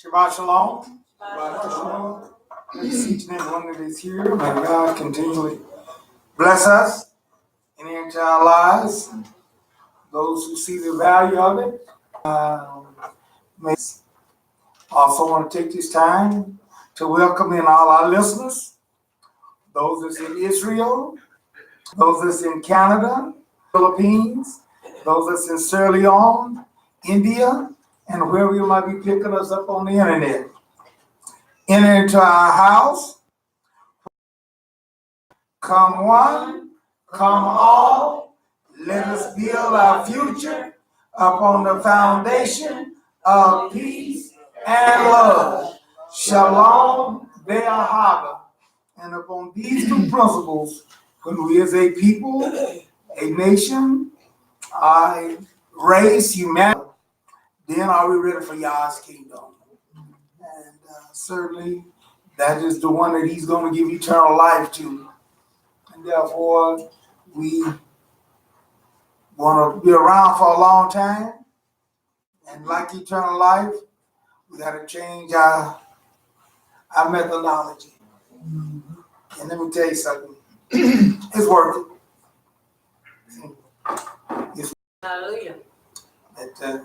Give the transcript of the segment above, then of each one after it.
Shabbat Shalom. Shabbat Shalom. Bless each and every one that is here. May God continually bless us and into our lives. Those who see the value of it. May also want to take this time to welcome in all our listeners, those that's in Israel, those that's in Canada, Philippines, those that's in Sierra Leone, India, and wherever you might be picking us up on the internet. Enter into our house. Come one, come all. Let us build our future upon the foundation of peace and love. Shalom Be'ahava. And upon these two principles, when we as a people, a nation, a race, humanity, then are we ready for Yah's kingdom. And certainly, that is the one that he's going to give eternal life to. And therefore, we want to be around for a long time. And like eternal life, we got to change our methodology. And let me tell you something. It's working. It's Hallelujah. that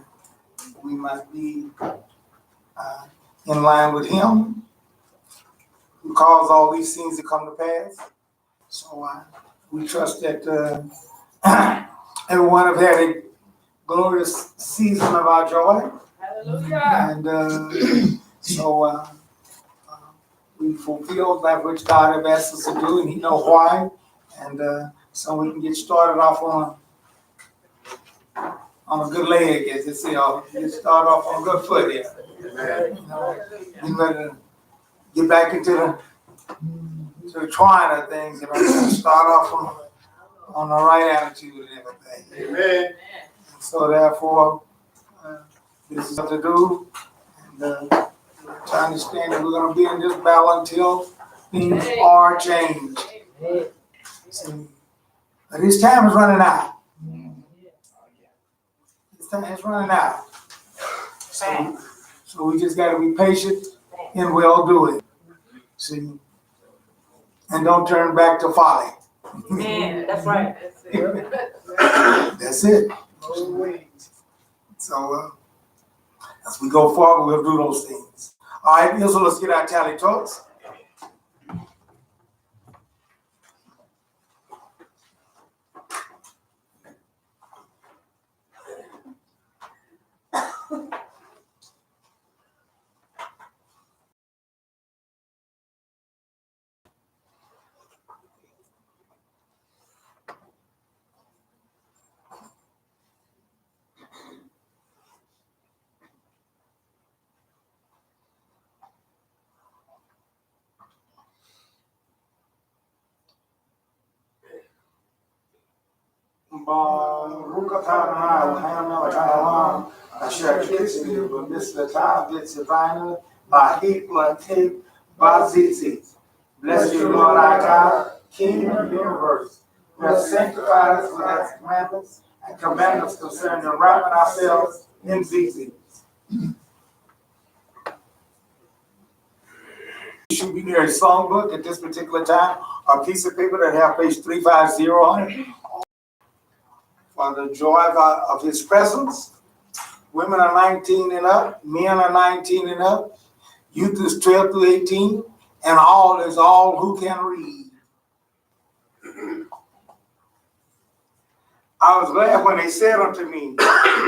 we might be in line with him, who caused all these things to come to pass. So we trust that everyone have had a glorious season of our joy. Hallelujah. And so we fulfilled that which God has asked us to do, and he knows why. And so we can get started off on a good leg, as they say, get started off on a good foot here. You better get back into the twine of things, start off on the right attitude and everything. Amen. So therefore, this is what to do. And to understand that we're going to be in this battle until things are changed. See, but his time is running out. His time is running out. So we just got to be patient and well doing. See, and don't turn back to folly. Man, that's right. That's it. So as we go forward, we'll do those things. All right, so let's get our tally talks. Baruch atah Adonai Eloheinu asher kissenu b'mitzvotav v'tzivaynu b'hit l'tei b'tzitzit. Bless you, Lord our God, King of the universe, who has sanctified us with thy commandments and commanded us concerning wrapping ourselves in tzitzit. You should be near a songbook at this particular time, or a piece of paper that have page 350 on it. For the joy of his presence. Women are 19 and up, men are 19 and up, youth is 12 through 18, and all is all who can read. I was glad when they said unto me,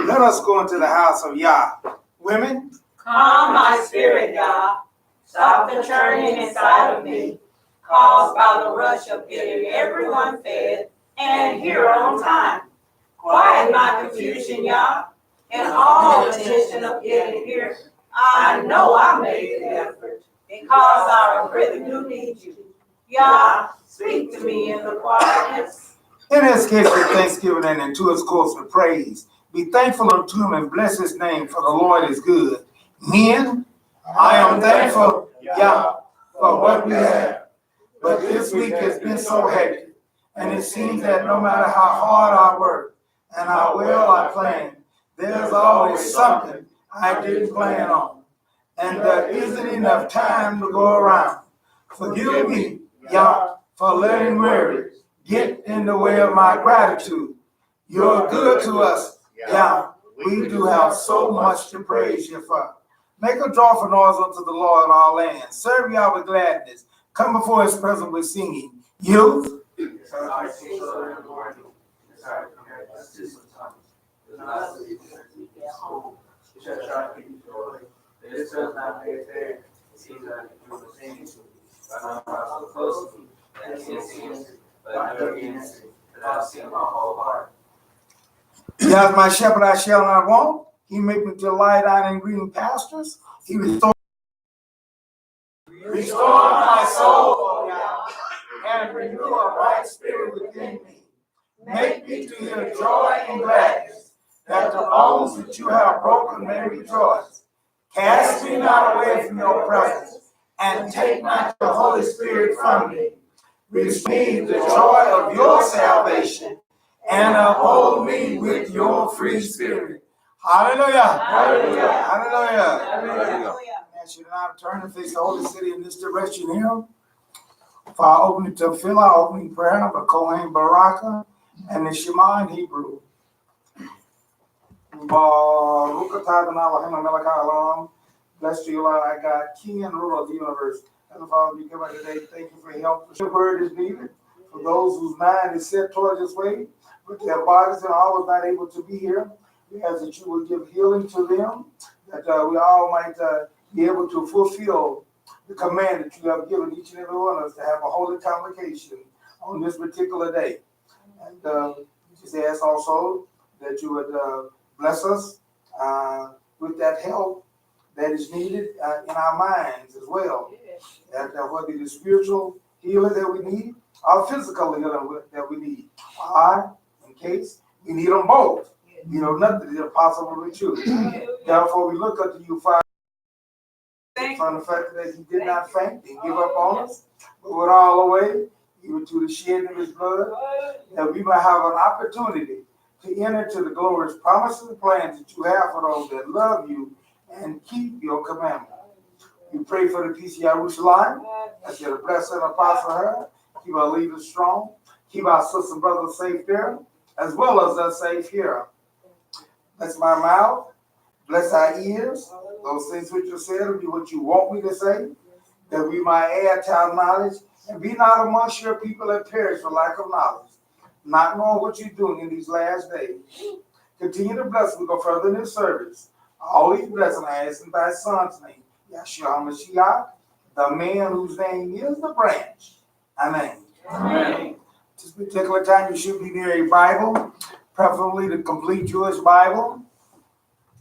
let us go into the house of Yah. Women, Calm my spirit, God. Stop the churning inside of me, caused by the rush of getting everyone fed and here on time. Quiet my confusion, Yah, and all the tension of getting here. I know I made the effort because I really do need you. Yah, speak to me in the quietness. in his gates with thanksgiving and into his courts with praise. Be thankful unto him and bless his name, for the Lord is good. Men, I am thankful, Yah, for what we have. But this week has been so hectic, and it seems that no matter how hard I work, and how well I plan, there's always something I didn't plan on. and there isn't enough time to go around. Forgive me, Yah, for letting worry get in the way of my gratitude. You're good to us, Yah. We do have so much to praise you for. Make a joyful noise unto the Lord in our land. Serve Yah with gladness. Come before his presence with singing. Youth. Yah is my shepherd, I shall not want. He make me to lie down in green pastures. He restore my soul, O Yah, and renew a right spirit within me. Make me to hear joy and gladness, that the bones that you have broken may rejoice. Cast me not away from your presence, and take not the Holy Spirit from me. Receive the joy of your salvation, and uphold me with your free spirit. Hallelujah. Hallelujah. Hallelujah. Hallelujah. I should now turn and face the holy city in this direction here. For our opening to fill our opening prayer, the Kohen Baraka and the Shema in Hebrew. Blessed to you, Lord, our God, King and ruler of the universe. Heavenly Father, we come out today. Thank you for your help. The word is needed for those whose mind is set towards this way, but their bodies and all are not able to be here. We ask that you would give healing to them, that we all might be able to fulfill the command that you have given each and every one of us to have a holy convocation on this particular day. And we just ask also that you would bless us with that help that is needed in our minds as well. That whether it is spiritual healing that we need or physical healing that we need. In case we need them both. You know, nothing is impossible with you. Therefore, we look unto you, Father, from the fact that he did not faint and give up on us, but went all the way, even to the shedding of his blood, that we might have an opportunity to enter into the glorious promises and plans that you have for those that love you and keep your commandments. We pray for the peace of Jerusalem, that you'll bless her and prosper her, keep our leaders strong, keep our sisters and brothers safe there, as well as us safe here. Bless my mouth, bless our ears, those things which you said will be what you want me to say, that we might add to our knowledge, and be not amongst your people that perish for lack of knowledge, not knowing what you're doing in these last days. Continue to bless me, go further in this service. All these blessings I ask in thy son's name, Yeshua HaMashiach, the man whose name is the branch. Amen. Amen. This particular time you should be near a Bible, preferably the complete Jewish Bible,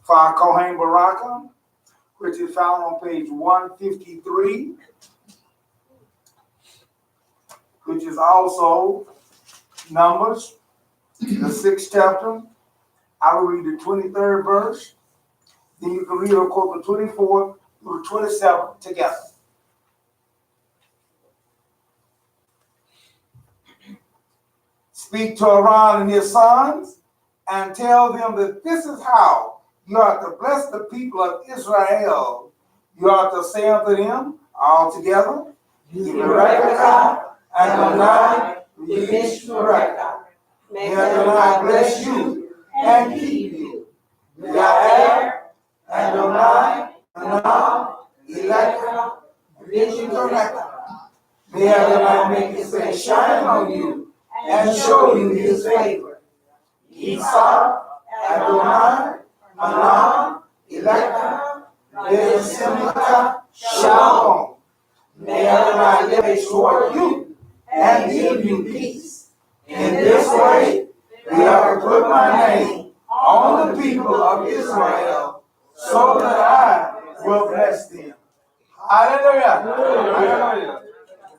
for our Kohen Baraka, which is found on page 153, which is also Numbers, the 6th chapter. I will read the 23rd verse. Then you can read, of course, the 24th through the 27th together. Speak to Aaron and his sons, and tell them that this is how you are to bless the people of Israel. You are to say unto them all together, may Adonai bless you and keep you. Ya'er, Adonai, Anam, Eleka, Vishnu. May Adonai make his face shine on you and show you his favor. Esau, Adonai, Anam, Eleka, Vishnu, Shalom. May Adonai lift his face toward you and give you peace. In this way, we are to put my name on the people of Israel, so that I will bless them. Hallelujah. Hallelujah.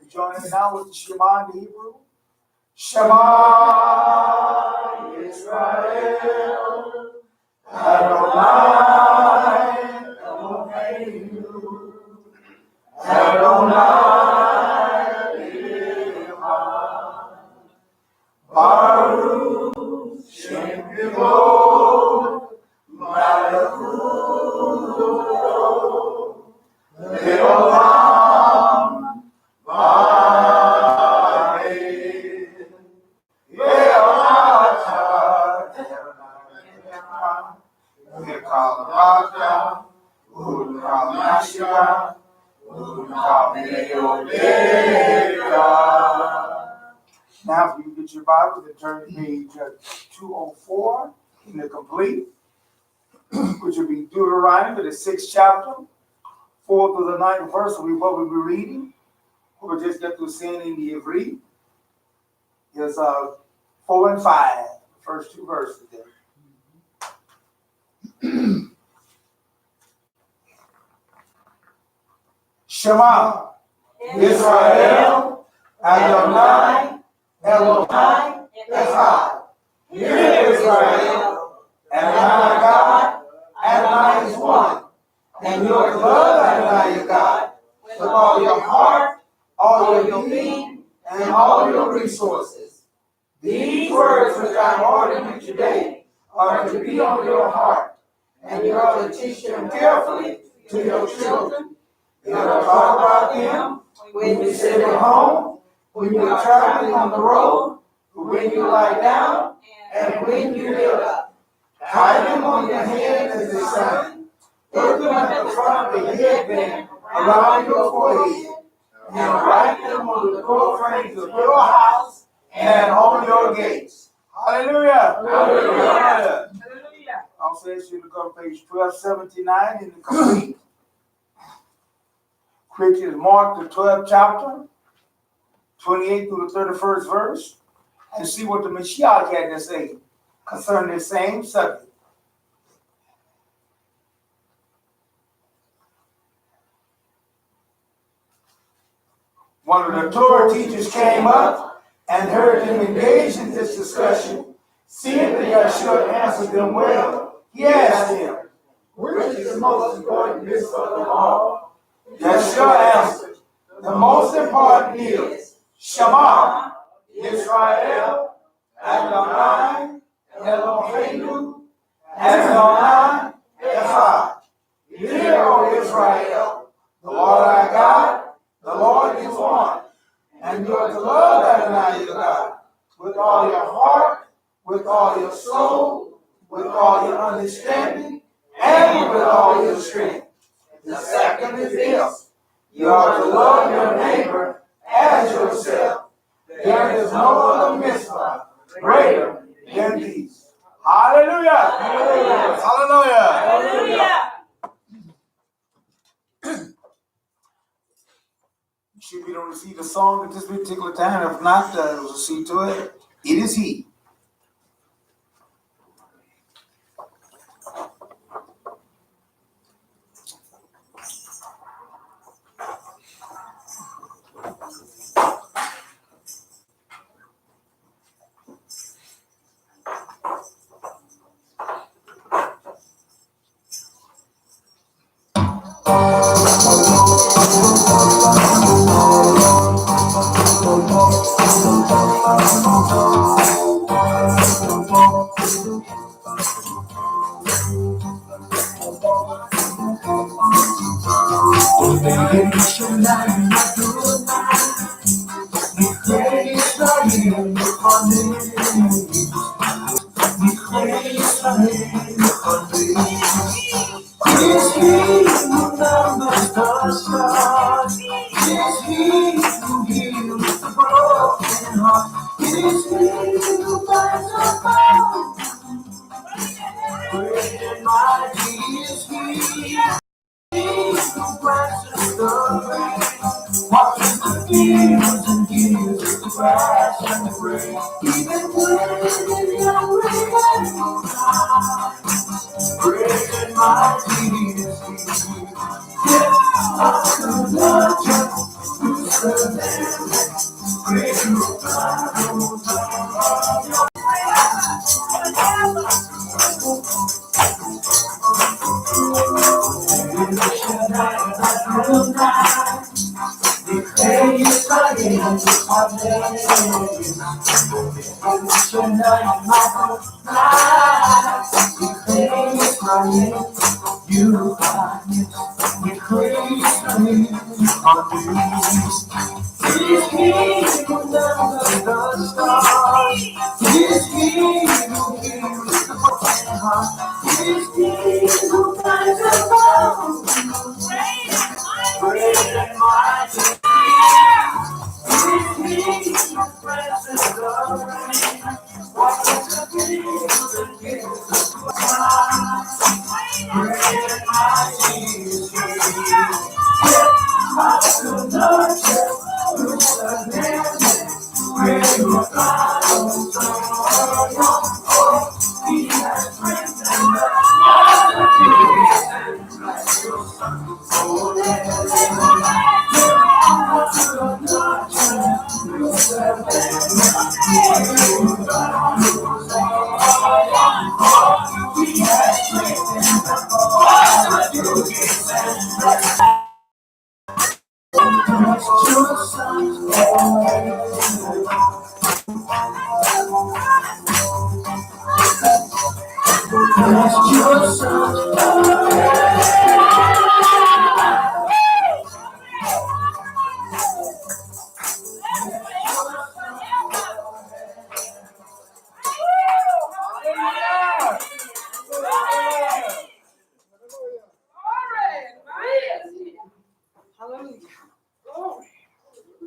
Join us now with the Shema in Hebrew. Shema Israel, Adonai Eloheinu, Adonai Echad, Baruch Shem Kavod, Malachut. Rafa, we call the Raja, we call Mashia, we call the Omega. Now, if you get your Bible, then turn to page 204 in the complete, which will be Deuteronomy, the 6th chapter, 4th to the 9th verse. Will be what we'll be reading. We'll just get through saying in the Ivri. Is 4 and 5, the first two verses there. Shema, Israel, Adonai, Elohim, Echad. Hear Israel, Adonai God, Adonai is one. And you are to love Adonai your God with all your heart, all your being, and all your resources. These words which I am ordering you today are to be on your heart, and you are to teach them carefully to your children. You are to talk about them when you sit at home, when you are traveling on the road, when you lie down, and when you get up. Tie them on your head as a sign. Put them at the front of the headband around your forehead, and write them on the door frames of your house and on your gates. Hallelujah. Hallelujah. Hallelujah. Also, ask you to go to page 1279 in the complete, which is Mark the 12th chapter, 28 through the 31st verse, and see what the Mashiach had to say concerning the same subject. One of the Torah teachers came up and heard them engage in this discussion. Seeing that Yeshua answered them well, he asked him, which is the most important mitzvah of them all? Yeshua answered, the most important is Shema, Israel, Adonai, Eloheinu, Adonai, Echad. Hear, O Israel, the Lord our God, the Lord is one. And you are to love Adonai your God with all your heart, with all your soul, with all your understanding, and with all your strength. The second is this. You are to love your neighbor as yourself. There is no other mitzvah greater than these. Hallelujah! Hallelujah! Hallelujah! Hallelujah! Should we don't receive a song at this particular time? If not, we'll see to it. It is He.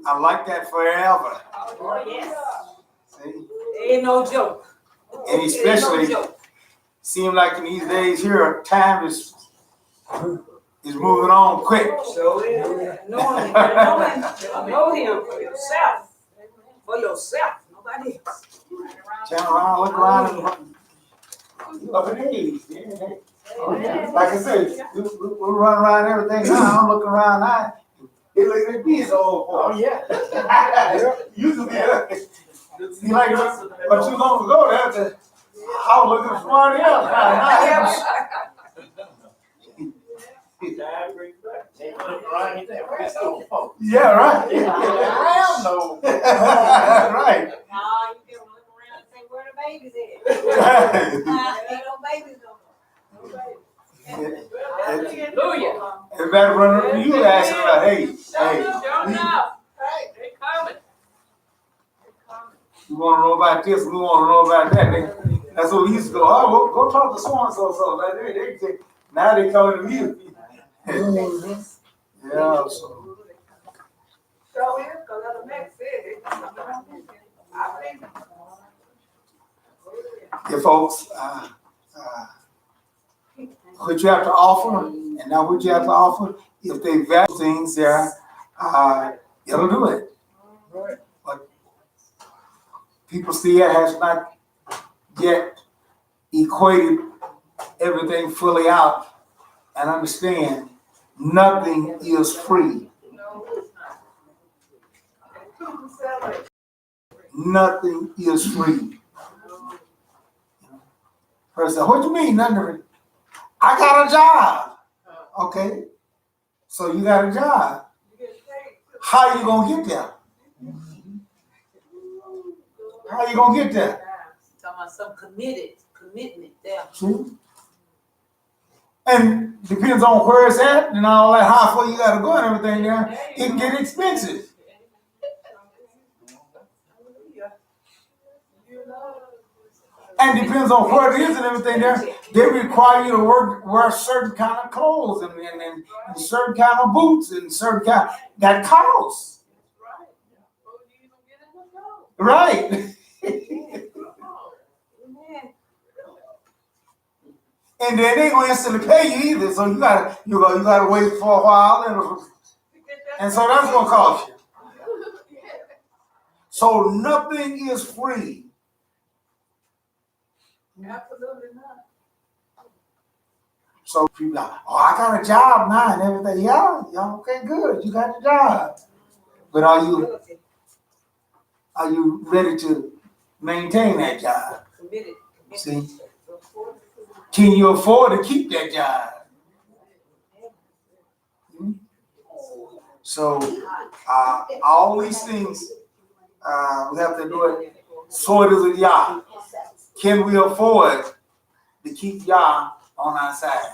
I like that forever. Oh, yes. See? Ain't no joke. And especially, seem like in these days here, time is moving on quick. So know him for yourself. For yourself, nobody else. Turn around, look around, and look at these. Like I said, we run around everything now. I'm looking around now. They look at these old folks. Oh, yeah. Used to be. See, like, but too long ago, I was looking smart else. Yeah, right. I know. Right. Nah, you can look around and say, where the babies at? Ain't no babies no more. Hallelujah. Everybody running up to you asking about, hey, Don't know. Hey, they coming. we want to know about this, we want to know about that. That's what we used to go, oh, go talk to so-and-so. Now they coming to you. Yeah, so. So is, because the next said it. I think. Yeah, folks, what you have to offer, and now what you have to offer, if they value things there, it'll do it. But people see it has not yet equated everything fully out and understand nothing is free. Nothing is free. Person said, what do you mean nothing? I got a job. Okay. So you got a job. How are you gonna get there? How are you gonna get there? Talking about some commitment there. See? And depends on where it's at and all that, how far you gotta go and everything there, it can get expensive. And depends on where it is and everything there, they require you to wear certain kind of clothes and certain kind of boots and certain kind that costs. Right. And then they ain't gonna instantly pay you either, so you gotta wait for a while, and so that's gonna cost you. So nothing is free. Absolutely not. So people are, oh, I got a job now and everything. Yeah, okay, good, you got the job. But are you ready to maintain that job? Committed. See? Can you afford to keep that job? So all these things, we have to do it. So it is with Yah. Can we afford to keep Yah on our side?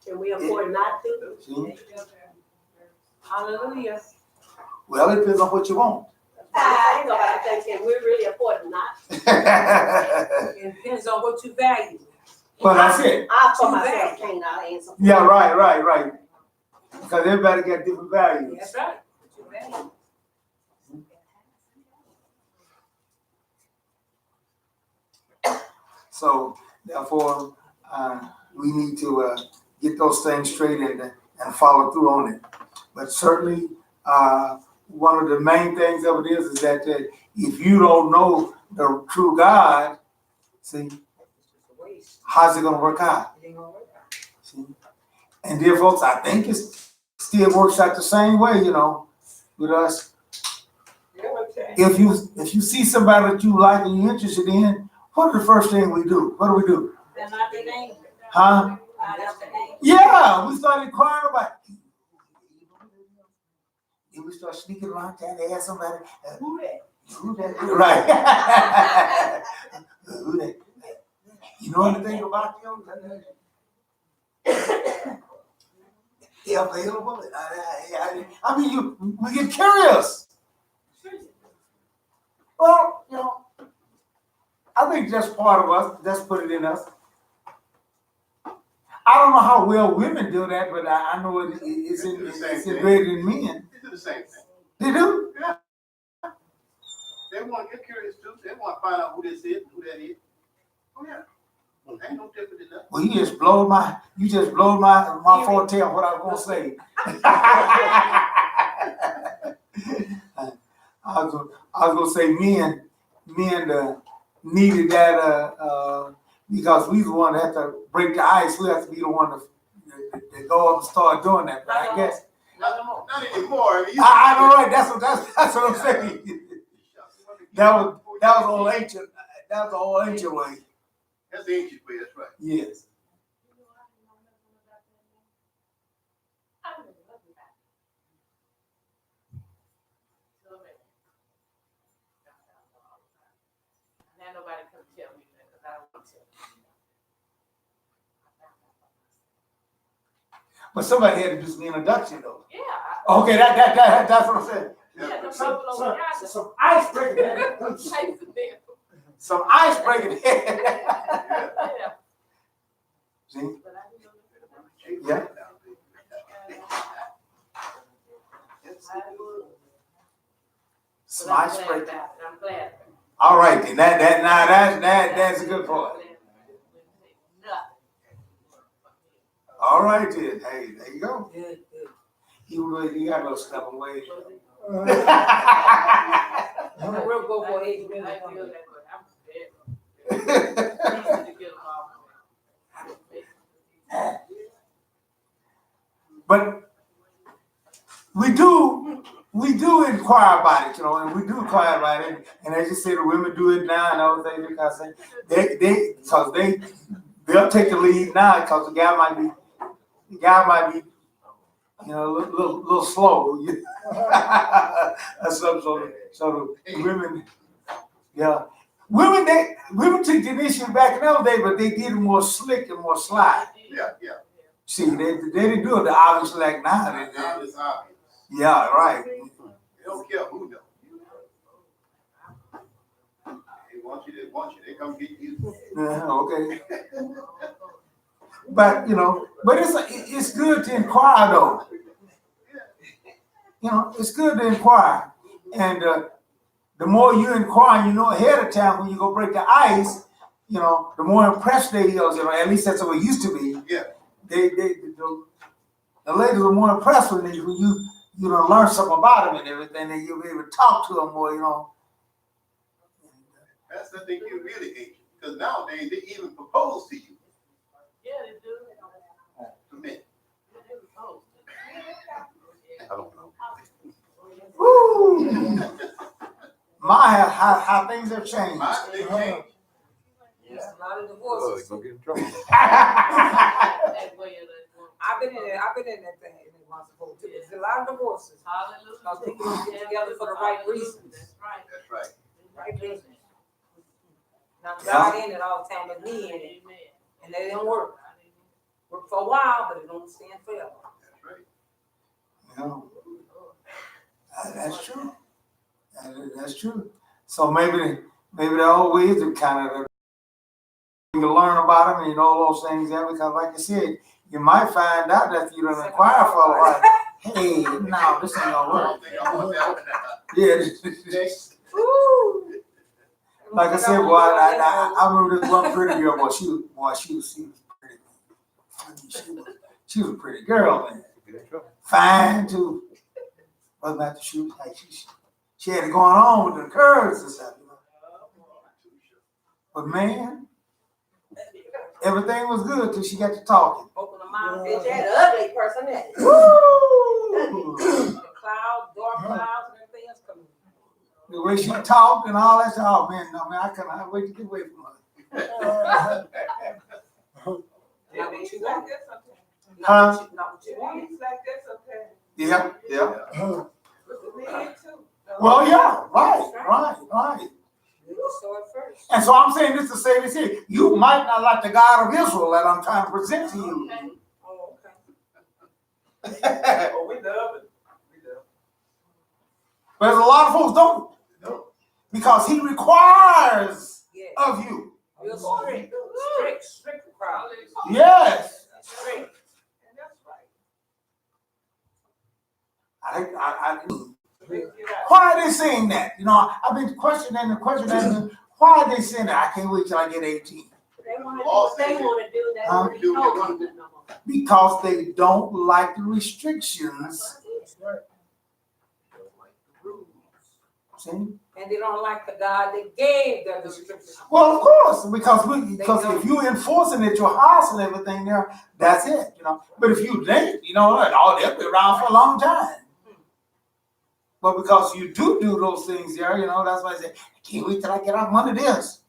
Can we afford not to? See? Hallelujah. Well, it depends on what you want. That's Ain't nobody thinking we're really important, not. It depends on what you value. Well, that's it. I for myself can't answer. Yeah, right. Because everybody got different values. That's right. What you value. So therefore, we need to get those things straight and follow through on it. But certainly, one of the main things of it is that if you don't know the true God, see, how's it going to work out? See? And dear folks, I think it still works out the same way, with us. If you see somebody that you like and you're interested in, what are the first thing we do? What do? Huh? Yeah, we start inquiring about it. Then we start sneaking around trying to ask somebody, who that? Right. Who that? You know anything about them? They're available. I mean, we get curious. Well, I think that's part of us. That's put it in us. I don't know how well women do that, but I know it's embedded in men. They do the same thing. They do? Yeah. They want to get curious too. They want to find out who this is, who that is. Oh yeah. Ain't no different than that. Well, you just blowed my forte on what I was gonna say. I was gonna say men needed that because we the one that have to break the ice. We have to be the one to go up and start doing that. But I guess Not anymore. I know, right. That's what I'm saying. That was old ancient. That was the old ancient way. That's the ancient way. That's right. Yes. Now nobody can tell me that because I don't want to. But somebody had to do some introduction though. Yeah. Okay, that's what I'm saying. Yeah, the people over yonder. Some ice breaking. Some ice breaking. Yeah. See? Yeah. Some ice breaking. I'm glad. All right, then that's a good point. All right, then. Hey, there you go. Good. You got a little stubborn way. We'll go for 8 minutes. I feel that, but I'm scared. But we do inquire about it, and we do inquire about it. And as you say, the women do it now and all things because they'll take the lead now because the guy might be a little slow. So the women, yeah. Women took the initiative back in those days, but they did it more slick and more sly. Yeah. See, they didn't do it obviously like now. Now it's obvious. Yeah, right. They don't care who knows. They want you. They come get you. Okay. But it's good to inquire though. It's good to inquire, and the more you inquire, ahead of time when you go break the ice, the more impressed they are. At least that's what it used to be. Yeah. The ladies are more impressed when you learn something about them and everything, and you'll be able to talk to them more. That's the thing you really hate. Because nowadays they even propose to you. Yeah, they do. To men. I don't know. Woo! How things have changed. They change. Yes, a lot of divorces. Gonna get in trouble. I've been in that thing once before too. There's a lot of divorces. Hallelujah. Because people don't get together for the right reasons. That's right. That's right. Right reasons. Now God in it all the time, but me in it. And they didn't work. Work for a while, but it don't stand forever. That's right. That's true. That's true. So maybe the old wisdom kind of you can learn about them and all those things there because, like I said, you might find out that you don't inquire for a while. Hey, no, this ain't gonna I work. don't think I want that one. Yeah. Like I said, boy, I remember this one pretty girl. Boy, she was pretty. I mean, she was a pretty girl, man. Fine too. Wasn't about to shoot like she had it going on with the curves and stuff. You know? But man, everything was good till she got to talking. Open the mouth, Bitch, bitch. that ugly personality. Woo! The clouds, dark clouds, and everything else coming. The way she talked and all that stuff. Oh man, no man, I couldn't wait to get away from her. Not what you want. Huh? Not what you want. It's like that's okay. Yeah. With the men too. Well, yeah, right. You just saw it first. And so I'm saying this to say this here. You might not like the God of Israel that I'm trying to present to you. Oh, okay. Oh, we love it. But there's a lot of folks don't. No. Because he requires Yeah. of you. Real strict crowd. Yes. Strict. And that's right. Why are they saying that? You know, I've been questioning. Why are they saying that? I can't wait till I get 18. They want to do what they want to do. That's Huh? what he told them. Because they don't like the restrictions. See? And they don't like the God that gave the restrictions. Well, of course, because if you're enforcing it at your house and everything there, that's it, you know. But if you date, you know, they'll be around for a long time. But because you do those things there, you know, that's why I say, I can't wait till I get off money this.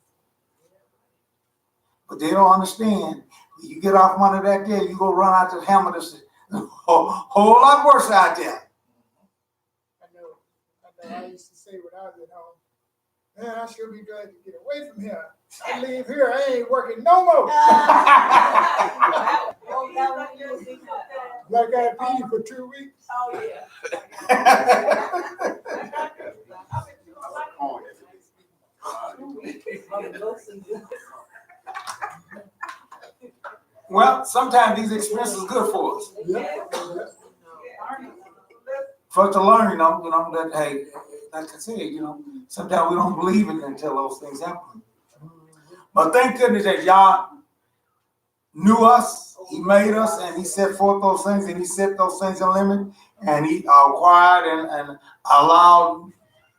But they don't understand. When you get off money that day, you go run out to the hammer. This whole lot worse out there. I know I used to say when I was at home, man, I sure be glad to get away from here. I leave here, I ain't working no more. Like I peed for 2 weeks. Oh, yeah. Well, sometimes these experiences are good for us. For us to learn, you know, that, hey, like I said, you know, sometimes we don't believe it until those things happen. But thank goodness that Yah knew us, he made us, and he set forth those things, and he set those things in limit, and he acquired and allowed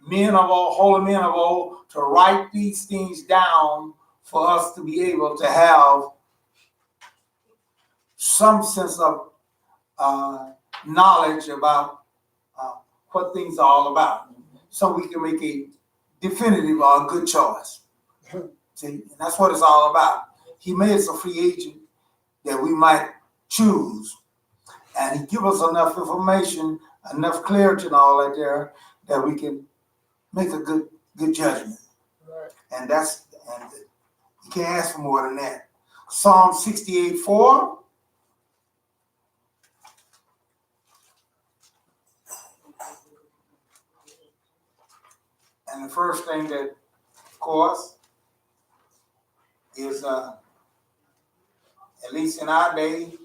holy men of old, to write these things down for us to be able to have some sense of knowledge about what things are all about, so we can make a definitive or a good choice. See, and that's what it's all about. He made us a free agent that we might choose, and he give us enough information, enough clarity and all that there, that we can make a good judgment. Right. And you can't ask for more than that. Psalm 68:4. And the first thing that, of course, is at least in our day,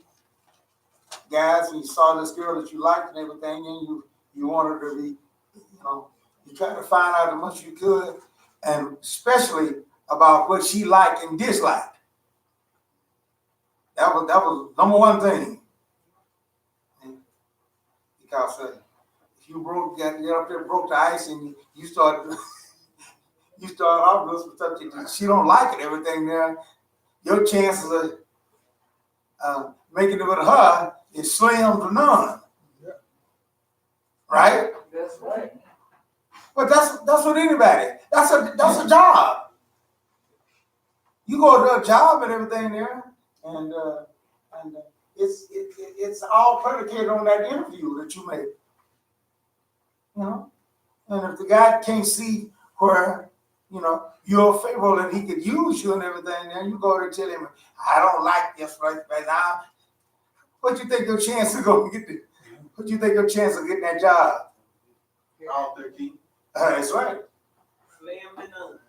guys, when you saw this girl that you liked and everything, and you wanted her to be, you know, you tried to find out as much as you could, and especially about what she liked and disliked. That was number one thing. Because if you get up there, broke the ice, and you start off with stuff that she don't like and everything there, your chances of making it with her is slim to none. Yeah. Right? That's right. But that's with anybody. That's a job. You go to a job and everything there, and it's all predicated on that interview that you made. You know, and if the guy can't see where, you know, you're favorable and he could use you and everything, then you go to tell him, I don't like this right now. What you think your chance of going to get? What you think your chance of getting that job? All 13. That's right. Slim and none.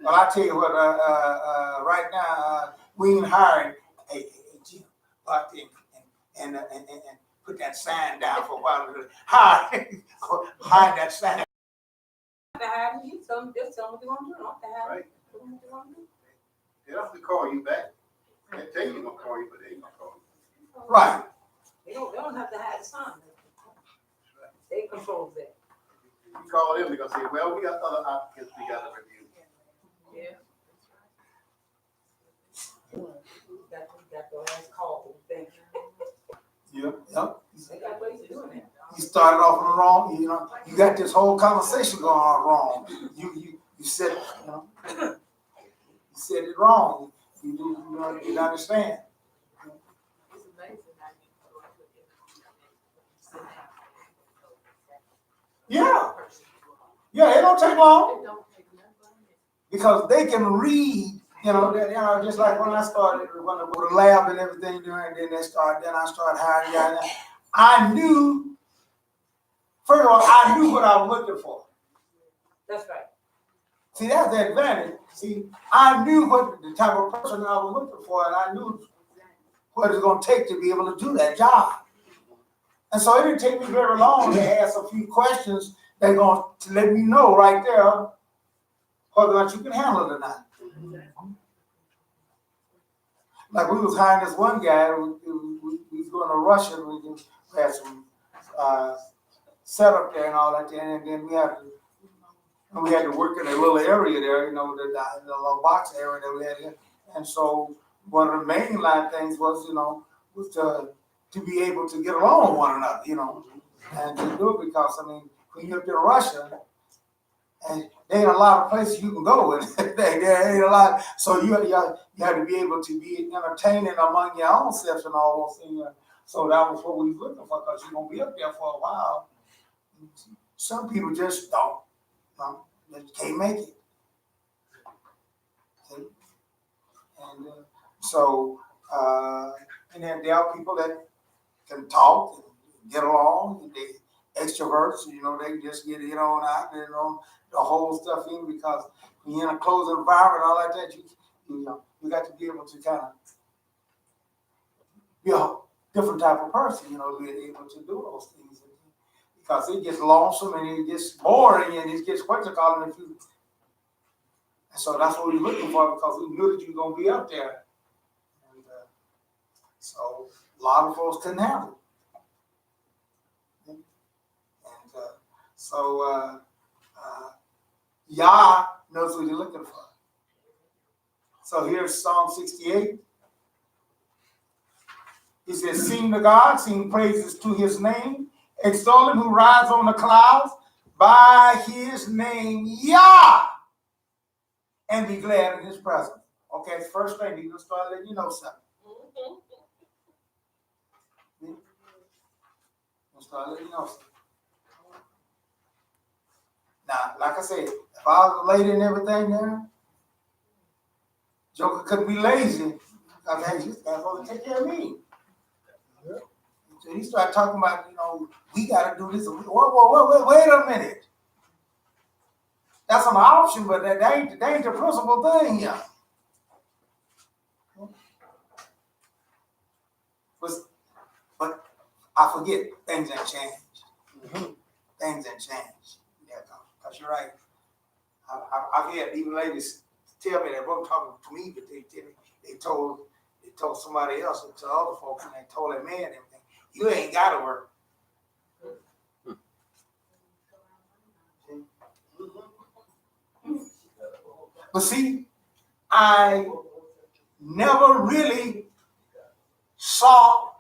Well, I tell you what, right now, we ain't hiring, hey, Jim, go out there and put that sign down for a while. Hide that sign. To have you, just tell them what you want to do. Don't have to have Right. do what you want to do. They don't have to call you back. They tell you they're gonna call you, but they ain't gonna call you. Right. They don't have to have the sign. They control that. You call them, they're gonna say, well, we got other applicants we gotta review. Yeah. Got the last call. Thank you. Yep. Yep. They got ways of doing that. You started off on the wrong, you know, you got this whole conversation going on wrong. You said, you know, you said it wrong. You understand. It's amazing how Yeah. Yeah, it don't take long because they can read, just like when I started when I go to lab and everything doing, then I started hiring guys. I knew, first of all, I knew what I was looking for. That's right. See, that's the advantage. See, I knew what the type of person I was looking for, and I knew what it's going to take to be able to do that job. And so it didn't take me very long to ask a few questions. They're going to let me know right there whether or not you can handle it or not. Like we was hiring this one guy, we was going to Russia, we had some setup there and all that, and then we had to work in a little area there, the little box area that we had here. And so one of the mainline things was, was to be able to get along with one another, and to do it because, when you're up in Russia, and there ain't a lot of places you can go, and there ain't a lot. So you have to be able to be entertaining among your own selves and all those things. So that was what we was looking for, because you're going to be up there for a while. Some people just don't. They can't make it. See? And and then there are people that can talk and get along, and they extroverts, they just get it on out, the whole stuff in, because when you're in a closed environment, all like that, you got to be able to kind of be a different type of person, be able to do those things. Because it gets lonesome and it gets boring and it gets what you call it. And so that's what we're looking for, because we knew that you were going to be up there. And so a lot of folks couldn't handle it. And so Yah knows what you're looking for. So here's Psalm 68. He says, sing to God, sing praises to his name. Extol him who rides on the clouds, by his name, Yah, and be glad in his presence. Okay, it's first thing, he's going to start letting you know something. He'll start letting you know something. Now, like I said, if I was a lady and everything there, Joker couldn't be lazy. Because, hey, this guy's supposed to take care of me. So he started talking about, we got to do this. Whoa, wait a minute. That's an option, but that ain't the principal thing here. But I forget, things ain't changed. Things ain't changed. Yeah, because you're right. I've had even ladies tell me that wasn't talking to me, but they told somebody else, to other folks, and they told that man everything. You ain't got to work. But see, I never really saw,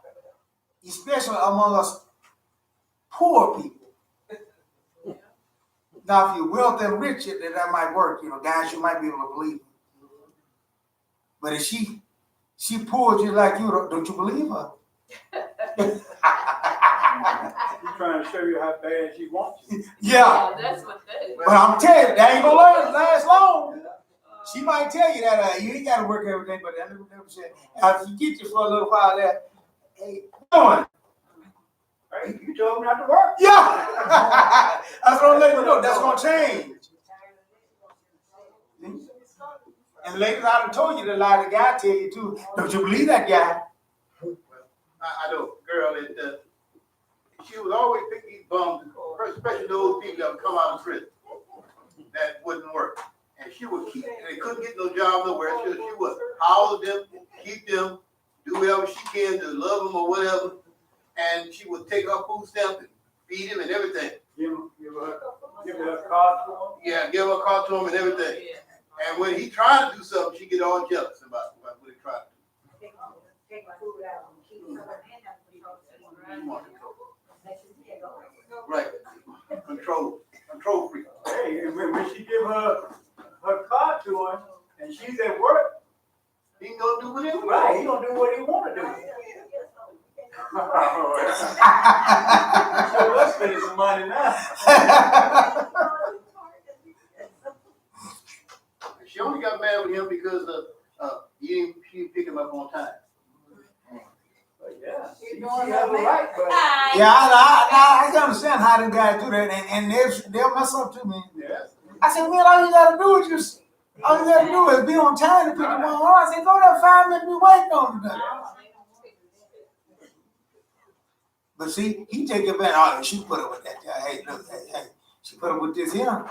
especially among us poor people. Now, if you're wealthy and rich, then that might work. Guys, you might be able to believe it. But if she poor just like you, don't you believe her? She's trying to show you how bad she wants you. Yeah. That's what that is. But I'm telling you, that ain't gonna last long. She might tell you that you ain't got to work every day, but that never said. Now, if you get you for a little while there, hey, doing? Hey, you told me not to work. Yeah. That's what I'm letting you know. That's gonna change. And ladies, I done told you the lie the guy tell you too. Don't you believe that guy? I know, girl, she would always pick these bums, especially those people that would come out of prison. That wouldn't work. And she would keep, they couldn't get no job nowhere, she would holler them, keep them, do whatever she can to love them or whatever. And she would take her food stamp and feed him and everything. Give her a card to him. Yeah, give her a car to him and everything. And when he tried to do something, she get all jealous about what he tried to do. Take my food out and keep it. She wanted control. Right. Control freak. Hey, and when she give her card to him and she's at work, He can go do whatever. right, he gonna do what he wanna do. So let's spend some money now. She only got mad with him because she didn't pick him up on time. But yeah, she has a right, but Yeah, I can understand how them guys do that, and they'll mess up too, man. yeah. I said, man, all you gotta do is all you gotta do is be on time to pick them up. I said, go there 5 minutes, be waiting on them. But see, he take it back. Oh, she put up with that. Hey, look, hey, she put up with this here.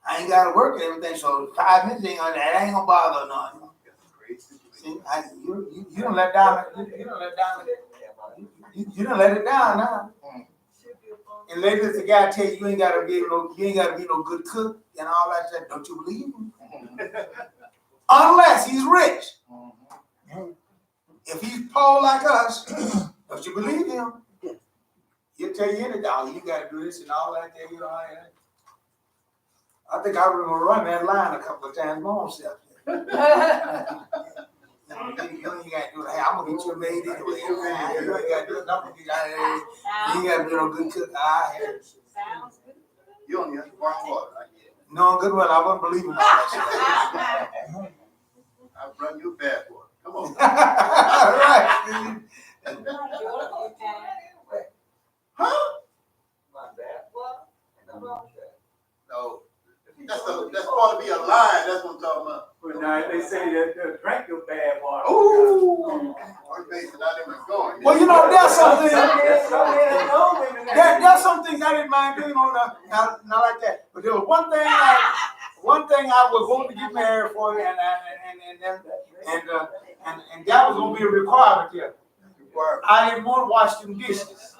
I ain't gotta work and everything, so 5 minutes ain't gonna bother none. See, you don't let down. You don't let down. You don't let it down now. And ladies, the guy tell you ain't gotta be no good cook and all that stuff. Don't you believe him? Unless he's rich. If he's poor like us, don't you believe him? He'll tell you anything. Oh, you gotta do this and all that. You know, I think I remember running that line a couple of times myself. You gotta do that. Hey, I'm gonna get you a maid anyway. You ain't gotta do nothing. You ain't gotta be no good cook. Sounds good. You only have to warm water. No, good well, I wouldn't believe him. I'll run you bad water. Come on. Right. Huh? No. That's part of be a lie. That's what I'm talking about. But now they say that drink your bad water. Ooh. One thing that I didn't going. Well, you know, there's something. That There's some things I didn't mind doing on not like that. But there was one thing I was going to get married for, and that was going to be a requirement here. I didn't want to wash them dishes.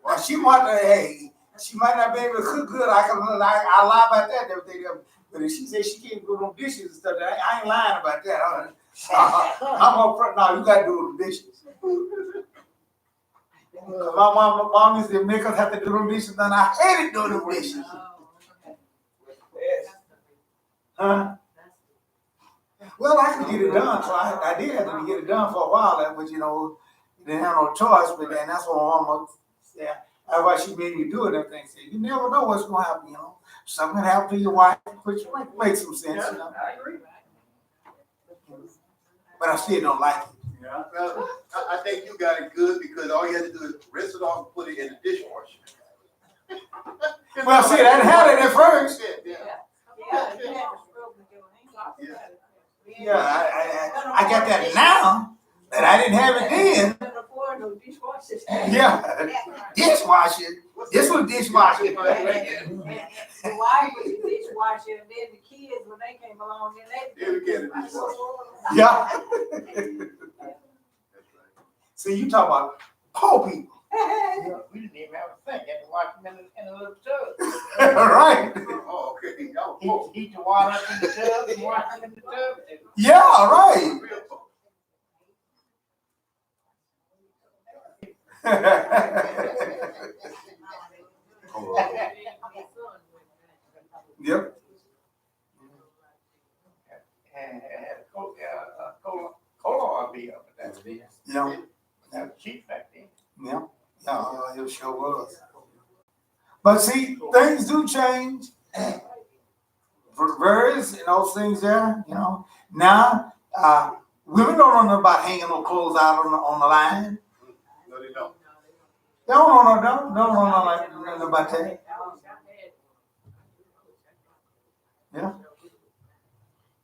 Well, she might not be able to cook good. I lie about that and everything. But if she says she can't do them dishes and stuff, I ain't lying about that. I'm up front. No, you got to do the dishes. My mom used to make us have to do them dishes, and I hated doing them dishes. Huh? Well, I could get it done, so I did have to get it done for a while, but you know, didn't have no choice. But then that's what my mama said. That's why she made me do it and everything. Said, you never know what's going to happen, you know. Something happen to your wife, which makes some sense, you know. I agree. But I still don't like it. Yeah. Well, I think you got it good because all you have to do is rinse it off and put it in the dishwasher. Well, see, I didn't have it at first. Yeah, I got that now, but I didn't have it then. Yeah, dishwasher. This was dishwasher. The wife was the dishwasher, and then the kids, when they came along, then they. Yeah. See, you talk about poor people. We didn't even have a thing. You had to wash them in a little tub. Right. Oh, okay. Y'all Heat the water up in the tub and wash them in the tub. Yeah, right. Yep. And had a cola be up at that. Yeah. That was cheap back then. Yeah. Yeah, it sure was. But see, things do change. For various and those things there, you know. Now, women don't know about hanging no clothes out on the line. Don't know like nothing about that. Yeah.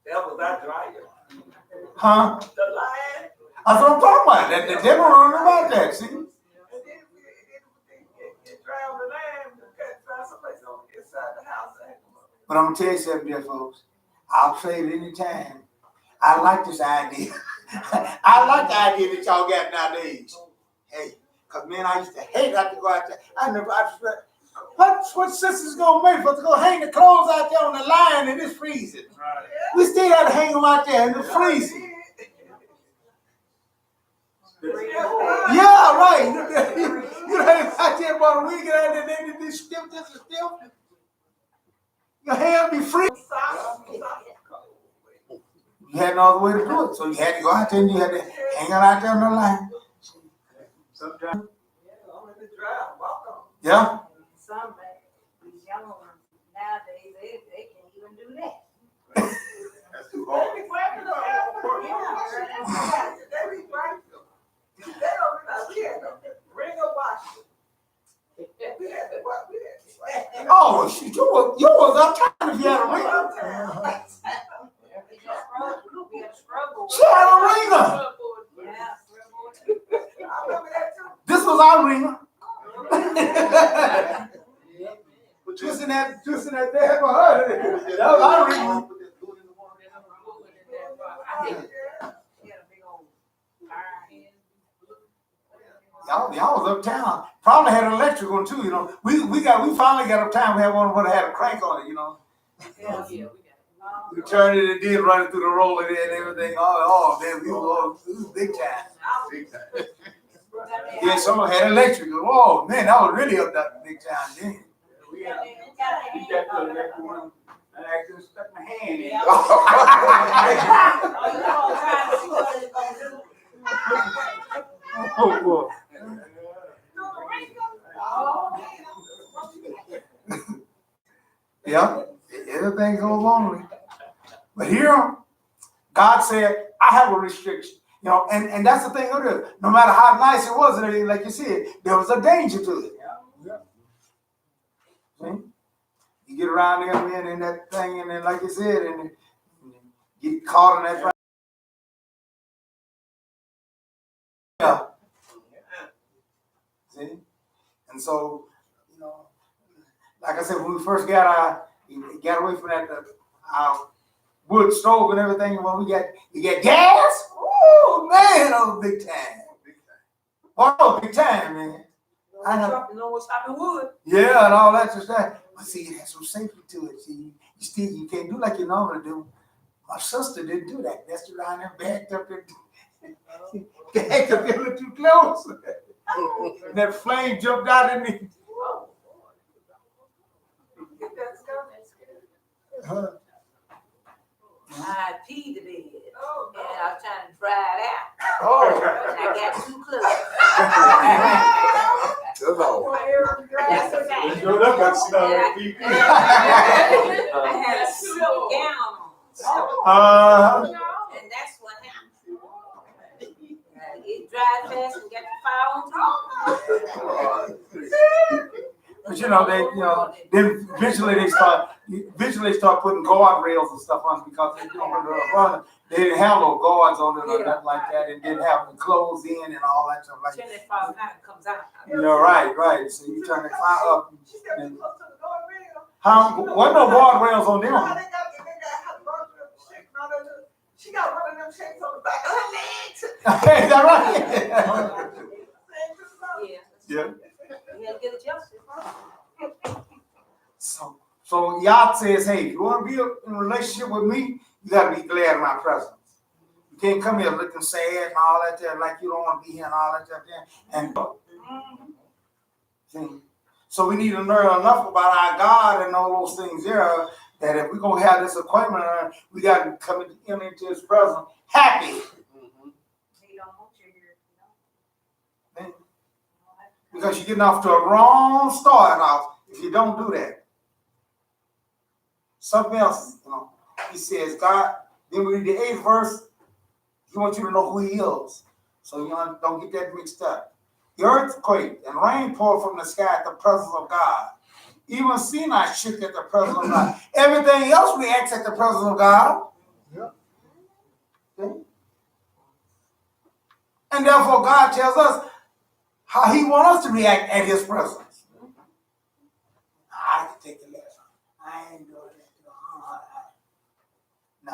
That was our dryer. Huh? The lion. That's what I'm talking about. They don't know nothing about that, see? And then it drowned the lamb. You got to find someplace on the inside the house. But I'm gonna tell you something, dear folks. I'll say it anytime. I like this idea. I like the idea that y'all got nowadays. Hey, cause man, I used to hate having to go out there. What sense is gonna make for us to go hang the clothes out there on the line and it's freezing? Right. We still had to hang them out there and it's freezing. Yeah, right. You know, out there about a week and then they stiff, this is stiff. Your hand be free. You had no other way to do it, so you had to go out there and you had to hang out there on the line. Sometimes. Yeah. Some, these young ones nowadays, they can't even do that. That's too hard. They be whacking the hammer. They be whacking them. They don't realize we had to ring a wash. We had to what? We had to Oh, shit, you was uptown if you had a ringer. We had struggle. She had a ringer. Yeah. I remember that too. This was our ringer. Twisting that there for her. That was our ringer. She had a big old iron. Y'all was uptown. Probably had an electric one too, you know. We finally got uptown. We had one that had a crank on it, you know. We turned it and did run it through the roller there and everything. Oh man, we was big time. Big time. Yeah, someone had electric. Oh man, that was really up that big time then. We got to the next one. I actually stuck my hand in. Oh boy. Yeah, everything goes on. But here, God said, I have a restriction. You know, and that's the thing of it. No matter how nice it was and everything, like you said, there was a danger to it. See? You get around there, man, in that thing, and then, like you said, and get caught in that. Yeah. See? And so, you know, like I said, when we first got away from that wood stove and everything, when you get gas, oh man, that was big time. Oh, big time, man. I know. You know what's happening wood. Yeah, and all that just that. But see, it has some safety to it. See, you can't do like you normally do. My sister didn't do that. That's around there, backed up a little too close. And that flame jumped out in me. I peed the bed, and I was trying to dry it out. Oh. And I got too close. They showed up at Snow people. I had a silk gown on. And that's what happened. It dried fast and got the fire on top. But then eventually they start putting guardrails and stuff on it because they didn't have no guards on it or nothing like that, and didn't have the clothes in and all that stuff like Turn that. that fire out, it comes out. You're right. So you turn the fire up. And, wasn't no guardrails on them. She got one of them shakes on the back of her legs. Is that right? Yeah. Yeah. You had to get adjusted. So Yah says, hey, if you want to be in a relationship with me, you got to be glad in my presence. You can't come here looking sad and all that there, like you don't want to be here and all that there. And see, so we need to learn enough about our God and all those things there that if we're going to have this appointment, we got to come into his presence happy. He don't want you here. Because you're getting off to a wrong start off if you don't do that. Something else, he says, God, then we read the 8th verse, he wants you to know who he is. So you don't get that mixed up. the earthquake and rain poured from the sky at the presence of God. Even Sinai shook at the presence of God. Everything else reacts at the presence of God. Okay? And therefore God tells us how he wants us to react at his presence. I can take the lesson. I ain't doing that. No.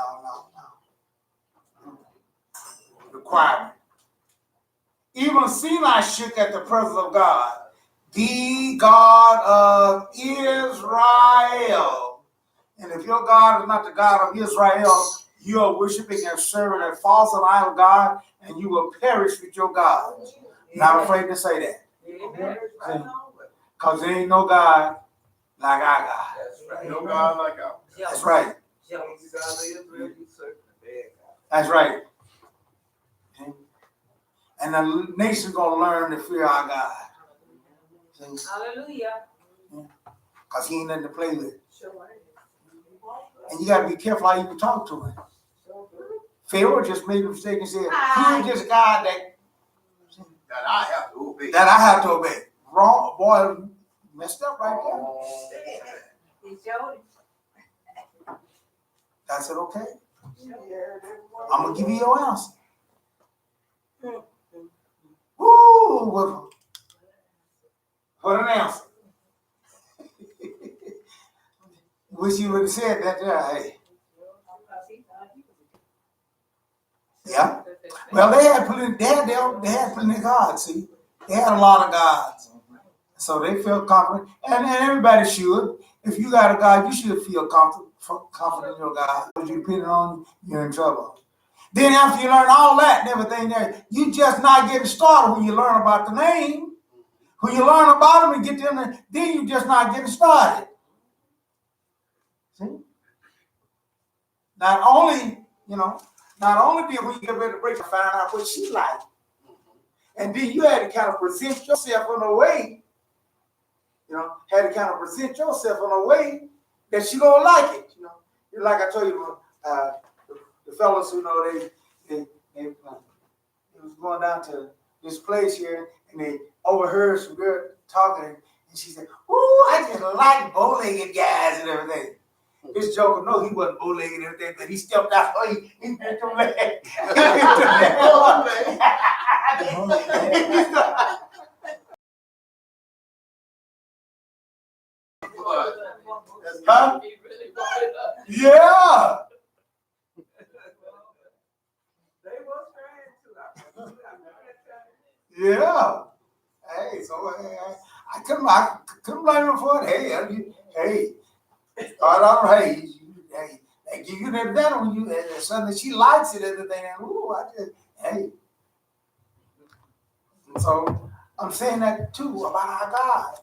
Requirement. Even Sinai shook at the presence of God. The God of Israel. And if your God is not the God of Israel, you are worshiping and serving a false and idol God, and you will perish with your God. Not afraid to say that. Because there ain't no God like our God. No God like ours. That's right. That's right. And the nation's going to learn to fear our God. Hallelujah. Because he ain't nothing to play with. And you got to be careful how you talk to him. Pharaoh just made a mistake and said, who is this God That I have to obey. that I have to obey? Wrong, boy, messed up right there. He showed it. I said, okay. I'm going to give you your answer. Woo! What an answer. Wish you would have said that there. Hey. Yeah. Well, they had plenty of gods, see. They had a lot of gods. So they felt confident. And everybody should. If you got a God, you should feel confident in your God. If you depend on, you're in trouble. Then after you learn all that and everything there, you just not getting started when you learn about the name. When you learn about them and get them, then you just not getting started. See? Not only did we get ready to break and find out what she liked, and then you had to kind of present yourself in a way, that she gonna like it. Like I told you, the fellas who they was going down to this place here, and they overheard some girl talking, and she said, "Ooh, I just like bow-legged guys and everything." This joker, no, he wasn't bow-legged and everything, but he stepped out, he bent them legs. Huh? Yeah. Yeah. Hey, so I couldn't blame him for it. Hey, start out, hey, they give you that dinner when you something that she likes it and everything. And ooh, hey. And so I'm saying that too about our God.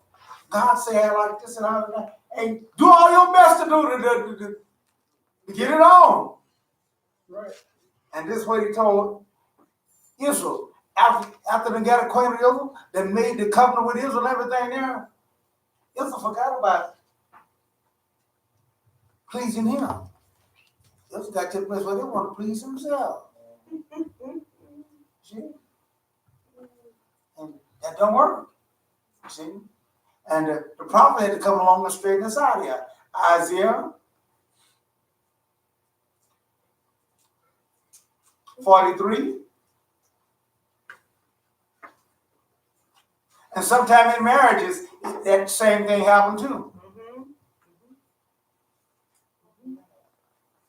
God said like this and all that. Hey, do all your best to get it on. Right. And this is what he told Israel. After they got acquainted with Israel, they made the covenant with Israel and everything there. Israel forgot about pleasing him. Israel got to the place where they want to please themselves. See? And that don't work. See? And the prophet had to come along and straighten us out here. Isaiah 43. And sometimes in marriages, that same thing happened too.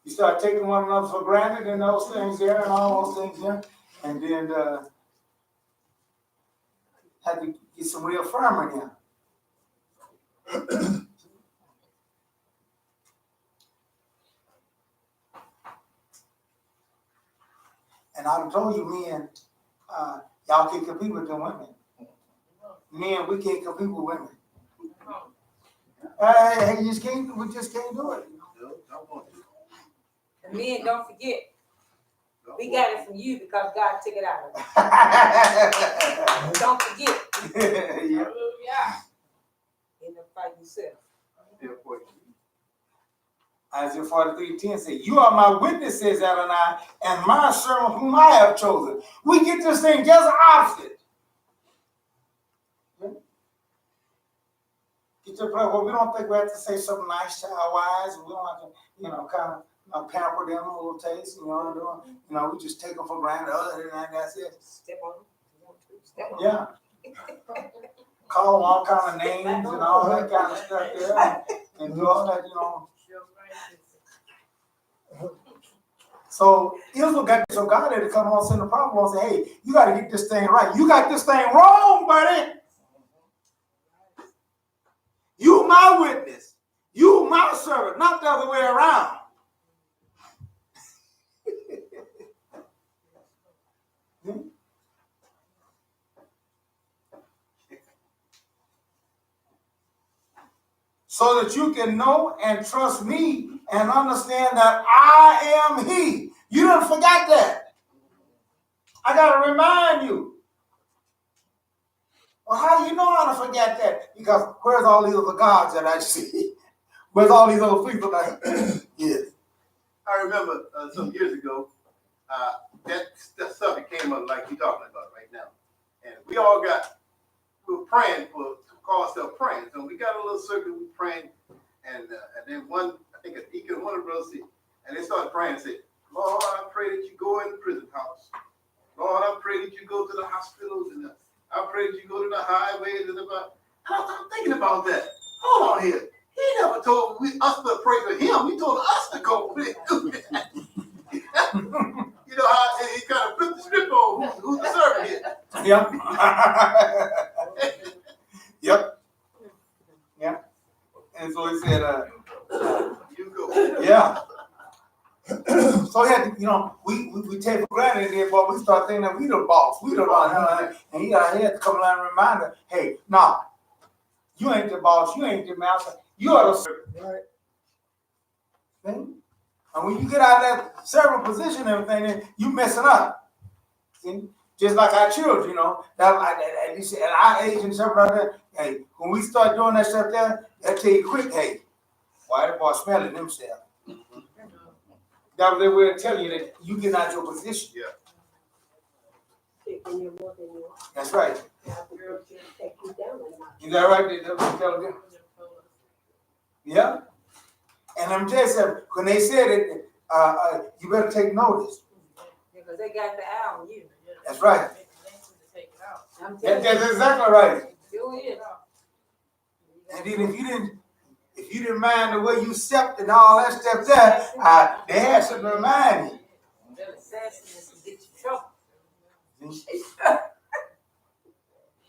You start taking one another for granted and those things there and all those things there. And then had to get some real firm in here. And I told you, men, y'all can't compete with them women. Men, we can't compete with women. Hey, we just can't do it. And men, don't forget, we got it from you because God took it out of us. Don't forget. Yeah. In the fight yourself. Isaiah 43:10 says, "You are my witness, says Adonai, and my servant whom I have chosen." We get this thing just opposite. get to a place where we don't think we have to say something nice to our wives, and we don't have to, kind of pamper them a little taste, we just take them for granted. Other than that, that's it. Step on them. Step on Yeah. Call them all kind of names and all that kind of stuff there, and do all that, So Israel so God had to come on, send a prophet and say, hey, you got to get this thing right. You got this thing wrong, buddy. You my witness. You my servant, not the other way around. So that you can know and trust me and understand that I am he. You don't forget that. I got to remind you. Well, how do you know how to forget that? Because where's all these other gods that I see? Where's all these other people that yes. I remember some years ago, that subject came up like you're talking about right now. And we were praying to call ourselves praying. So we got a little circle, we praying, and then I think a deacon, one of the brothers said, and they started praying and said, Lord, I pray that you go in the prison house. Lord, I pray that you go to the hospitals, and I pray that you go to the highways and about. I'm thinking about that. Hold on here. He never told us to pray for him. He told us to go with him. You know how he kind of flipped the script on who's the servant here. Yep. Yep. Yeah. And so he said, You go. yeah. So he had to, we take for granted it, but we start thinking that we the boss, we the boss. And he had to come along and remind us, hey, nah, you ain't the boss, you ain't the master, you are the servant. Right? And when you get out of that servant position and everything, you messing up. See? Just like our children, at least at our age and stuff like that, hey, when we start doing that stuff there, they'll tell you quick, hey, why the boy smelling himself? That was their way of telling you that you get out your position. Yeah. That's right. Is that right? That's what they tell them. Yeah. And I'm just saying, when they said it, you better take notice. because they got the eye on you. That's right. I'm telling That's you. exactly right. Sure is. And then if you didn't mind the way you stepped and all that stuff there, they had something to remind you. That assassin's to get you trouble.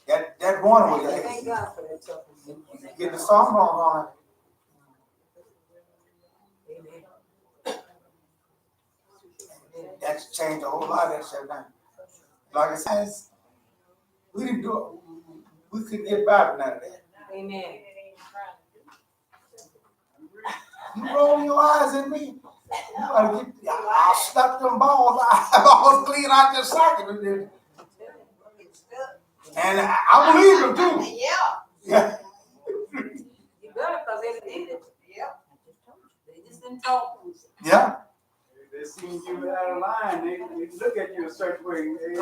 That one was Thank God for that trouble. get the song on Amen. it. That's changed a whole lot of that stuff now. Like I said, we didn't do it. We couldn't get by with none of that. Amen. You roll your eyes at me. You gotta get, I'll stuff them balls. Balls clean out your socket. And I believe them too. Yeah. You better, because they did it. Yep. They just didn't talk. Yeah. They seen you out of line, they look at you a certain way.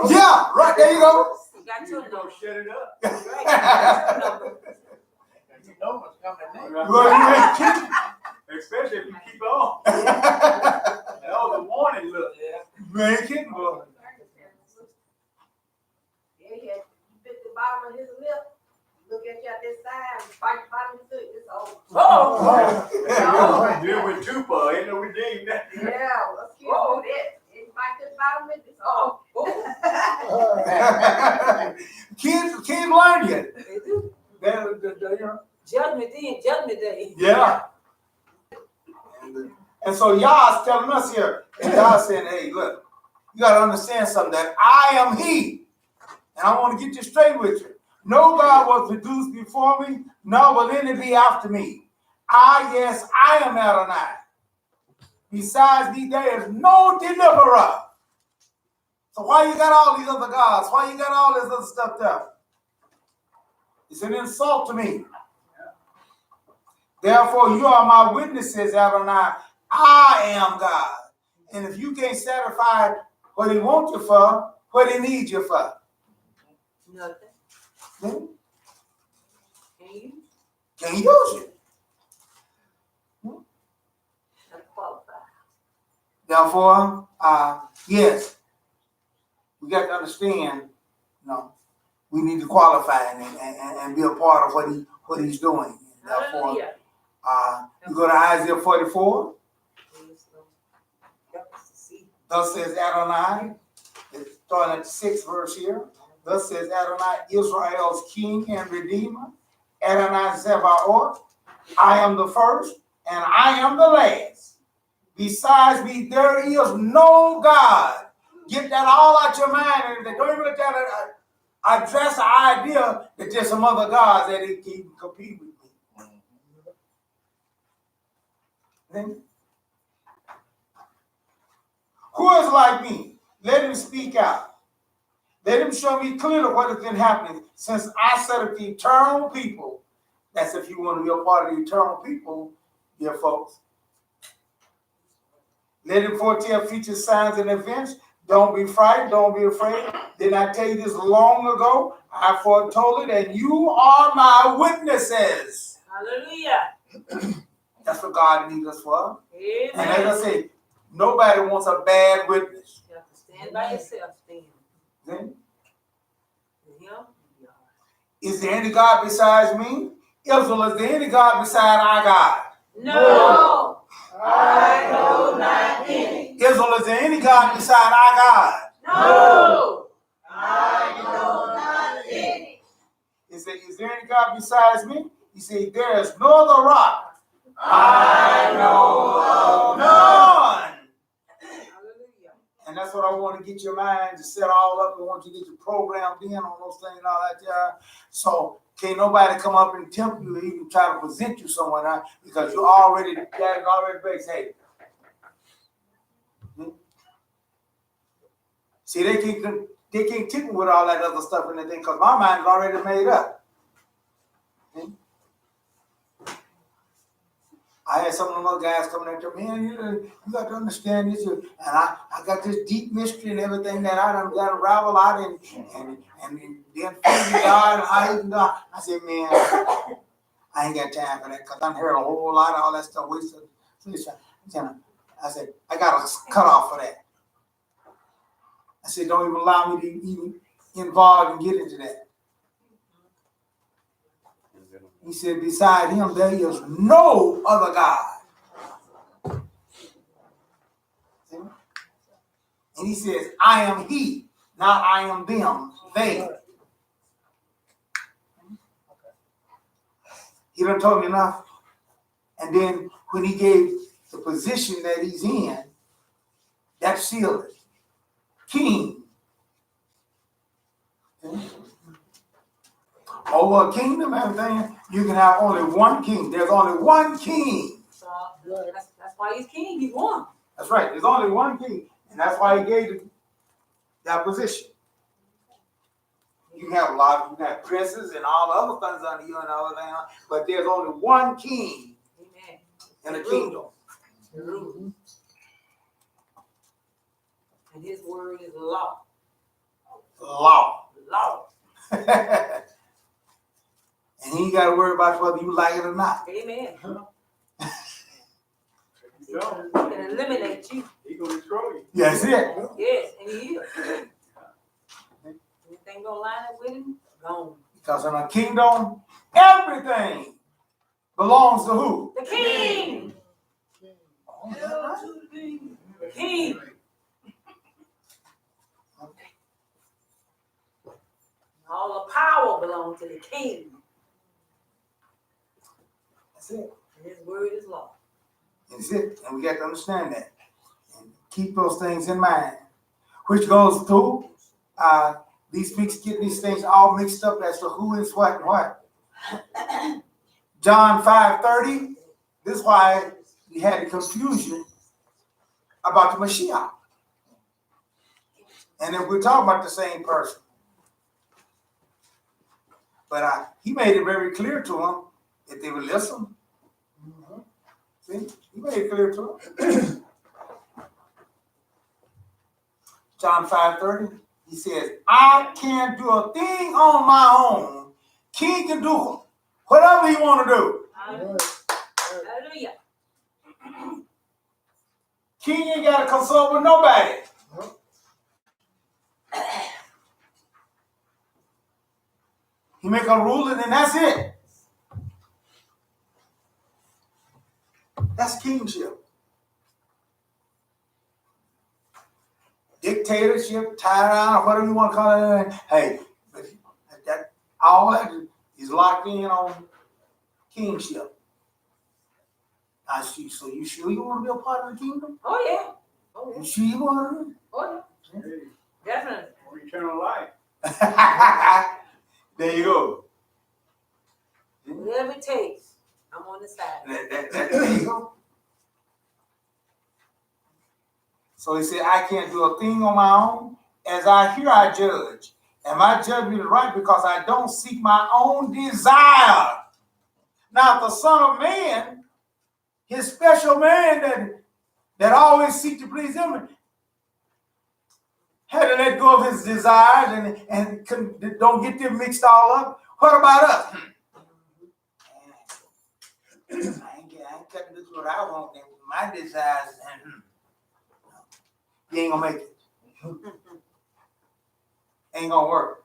Yeah, right, there you go. You got You your go number. shut it up. Right. You got your number. You know what's coming next. Well, you ain't kidding. Especially if you keep on. That was a warning look. You ain't kidding, boy. Yeah, yeah. You bit the bottom of his lip. Look at you at this side. Bite the bottom of his lip. It's over. Oh. Deal with Tupa, ain't no redeem that. Yeah, let's keep on that. It bite the bottom of it. It's over. Kids learn yet. They do. They, Judgment day, judgment day. yeah. And so Yah's telling us here, and Yah's saying, hey, look, you got to understand something, that I am he. And I want to get this straight with you. No God was produced before me, nor will any be after me. Yes, I am Adonai. Besides me, there is no deliverer. So why you got all these other gods? Why you got all this other stuff there? It's an insult to me. Therefore, you are my witnesses, Adonai. I am God. And if you can't satisfy what he wants you for, what he needs you for. Nothing. Hmm? Can you? Can't use it. That's qualified. Therefore, yes, we got to understand, we need to qualify and be a part of what he's doing. Therefore, Hallelujah. you go to Isaiah 44. Thus says Adonai, it's starting at the 6th verse here. Thus says Adonai, Israel's king and redeemer. Adonai Zebaoth, I am the first and I am the last. Besides me, there is no God. Get that all out your mind, and don't even let that address the idea that there's some other gods that he can compete with me. Then, who is like me? Let him speak out. Let him show me clearly what has been happening since I set up the eternal people. That's if you want to be a part of the eternal people, dear folks. Let him foretell future signs and events. Don't be frightened. Don't be afraid. Didn't I tell you this long ago? I foretold it, and you are my witnesses. Hallelujah. That's what God needs us for. Amen. And as I say, nobody wants a bad witness. You have to stand by yourself, stand. Then, You know? is there any God besides me? Israel, is there any God beside our God? No. I know not any. Israel, is there any God beside our God? No. I know not any. He said, is there any God besides me? He said, there is no other rock. I know of None. Hallelujah. And that's what I want to get your mind to set all up. I want you to get your programmed in on those things and all that. So can't nobody come up and tempt you or even try to present you someone because you already got it already based. Hey. See, they can't tickle with all that other stuff and everything because my mind is already made up. I had some of them other guys coming up to me, man, you got to understand this. And I got this deep mystery and everything that I done got to ravel out and then figure God and how he can God. I said, man, I ain't got time for that because I've heard a whole lot of all that stuff. I said, I got a cutoff for that. I said, don't even allow me to even involve and get into that. He said, beside him, there is no other God. See? And he says, I am he, not I am them, they. He done told me enough. And then when he gave the position that he's in, that sealed it. King. See? Over a kingdom, everything, you can have only one king. There's only one king. So that's why he's king. He won. That's right. There's only one king. And that's why he gave that position. You can have a lot, you can have princes and all the other things under you and all that, but there's only one king in the kingdom. And his word is law. Law. Law. And he ain't got to worry about whether you like it or not. Amen. You know, He can eliminate you. he gonna destroy you. That's it. Yes, and he is. Anything gonna line up with him? Gone. Because in a kingdom, everything belongs to who? The king. Oh, is that right? The king. All the power belongs to the king. That's it. And his word is law. That's it. And we got to understand that. And keep those things in mind. Which goes to get these things all mixed up as to who is what and what. John 5:30. This is why we had a confusion about the Mashiach. And then we're talking about the same person. But he made it very clear to them if they would listen. See, he made it clear to them. John 5:30, he says, I can't do a thing on my own. King can do Whatever he want to do. Hallelujah. King ain't got to consult with nobody. He make a rule and then that's it. That's kingship. Dictatorship, tyranny, whatever you want to call it. Hey, but that all that is locked in on kingship. I see. So you sure you want to be a part of the kingdom? Oh yeah. Oh You yeah. sure you want to? Oh yeah. Hey, Definitely. for eternal life. There you go. Whatever it takes, I'm on the side. There you go. So he said, I can't do a thing on my own. As I hear, I judge. And my judgment is right because I don't seek my own desire. Now, the Son of Man, his special man that always seek to please him, had to let go of his desires and don't get them mixed all up. What about us? I ain't cutting this what I want. My desires. You ain't gonna make it. Ain't gonna work.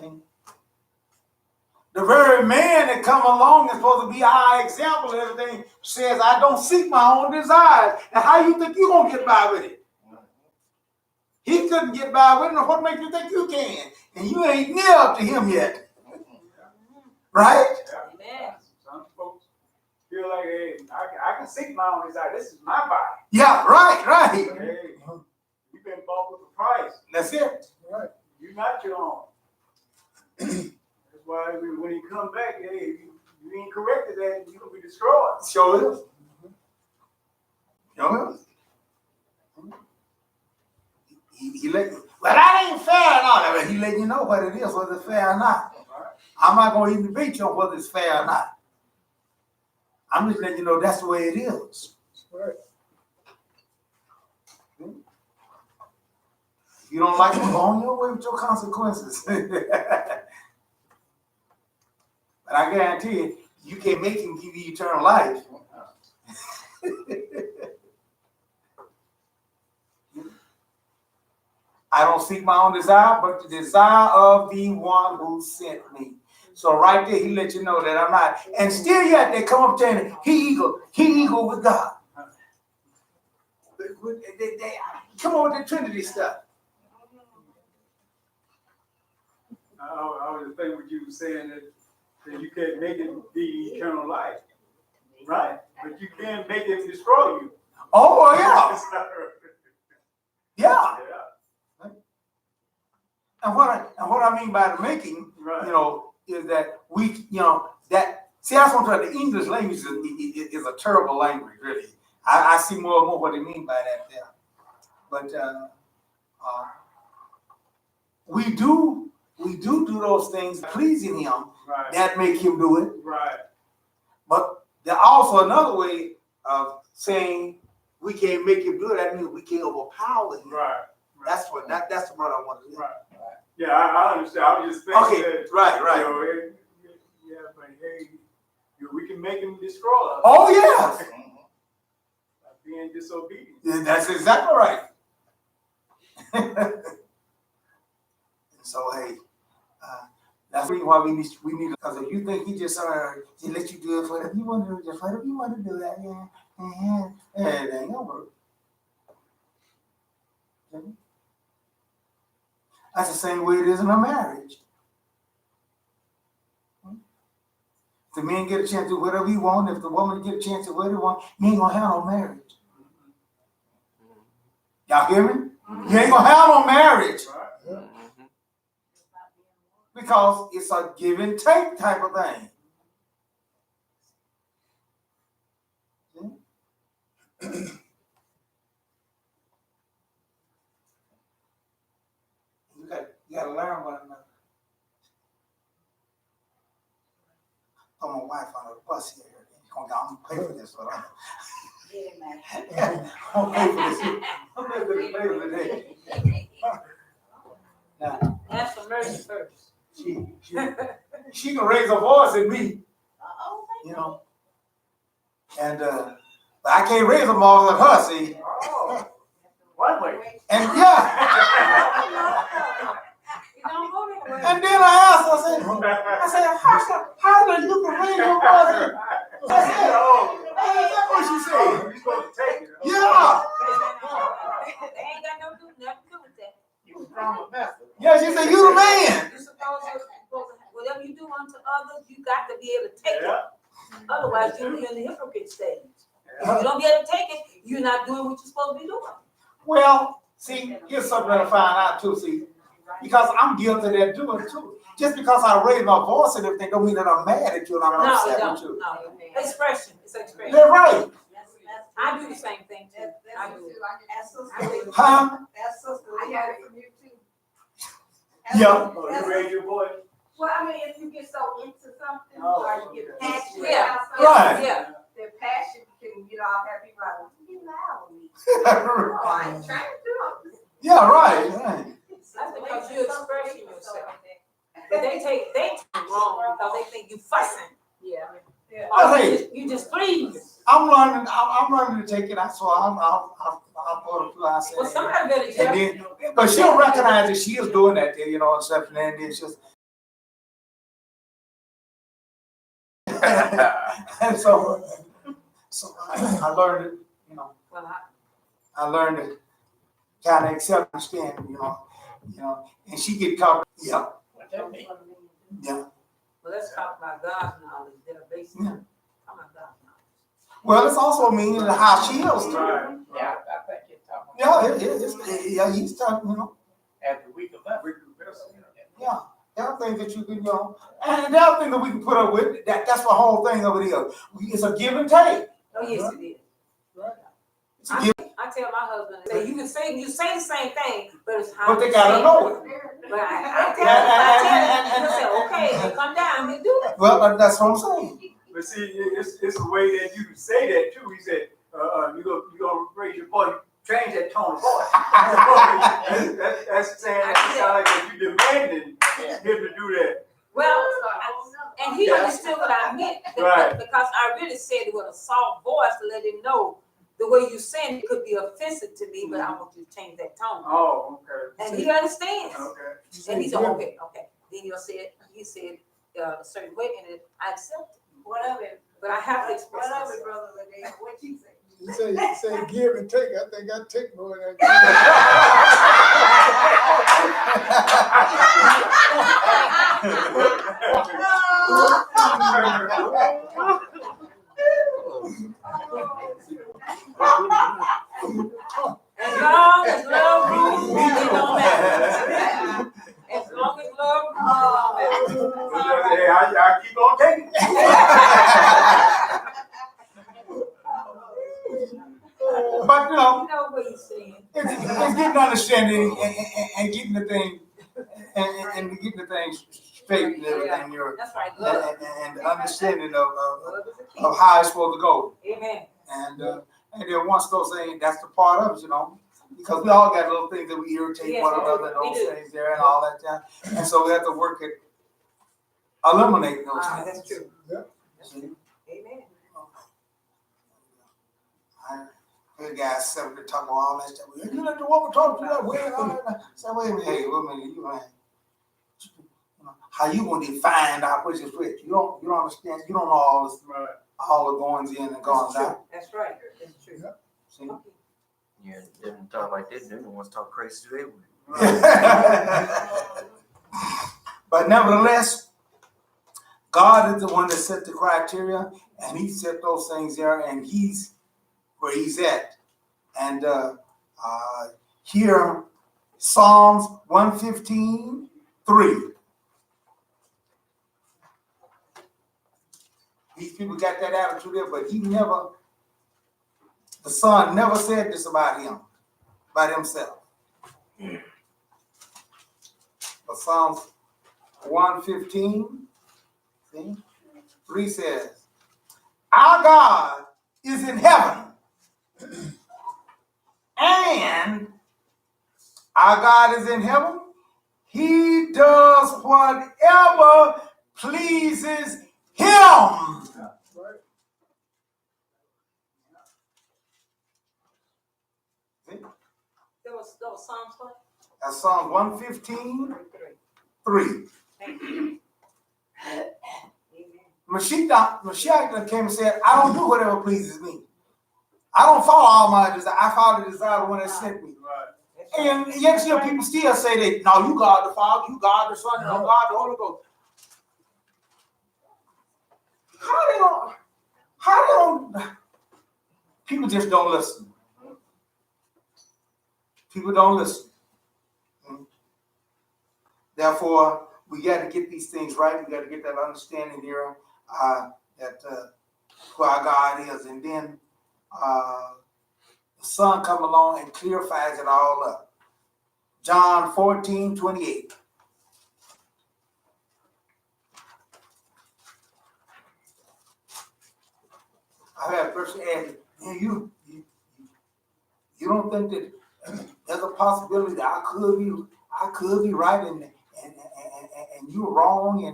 See? The very man that come along is supposed to be our example and everything says, I don't seek my own desires. And how you think you gonna get by with it? He couldn't get by with it, and what makes you think you can? And you ain't near up to him yet. Right? Amen. Some folks feel like, hey, I can seek my own desire. This is my body. Yeah, right. But, hey, you've been bought with a price. That's it. Right. You're not your own. That's why when he come back, hey, you ain't corrected that, you're going to be destroyed. Sure is. Sure is. He let you, well, that ain't fair and all that, but he letting you know what it is, whether it's fair or not. I'm not going to even debate you on whether it's fair or not. I'm just letting you know that's the way it is. Right. If you don't like it, go on your way with your consequences. But I guarantee you, you can't make him give you eternal life. I don't seek my own desire, but the desire of the one who sent me. So right there, he let you know that I'm not. And still yet, they come up saying, he equal with God. They come on with the Trinity stuff. I was just thinking what you were saying that you can't make it be eternal life. Right? But you can make it destroy you. Oh, yeah. Yeah. And what I mean by the making, Right. Is that we, see, that's what the English language is a terrible language, really. I see more and more what they mean by that there. But we do those things pleasing him Right. that make him do it. Right. But there's also another way of saying we can't make him do it. That means we can't overpower him. Right. That's the part I want to do. Right. Yeah, I understand. I was just thinking Okay, that. right. But hey, we can make him destroy us. Oh, yes. By being disobedient. Yeah, that's exactly right. So, hey, that's the reason why we need because if you think he just he let you do it whatever you want to do, just whatever you want to do that, it ain't gonna work. That's the same way it is in a marriage. If the man get a chance to do whatever he wants, if the woman get a chance to do whatever he wants, you ain't gonna have no marriage. Y'all hear me? You ain't gonna have no marriage. Right. Because it's a give and take type of thing. You gotta learn one another. Throw my wife on the bus here. I'm gonna pay for this one. I'm gonna pay for this. I'm gonna pay for this. Now, Ask for mercy first. she she can raise her voice at me, Uh-oh. you know. And but I can't raise them all at her, see. Oh, one way. And yeah, You don't go that way. and then I asked her, I said, how do you can raise your voice? I said, that's what she said. You supposed to take it. Yeah. They ain't got nothing to do with that. You from a mess. Yeah, she said, you the man. You supposed to, whatever you do unto others, you got to be able to take it. Yeah. Otherwise, you'll be in the hypocrite stage. If you don't be able to take it, you're not doing what you're supposed to be doing. Well, see, here's something to find out too, see. Because I'm guilty of that doing too. Just because I raise my voice and everything don't mean that I'm mad at you and I'm No, it upset don't. with you. No, expression. It's expression. They're right. I do the same thing too. I do. Huh? That's sister, I got it from you too. Yeah. Oh, you raise your voice? Well, I mean, if you get so into something, Oh, or you get passionate Yeah. about something, Right. Yeah. the passion can, have people like, well, you loud with me. Oh, I ain't trying to do it. Yeah, right. That's because you're expressing yourself. But they take wrong because they think you fussing. Yeah. Oh, Or hey. you just please. I'm learning to take it. So I'll go to class. Well, somebody better And just. then, but she'll recognize that she is doing that there, and stuff, and then it's just. And so I learned it, Well, I learned it, kind of accept and stand, and she get caught, yeah. well, let's talk about God's knowledge. They're basically talking about God's knowledge. Well, it's also meaning how she is too. Right. Yeah, I think you're talking. Yeah, he's talking, At the week of that. yeah. There are things that you can, and there are things that we can put up with. That's the whole thing over there. It's a give and take. Oh, yes, it is. It's a give, I tell my husband, you say the same thing, but it's how. but they you gotta say know it. it. But I tell him, he'll say, okay, and come down, he'll do it. Well, that's what I'm saying. But see, it's a way that you can say that too. He said, you gonna raise your voice, change that tone of voice. that's saying that you sound like that you demanding him to do that. Well, and he understood what I meant, Right. because I really said it with a soft voice to let him know the way you saying it could be offensive to me, but I want you to change that tone. Oh, okay. And he understands. Okay. And he said, okay. Then he said a certain way, and I accept it. Whatever. But I have to express Whatever, myself. brother, Liddell, what you say? You say give and take. I think I take more than I As long as love rules, it don't matter. As long as love rules, it don't matter. Hey, I keep on taking. But You know what he's saying. it's getting understanding and getting the thing and getting the things straight and everything. That's right, love. And understanding of Love is a key. how it's supposed to go. Amen. And then once those things, that's the part of it, because we all got little things that we irritate Yes, one another and we those do. things there and all that time. And so we have to work at eliminating those things. That's true. Yeah. See? Amen. I heard guys sitting there talking about all that stuff. You let the woman talk to that way and all that. I said, wait a minute, hey, wait a minute, you ain't. How you gonna define our which is which? You don't understand. You don't know all the goings in and goings out. That's right. That's true. See? Yeah, they don't talk like this. They don't want to talk crazy to everyone. But nevertheless, God is the one that set the criteria, and He set those things there, and He's where He's at. And here, Psalms 115:3. These people got that attitude there, but the Son never said this about himself. But Psalms 115:3 says, our God is in heaven, and our God is in heaven. He does whatever pleases him. That was Psalms what? That's Psalm 115, 3. Mashiach came and said, I don't do whatever pleases me. I don't follow all my desires. I follow the desire of the one that sent me. And yet still people still say that, no, you God the Father, you God the Son, no, God the Holy Ghost. How they don't, people just don't listen. People don't listen. Therefore, we got to get these things right. We got to get that understanding here that who our God is. And then the Son come along and clarifies it all up. John 14:28. I had a person ask me, man, you don't think that there's a possibility that I could be right and you're wrong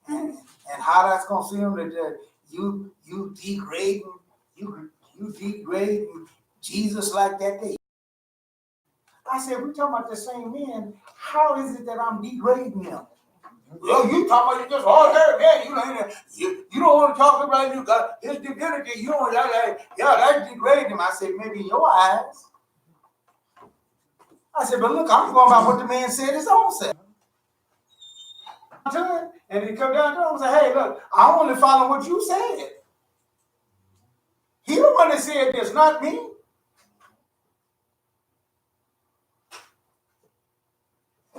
and how that's gonna seem that you degrading Jesus like that. I said, we're talking about the same man. How is it that I'm degrading him? Well, you talking about just ordinary man. You don't want to talk about you got his divinity. You don't that's degrading him. I said, maybe in your eyes. I said, but look, I'm going by what the man said his own self. And he come down to him and say, hey, look, I only follow what you said. He the one that said this, not me.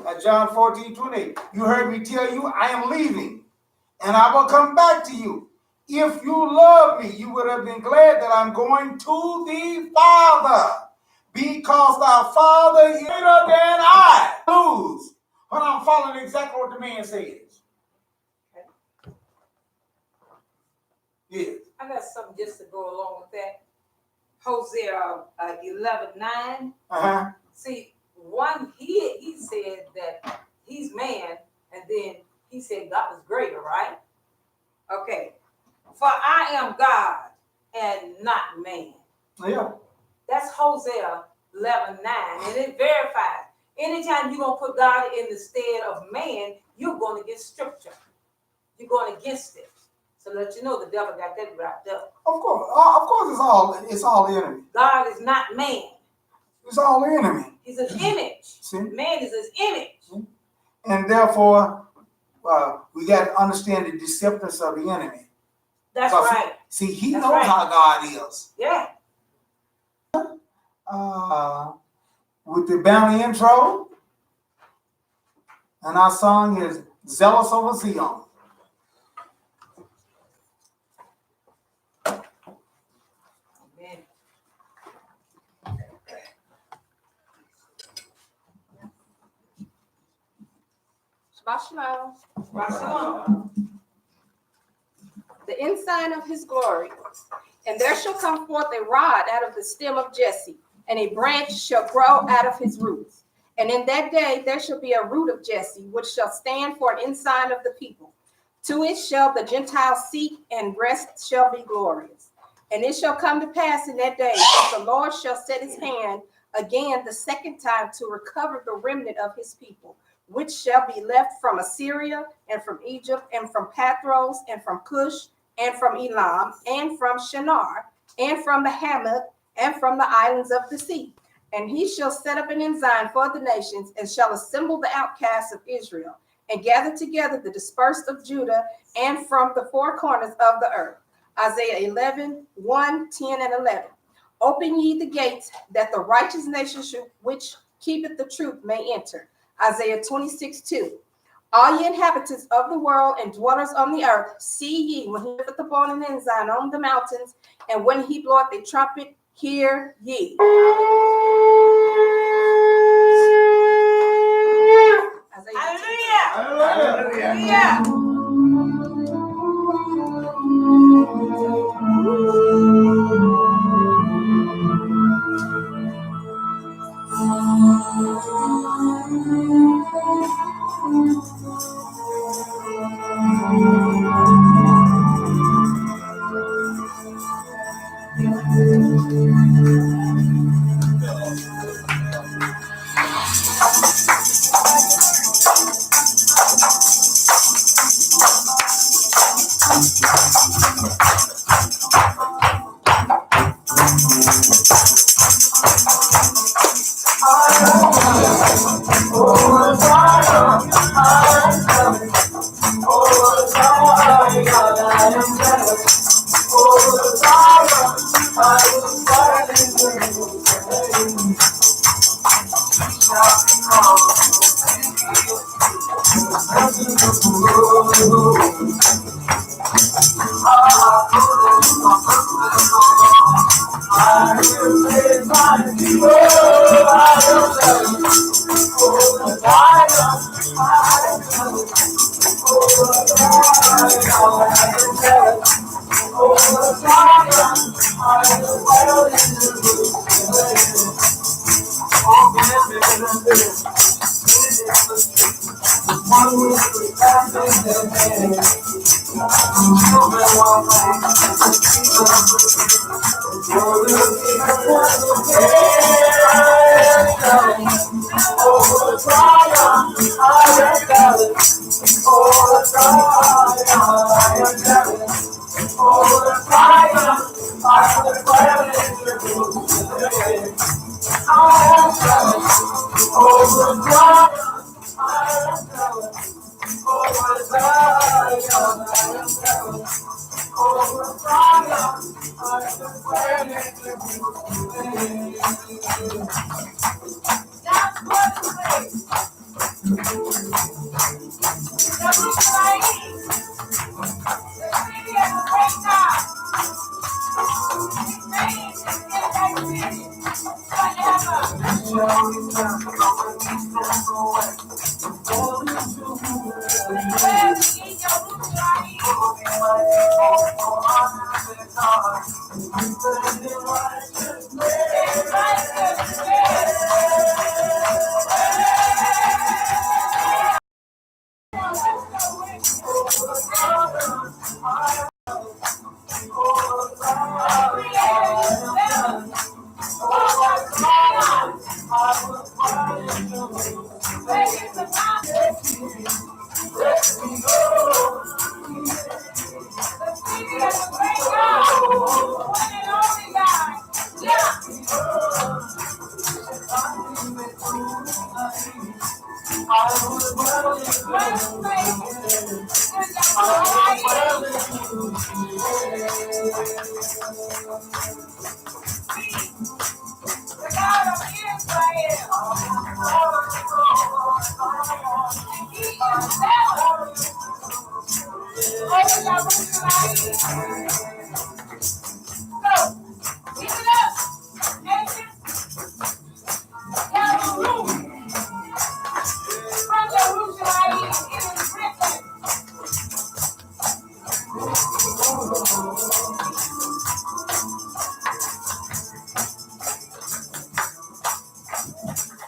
At John 14:28, you heard me tell you I am leaving, and I will come back to you. If you love me, you would have been glad that I'm going to the Father, because the Father is greater than I. Lose when I'm following exactly what the man says. Yes. I got something just to go along with that. Hosea 11:9. Uh-huh. See, one, he said that he's man, and then he said God is greater, right? Okay. For I am God and not man. Yeah. That's Hosea 11:9, and it verifies. Anytime you're going to put God in the stead of man, you're going against scripture. You're going against it. So let you know the devil got that wrapped up. Of course, it's all the enemy. God is not man. It's all the enemy. He's an image. See? Man is his image. And therefore, we got to understand the deceptiveness of the enemy. That's right. See, he That's knows right. how God is. Yeah. With the bounty intro, and our song is Zealous Over Zion. Shabbat the ensign of his glory. And there shall come forth a rod out of the stem of Jesse, and a branch shall grow out of his roots. And in that day there shall be a root of Jesse, which shall stand for an ensign of the people. To it shall the Gentiles seek, and rest shall be glorious. And it shall come to pass in that day that the Lord shall set his hand again the second time to recover the remnant of his people, which shall be left from Assyria, and from Egypt, and from Pathros, and from Cush, and from Elam, and from Shinar, and from the Hamath, and from the islands of the sea. And he shall set up an ensign for the nations, and shall assemble the outcasts of Israel, and gather together the dispersed of Judah, and from the four corners of the earth. Isaiah 11:1, 10, and 11. Open ye the gates, that the righteous nation which keepeth the truth may enter. Isaiah 26:2. All ye inhabitants of the world and dwellers on the earth, see ye when he lifteth upon an ensign on the mountains, and when he bloweth a trumpet, hear ye. Hallelujah! Hallelujah!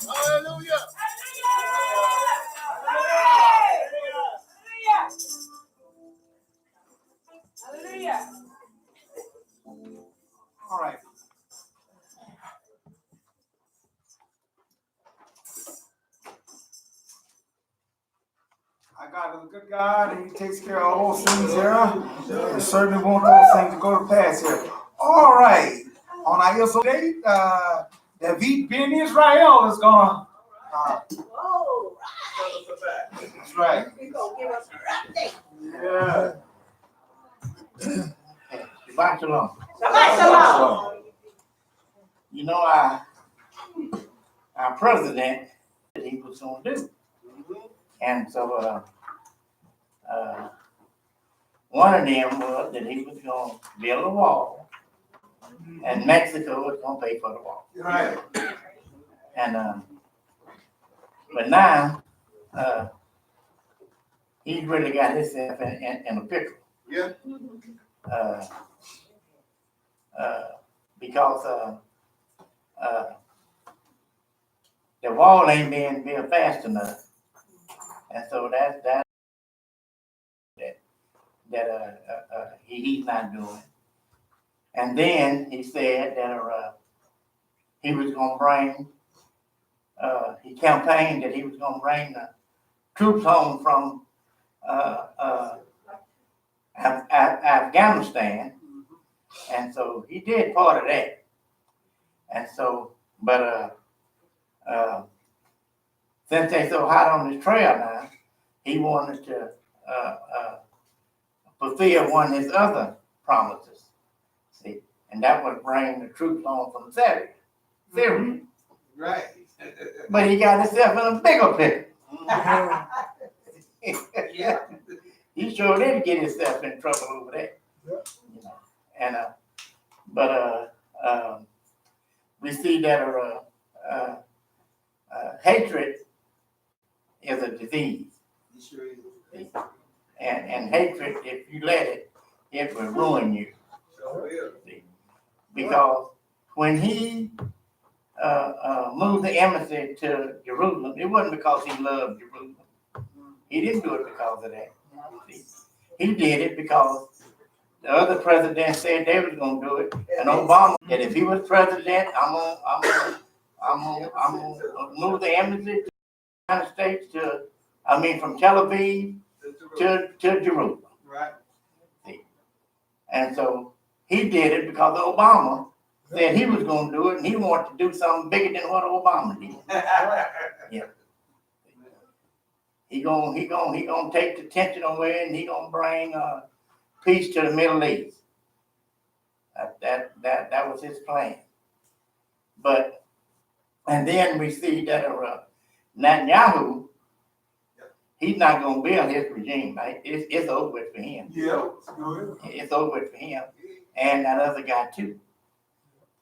Hallelujah. Hallelujah. All right. Our God is a good God, and He takes care of all things here. And certainly want those things to go to pass here. All right. On our ISO date, David Ben Israel is going to. Whoa, That's right. you gonna give us an update. Yeah. Shabbat shalom. Shabbat shalom. You know, our president, he was going to do. And so one of them was that he was going to build a wall, and Mexico was going to pay for the wall. Right. And but now he's really got himself in a pickle. Yeah. Because the wall ain't being built fast enough, and so he's not doing. And then he said that he was going to bring. He campaigned that he was going to bring the troops home from Afghanistan, and so he did part of that. And so, but since they so hot on this trail now, he wanted to fulfill one of his other promises. See, and that would bring the troops home from Syria. Right. But he got himself in a bigger pit. Yeah. he sure did get himself in trouble over that. Yeah. You know, and we see that hatred is a disease. It sure is. And hatred, if you let it, it will ruin you. Sure will. See? Because when he moved the embassy to Jerusalem, it wasn't because he loved Jerusalem. He didn't do it because of that. See? He did it because the other president said they was gonna do it, and Obama that if he was president, I'm gonna move the embassy to the United States from Tel Aviv to Jerusalem. Right. See? And so he did it because Obama said he was gonna do it, and he wanted to do something bigger than what Obama did. Yeah. He gonna take the tension away, and he gonna bring peace to the Middle East. That was his plan. And then we see that Netanyahu, he's not gonna build his regime, right? It's over with for him. Yeah. It's over with for him, and that other guy too.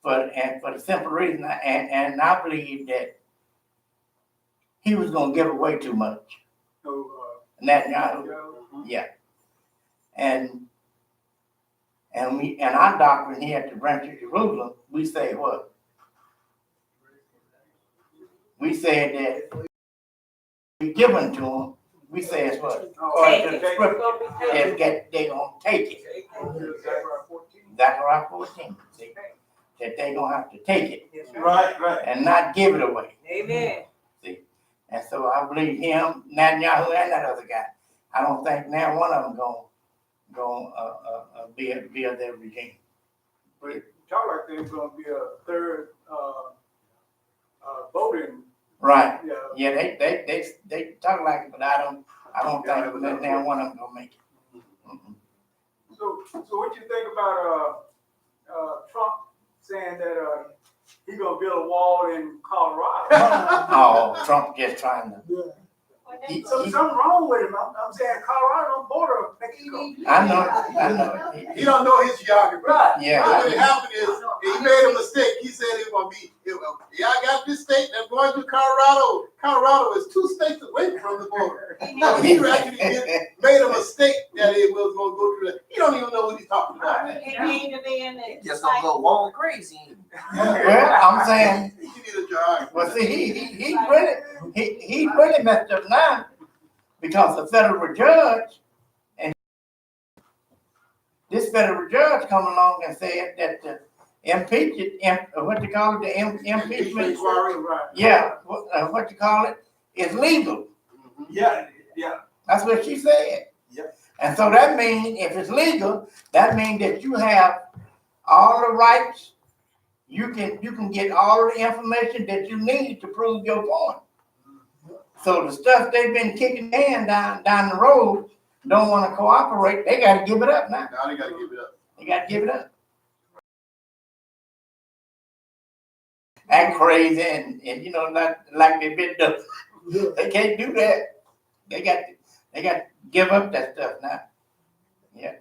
And for the simple reason, and I believe that he was gonna give away too much. Netanyahu, yeah. And our doctrine here at the branch of Jerusalem, we say what? We say that we given to them. We say it's what? Take According to it. the scripture, they gonna take it. Zechariah 14. See, that they gonna have to take it Right. and not give it away. Amen. And so I believe him, Netanyahu, and that other guy. I don't think now one of them gonna build their regime. But it talk like there's gonna be a third voting. Right. Yeah. Yeah, they talk like it, but I don't think that now one of them gonna make it. Mm-mm. So what you think about Trump saying that he gonna build a wall in Colorado? Oh, Trump just trying to. Yeah. Something wrong with him. I'm saying Colorado on border of Mexico. I know. He don't know his geography. Right. Yeah. What happened is, he made a mistake. He said it was gonna be, I got this state that's going to Colorado. Colorado is 2 states away from the border. He actually made a mistake that it was gonna go through he don't even know what he's talking about. He came to me and He just gonna go wall crazy. Well, I'm saying, You need a geography. well, see, he really messed up now because the federal judge this federal judge come along and said that the impeachment, impeachment, Right. yeah, what you call it, is legal. Yeah. That's what she said. Yep. And so that means if it's legal, that means that you have all the rights. You can get all the information that you need to prove your point. So the stuff they've been kicking down the road, don't want to cooperate, they got to give it up now. Now they gotta give it up. They got to give it up. Act crazy and not like they've been done. They can't do that. They got to give up that stuff now. Yeah.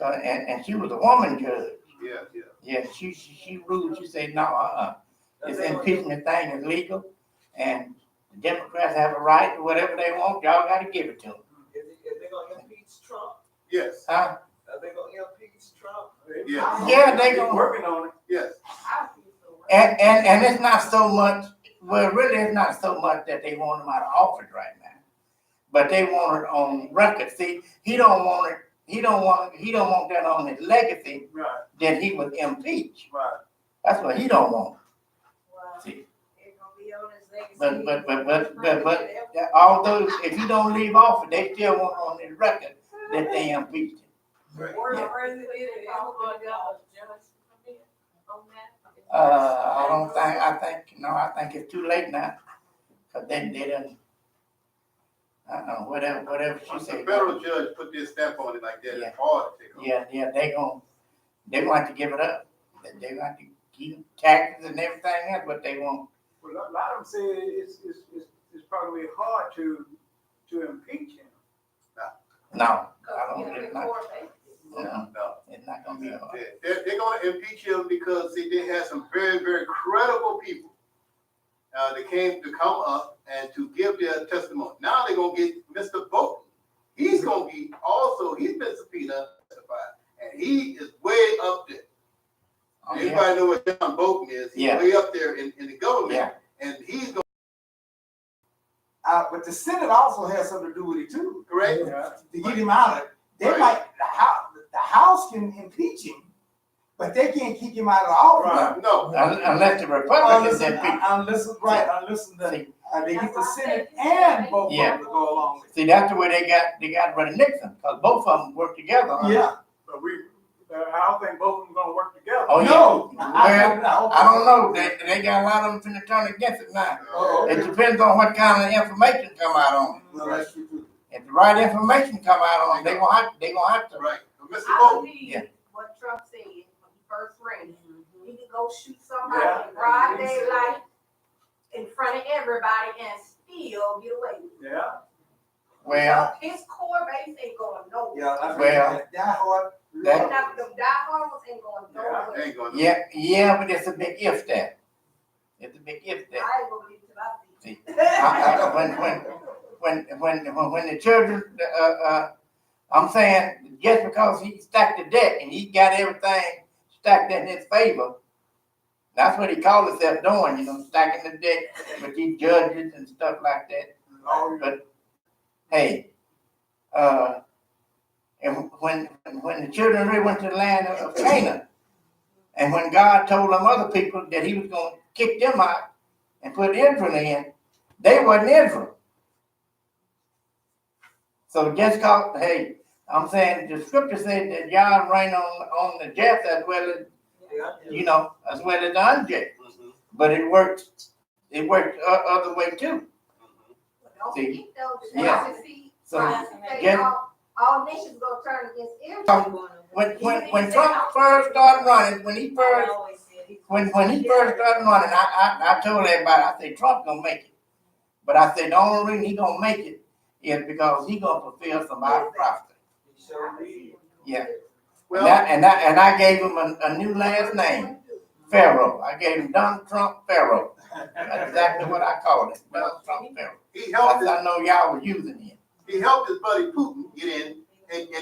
And she was a woman judge. Yeah. Yeah, she ruled. She said no, this impeachment thing is legal, and the Democrats have a right to whatever they want. Y'all got to give it to them. Is they gonna impeach Trump? Yes. Huh? Are they gonna impeach Trump? Yes. Yeah, they They're gonna. working on it. Yes. And it's not so much. Well, really, it's not so much that they want him out of office right now, but they want it on record. See, he don't want it. He don't want that on his legacy Right. that he was impeached. Right. That's what he don't want. See, it's gonna be on his legacy. but although if you don't leave office, they still want on his record that they impeached him. Right. I don't think. I think it's too late now. Cause then they done. Whatever she Once the said. federal judge put this stamp on it like that, Yeah. it's hard to take off. Yeah, they gonna have to give it up. They gonna have to keep taxes and everything else, but they won't. Well, a lot of them say it's probably hard to impeach him. No, I don't, Because it's it's not, court basis. No. it's not gonna be hard. They're gonna impeach him because see, they had some very, very credible people. They came to come up and to give their testimony. Now they're gonna get Mr. Bolton. He's gonna be also, he's been subpoenaed to testify, and he is way up there. Oh, yeah. Everybody know what John Bolton is. He's Yeah. way up there in the government, Yeah. and he's gonna, But the Senate also has something to do with it too, correct? to get him out of it. They Right. might, the House can impeach him, but they can't kick him out of the office. Right. No. Unless the Republicans impeach. Unless they get the Senate and both of Yeah. them to go along with it. See, that's the way they got rid of Nixon, because both of them work together. Huh? Yeah. But I don't think both of them gonna work together. Oh, yeah. No. Well, I don't know. They got a lot of them finna turn against it now. Oh, It depends on what kind of information come out on it. No, that's true too. If the right information come out on it, they gonna have to. Right. But Mr. I Bolton, believe Yeah. what Trump said when he first ran. He could go shoot somebody Yeah. in broad daylight in front of everybody and still get away with it. Yeah. Well, His core base ain't going nowhere. Yeah, that's Well, right. Die hard. that- Them die-harders ain't going they nowhere. ain't gonna. yeah, but it's a big if there. It's a big if there. I ain't gonna believe till I see it. When the children, I'm saying, just because he stacked the deck and he got everything stacked in his favor, that's what he called himself doing, stacking the deck with these judges and stuff like that. But, hey, and when the children really went to the land of Canaan, and when God told them other people that he was going to kick them out and put Israel in, they wasn't Israel. So just cause, hey, I'm saying the scripture said that God reign on the just as well as, as well as the unjust. But it worked other way too. Don't See? forget though, the Yeah. nation So say just, all nations gonna turn against Israel. when Trump first started running, when he first started running, I told everybody, I said, Trump gonna make it. But I said, the only reason he gonna make it is because he gonna fulfill some Bible prophecy. Yeah. Well, And I gave him a new last name, Pharaoh. I gave him Donald Trump Pharaoh. That's exactly what I called it, Donald Trump Pharaoh. he helped. I know y'all were using him. He helped his buddy Putin get in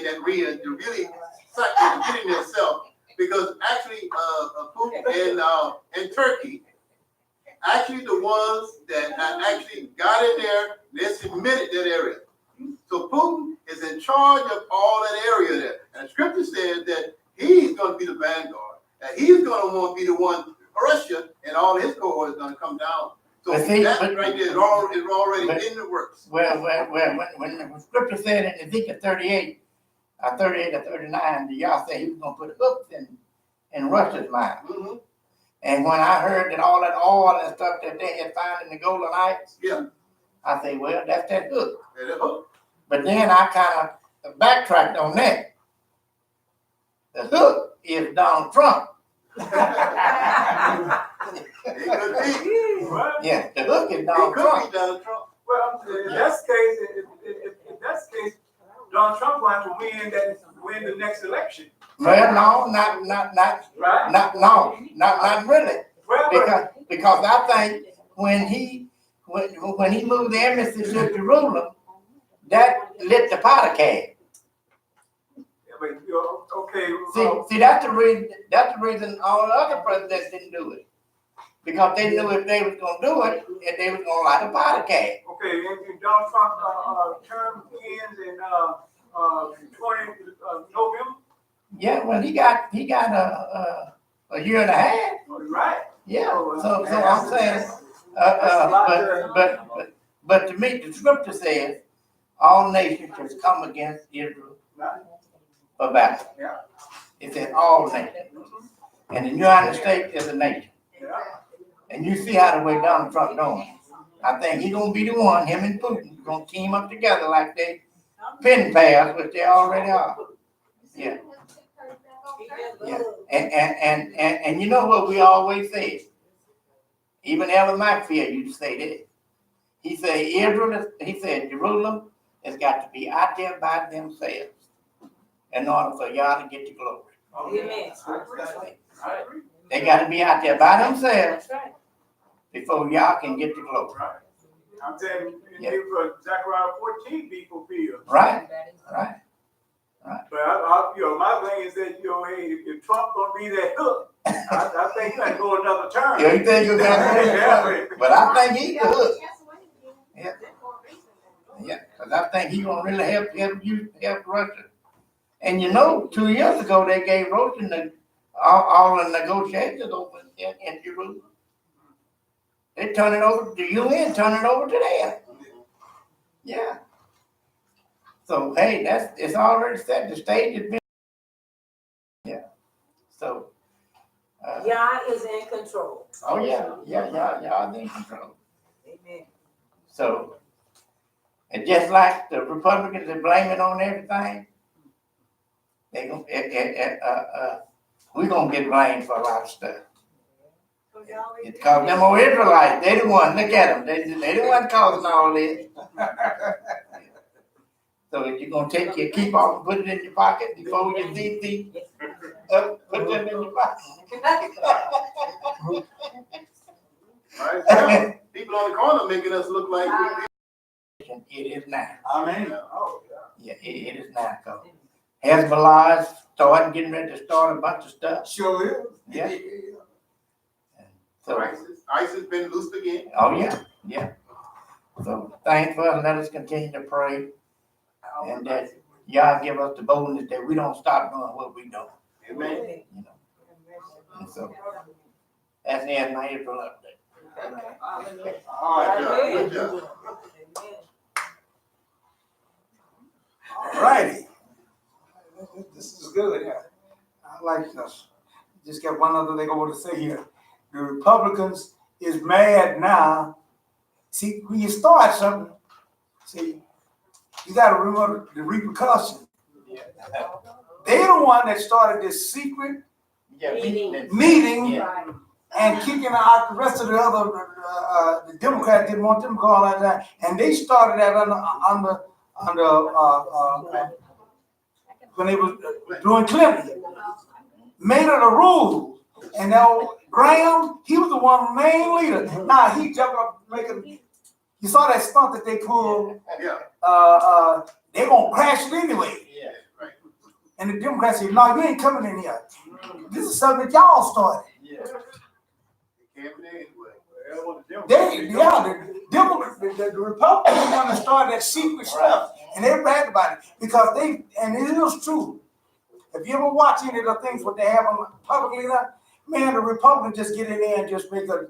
that arena to really get in himself, because actually Putin and Turkey actually the ones that actually got in there, they submitted that area. So Putin is in charge of all that area there. And the scripture says that he's going to be the vanguard, that he's going to want to be the one, Russia and all his cohorts is going to come down. So But see, that but- right there is already but- in the works. Well, when the scripture said in Ezekiel 38 or 39, y'all said he was going to put hooks in Russia's mouth. Mm-hmm. And when I heard that all that oil and stuff that they had found in the Golden Heights, Yeah. I said, well, that's that hook. And the hook. But then I kind of backtracked on that. The hook is Donald Trump. It could be. Well, Yeah, the hook is It Donald could Trump. be Donald Trump. well, in that's case, if that's the case, Donald Trump going to win the next election, Well, no, right? not really. Well, Because I think when he moved the embassy to Jerusalem, that lit the pot can. okay. See, that's the reason all the other presidents didn't do it. Because they knew if they was gonna do it, and they was gonna light a pot can. Okay, and Donald Trump term ends in 20 November. Yeah, well, he got a year and a half. Right. Yeah, so I'm saying, but to me, the scripture says, all nations shall come against Israel for battle. Yeah. It says all nations. And the United States is a nation. Yeah. And you see how the way Donald Trump doing. I think he's gonna be the one, him and Putin, gonna team up together like they pen pals, which they already are. Yeah. Yeah. And you know what we always say? Even Ellen Maxfield used to say this. He said Jerusalem has got to be out there by themselves in order for y'all to get the glory. Amen. They got to be out there by themselves That's right. before y'all can get the glory. Right. I'm telling you, Yeah. for Zechariah 14 be fulfilled. Right, right. But my thing is that, hey, if Trump gonna be that hook, I think he might go another term. Yeah, you think you're gonna but I think he's the hook. Yeah. Yeah, because I think he's gonna really help Russia. And 2 years ago they gave Russia all the negotiations over in Jerusalem. They turn it over to the UN, turn it over to them. Yeah. So hey, it's already set. The stage has been. Yeah. So. Yah is in control. Oh yeah, y'all in control. Amen. So, and just like the Republicans are blaming on everything, they gonna we gonna get blamed for a lot of stuff. It's cause them old Israelites, they the one. Look at them, they the one causing all this. So if you're gonna take your keep off and put it in your pocket before you see put them in your pocket. Right? Yeah. People on the corner making us look like It is now. Amen. Yeah, it is now. Cause Hezbollah is getting ready to start a bunch of stuff. Sure is. Yeah. So, ISIS been loosed again. oh yeah. So thank for us. Let us continue to pray, and that y'all give us the boldness that we don't stop doing what we do. Amen. And so that's the end of my April update. All right, good job. All righty. This is good. Yeah. I like this. Just got one other thing I want to say here. The Republicans is mad now. See, when you start something, you got to remember the repercussion. They're the one that started this secret meeting and kicking out the rest of the other. The Democrats didn't want them to call like that, and they started that under when they was doing Clinton. Made it a rule, and now Graham, he was the one main leader. Now he jumped up making. You saw that stunt that they pulled. Yeah. They gonna crash it anyway. Yeah. Right. And the Democrats said, "No, you ain't coming in here. This is something that y'all started." Yeah. They came in anyway. The Republicans want to start that secret stuff, and they bragged about it because and it is true. If you ever watch any of the things what they have on publicly, man, the Republicans just get in there and just make a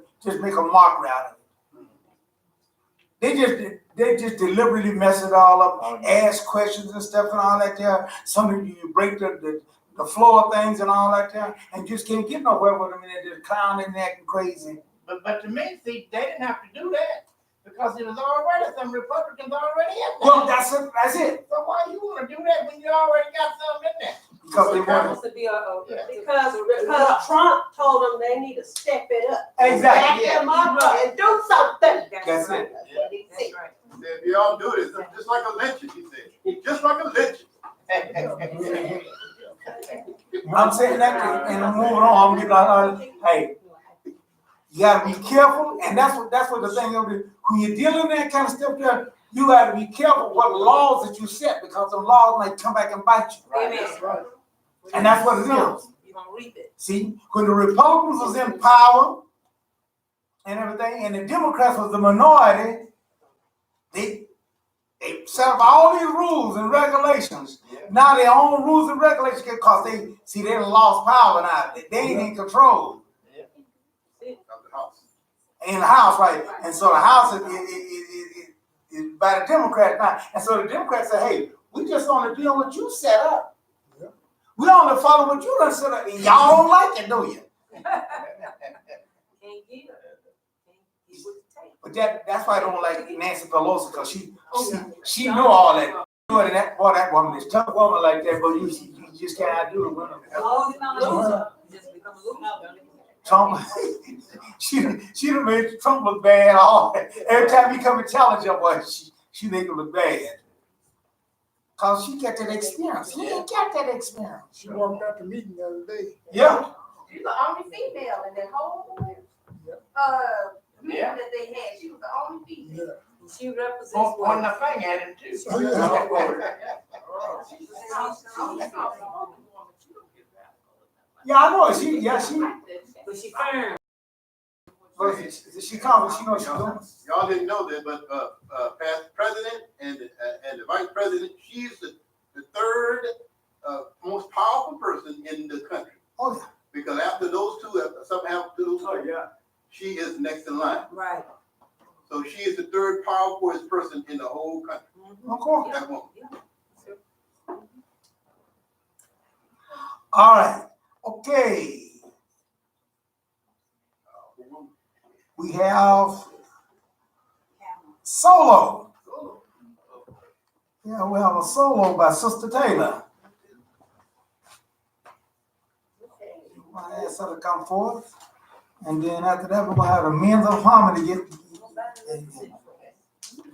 mockery out of it. They just deliberately mess it all up, ask questions and stuff and all that there. Some of you break the floor of things and all that there, and just can't get nowhere with them, and they're just clowning and acting crazy. But to me, see, they didn't have to do that because it was already some Republicans already in there. Well, that's it. So why you want to do that when you already got some in there? Because they want Supposed to be Because Trump told them they need to step it up. exactly. Back them up and do something. That's it. That's right. He said, if y'all do this, just like a lynching, he said. Just like a lynching. I'm saying that and I'm moving on. I'm getting like, hey, you gotta be careful, and that's what the thing is. When you're dealing with that kind of stuff there, you gotta be careful what laws that you set, because the laws might come back and bite you. Amen. Right. And that's what it is. You're gonna reap it. See, when the Republicans was in power and everything, and the Democrats was the minority, they set up all these rules and regulations. Yeah. Now their own rules and regulations because they done lost power now. They ain't in control. In the House, right? And so the House is by the Democrats now. And so the Democrats say, hey, we just only deal with what you set up. Yeah. We only follow what you done set up. And y'all don't like it, do you? But that's why I don't like Nancy Pelosi, because she knew all that. And that woman is a tough woman like that, but you just can't do it with her. Trump, she done made Trump look bad. Every time he come and challenge her, boy, she make him look bad. Cause she got that experience. He ain't got that experience. She walked out the meeting the other day. Yeah. She's the only female in that whole meeting Yeah. that they had. She was the only female. Yeah. She represents Pointing what? the finger at him too. So, yeah. Yeah, I know. She But she firm. she comes, she knows she's doing. Y'all didn't know that, but past president and the vice president, she's the third most powerful person in the country. Oh, yeah. Because after those two, if something happens to those two, Oh, yeah. she is next in line. Right. So she is the third powerful person in the whole country. Of course. That woman. All right. Okay. We have solo. Yeah, we have a solo by Sister Taylor. I ask her to come forth. And then after that, we're gonna have the Men of Harmony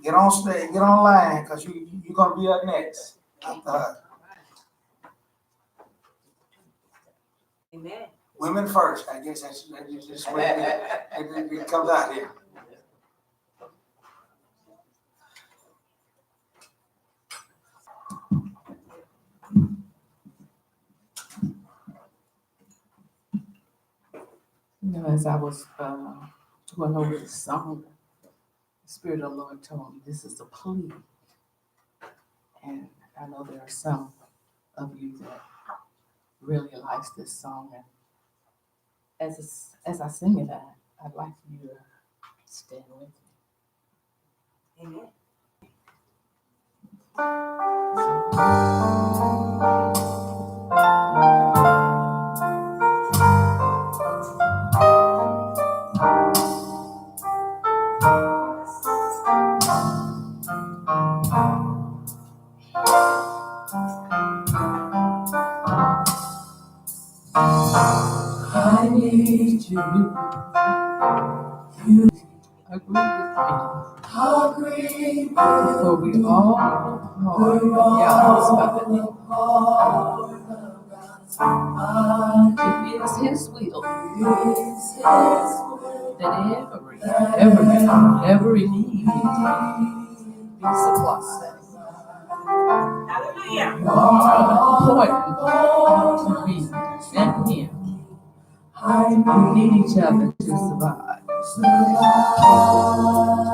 get on stage, get online, because you're gonna be up next after her. Amen. Women first, I guess that's just what it comes out here. You know, as I was going over the song, the Spirit of the Lord told me this is a plea. And I know there are some of you that really likes this song. And as I sing it, I'd like you to stand with me. Amen. I need you. You agree with me. For we all are it is His will that every need be supplied. Hallelujah. You are important to me and Him. We need each other to survive.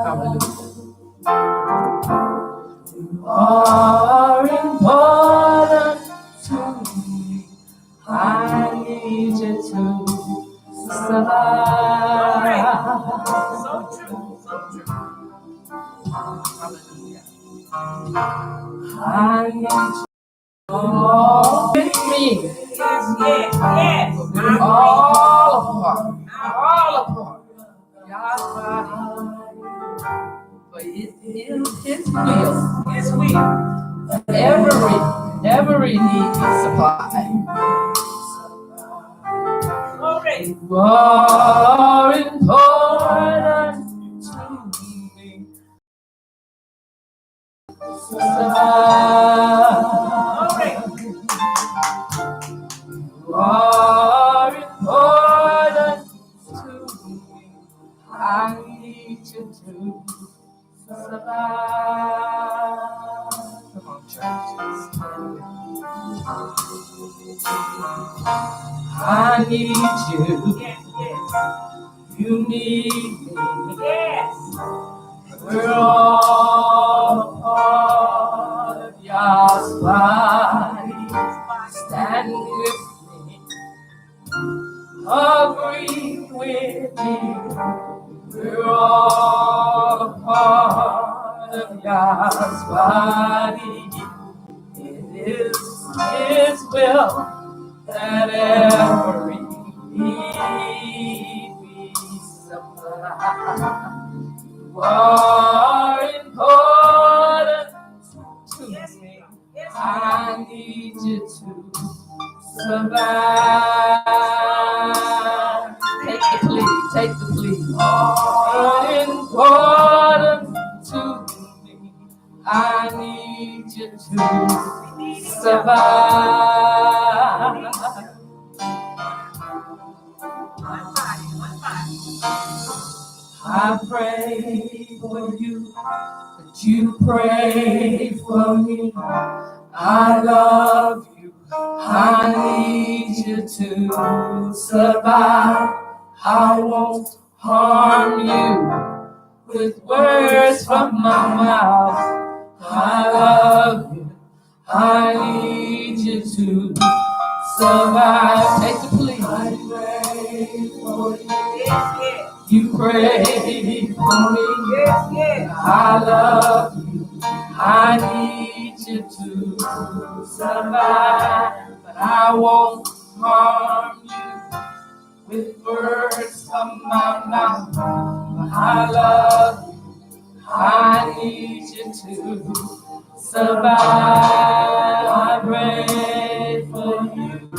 Hallelujah. You are important to me. I need you to survive. So true. So true. Hallelujah. I need you all with me. Yes. We're all apart. God's body. But it is His will. Yes, we. Every need is supplied. Glory. You are important to me. You are important to me. I need you to survive. Come on, church. Stand with me. I need you. Yes. You need me. Yes. We're all part of God's body. Stand with me. Agree with me. We're all part of God's body. It is His will that every need be supplied. You are important to me. I need you to survive. Take the plea. Are important to me. I need you to survive. I pray for you, but you pray for me. I love you, I need you to survive. I won't harm you with words from my mouth. I love you, I need you to survive. Take the plea. I pray for you. Yes, yes. You pray for me. Yes, yes. I love you. I need you to survive. But I won't harm you with words from my mouth. But I love you. I need you to survive. I pray for you.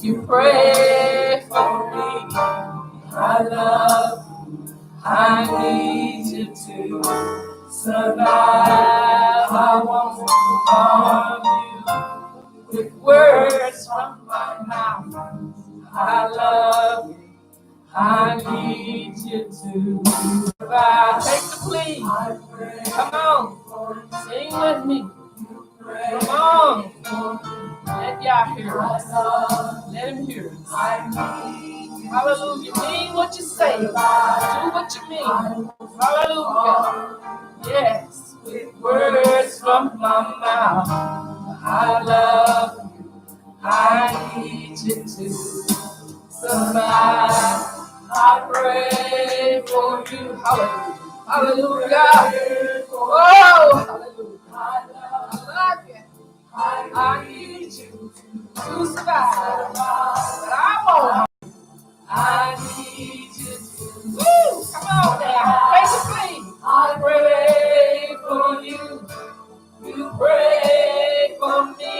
You pray for me. I love you. I need you to survive. I won't harm you with words from my mouth. I love you. I need you to survive. Take the plea. Come on. Sing with me. Come on. Let y'all hear us. Let him hear us. Hallelujah. Mean what you say. Do what you mean. Hallelujah. Yes. With words from my mouth. I love you. I need you to survive. I pray for you. Hallelujah. Hallelujah. Oh, hallelujah. I love you. I need you to survive. But I won't. I need you to. Woo! Come on now. Basically, I pray for you. You pray for me.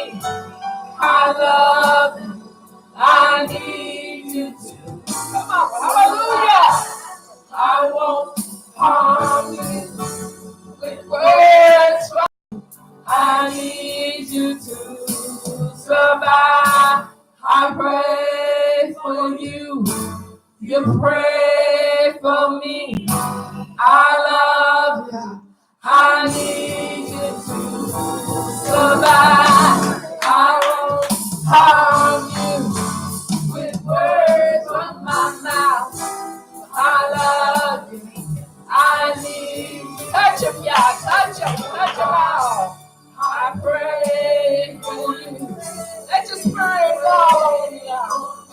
I love you. I need you to. Come on. Hallelujah. I won't harm you with words. I need you to survive. I pray for you. You pray for me. I love you. I need you to survive. I won't harm you with words from my mouth. I love you. I need you. Touch him, y'all. Touch him. Touch him out. I pray for you. Let your spirit fall on me out.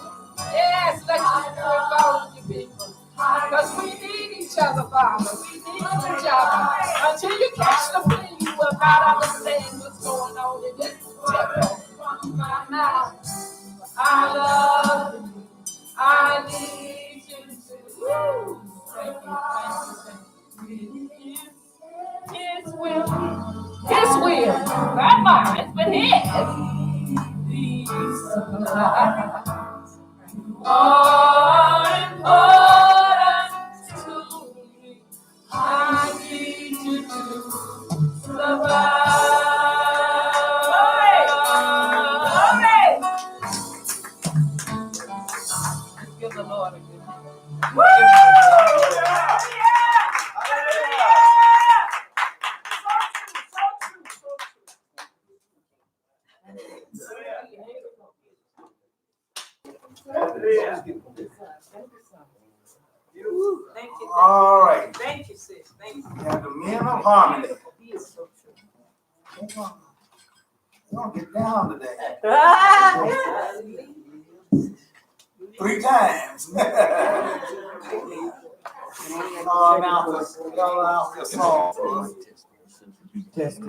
Yes, let your spirit fall on you people. Because we need each other, Father. We need each other. Until you catch the plea, you will not understand what's going on in this temple. From my mouth. I love you. I need you to. Woo. Thank you, thank you, thank you. His will. His will. Not mine, but his. These are important to me. I need you to survive. Give the Lord a good hand. Woo! Yeah. Thank you. All right. Thank you, sis. Thank you. We have the men of harmony. We're gonna get down today. 3 times. Y'all announce the song. Test.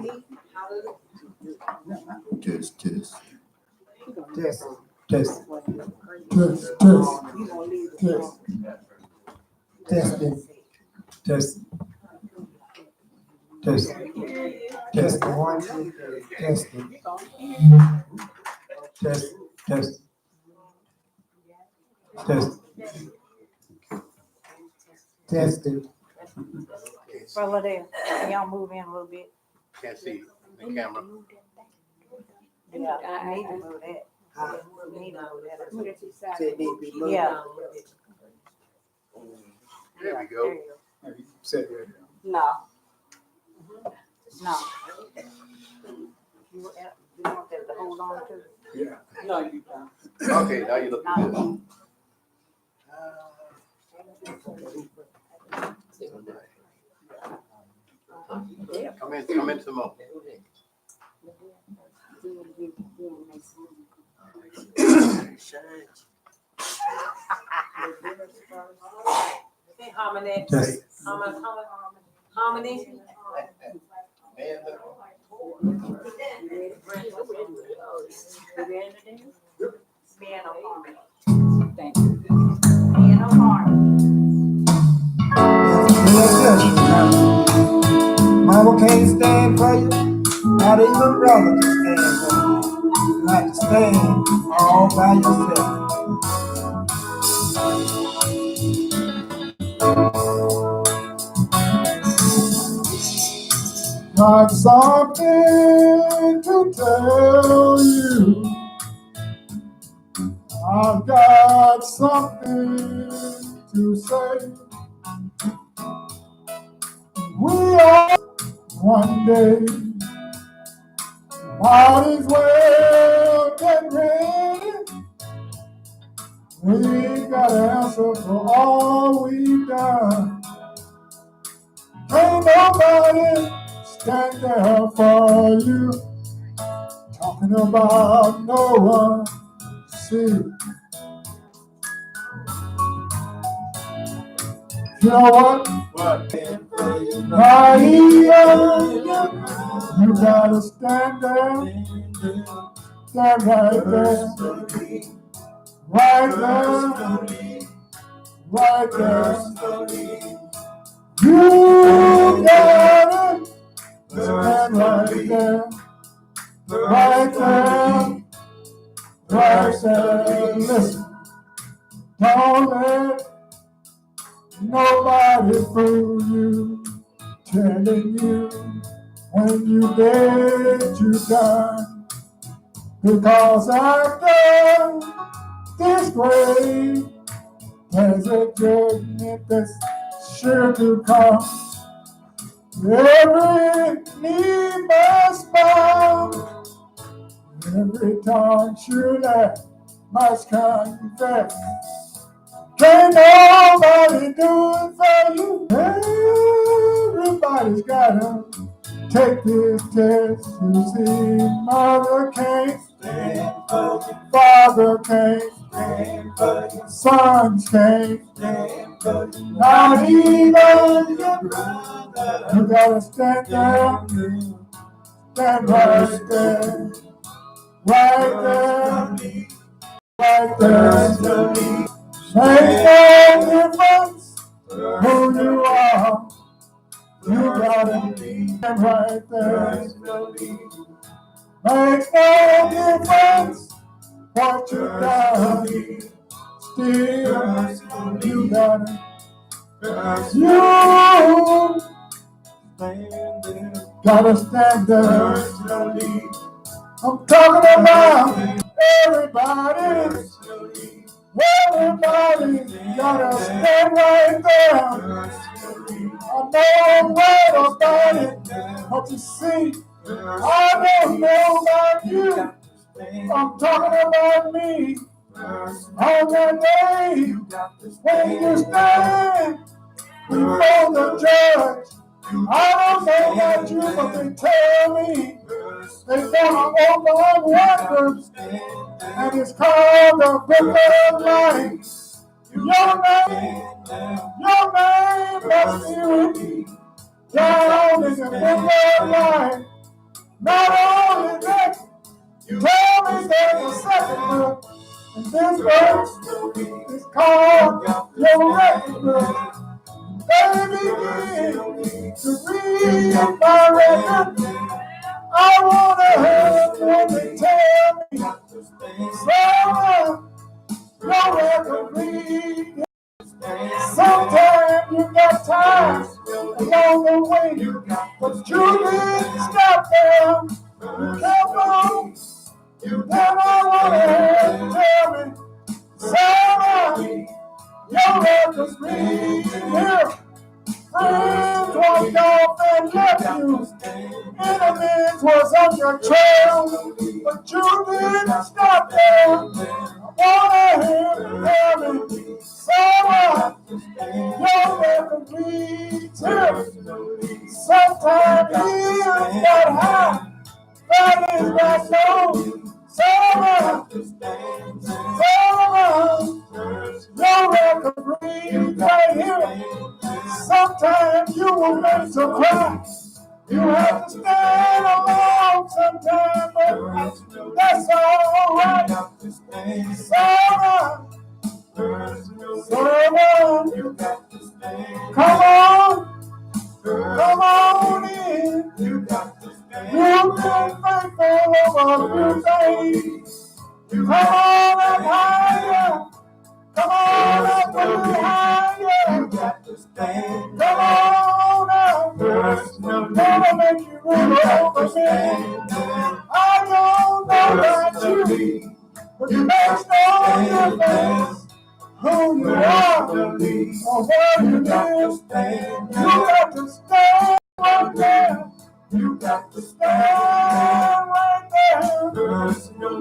Test, test. Test. Test. Test. Test. Testing. Test. Test. Test. 1, 2, 3. Testing. Test. Test. Test. Testing. Brother there, can y'all move in a little bit? Can't see the camera. Yeah, I need to move that. We need to move that. Move it to the side. Said need to be moved. Yeah. There we go. You said that. No. No. You want that to hold on to? Yeah. No, you don't. Okay, now you look good. No. Come in some more. Hey, harmony. Harmony. Man of harmony. Thank you. Man of harmony. Mama can't stand for you, not even brother can stand for you. You have to stand all by yourself. Got something to tell you. I've got something to say. We are one day. Might as well get ready. We got an answer for all we've done. Ain't nobody stand there for you. Talking about no one. See. You know what? What? Right here, you gotta stand there. Stand right there. Right there. Right there. You gotta stand right there. Right there. Right there. Listen. Don't let nobody fool you, telling you when you get you done. Because after this grave, there's a judgment that's sure to come. Every knee must bow, every tongue surely must confess. Can't nobody do it for you. Everybody's gotta take this test. You see, mother can't stand for you, father can't stand for you, sons can't stand for you, not even your brother. You gotta stand there, stand right there, right there, right there. Ain't no difference who you are. You gotta be right there. Makes no difference what you got. Still, you gotta. You gotta stand there. I'm talking about everybody. Everybody gotta stand right there. I know right about it, but you see, I don't know about you. I'm talking about me. On that day when you stand before the judge, I don't know about you, but they tell me they're gonna open one verse, and it's called the Book of Life. Your name must be written down in the Book of Life. Not only that, tell me there's a second book, and this verse is called your record book. They begin to read my record. I wanna have them to tell me, so your record read. Sometimes you got time along the way, but you didn't stop. careful. You never want to tell me. Sarah, your record's me here. Friends walked off and left you. Enemies was on your trail, but you didn't stop there. I wanna hear you tell me, Sarah, your record leads here. Sometimes you got high, that is not so. Sarah, Sarah, your record leads right here. Sometimes you will make some cry. You have to stand alone sometimes, but that's all right. Sarah, Sarah, come on in. You've been faithful over a few days. Come on up higher. Come on up a little higher. Come on up. Never make you run over me. I don't know about you, but it makes no difference who you are or where you live. You got to stand right there. You got to stand right there.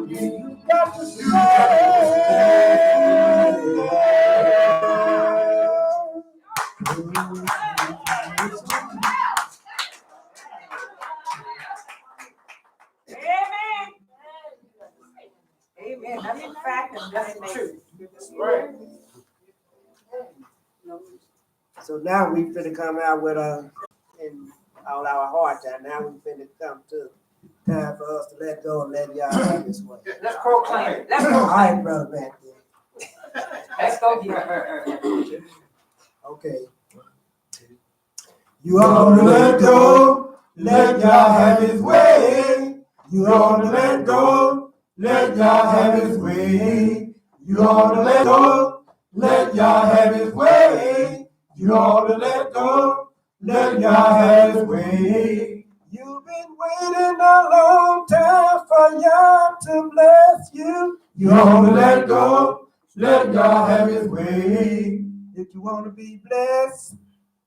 You got to stand. Amen. That's a fact and that's the truth. Right. So now we finna come out with in all our heart time. Now we finna come to time for us to let go and let y'all have this way. Let's proclaim it. Let's All proclaim right, it. brother back there. Let's go here. Okay. You ought to let go, let God have his way. You ought to let go, let God have his way. You ought to let go, let God have his way. You ought to let go, let God have his way. You've been waiting a long time for God to bless you. You ought to let go, let God have his way. If you want to be blessed,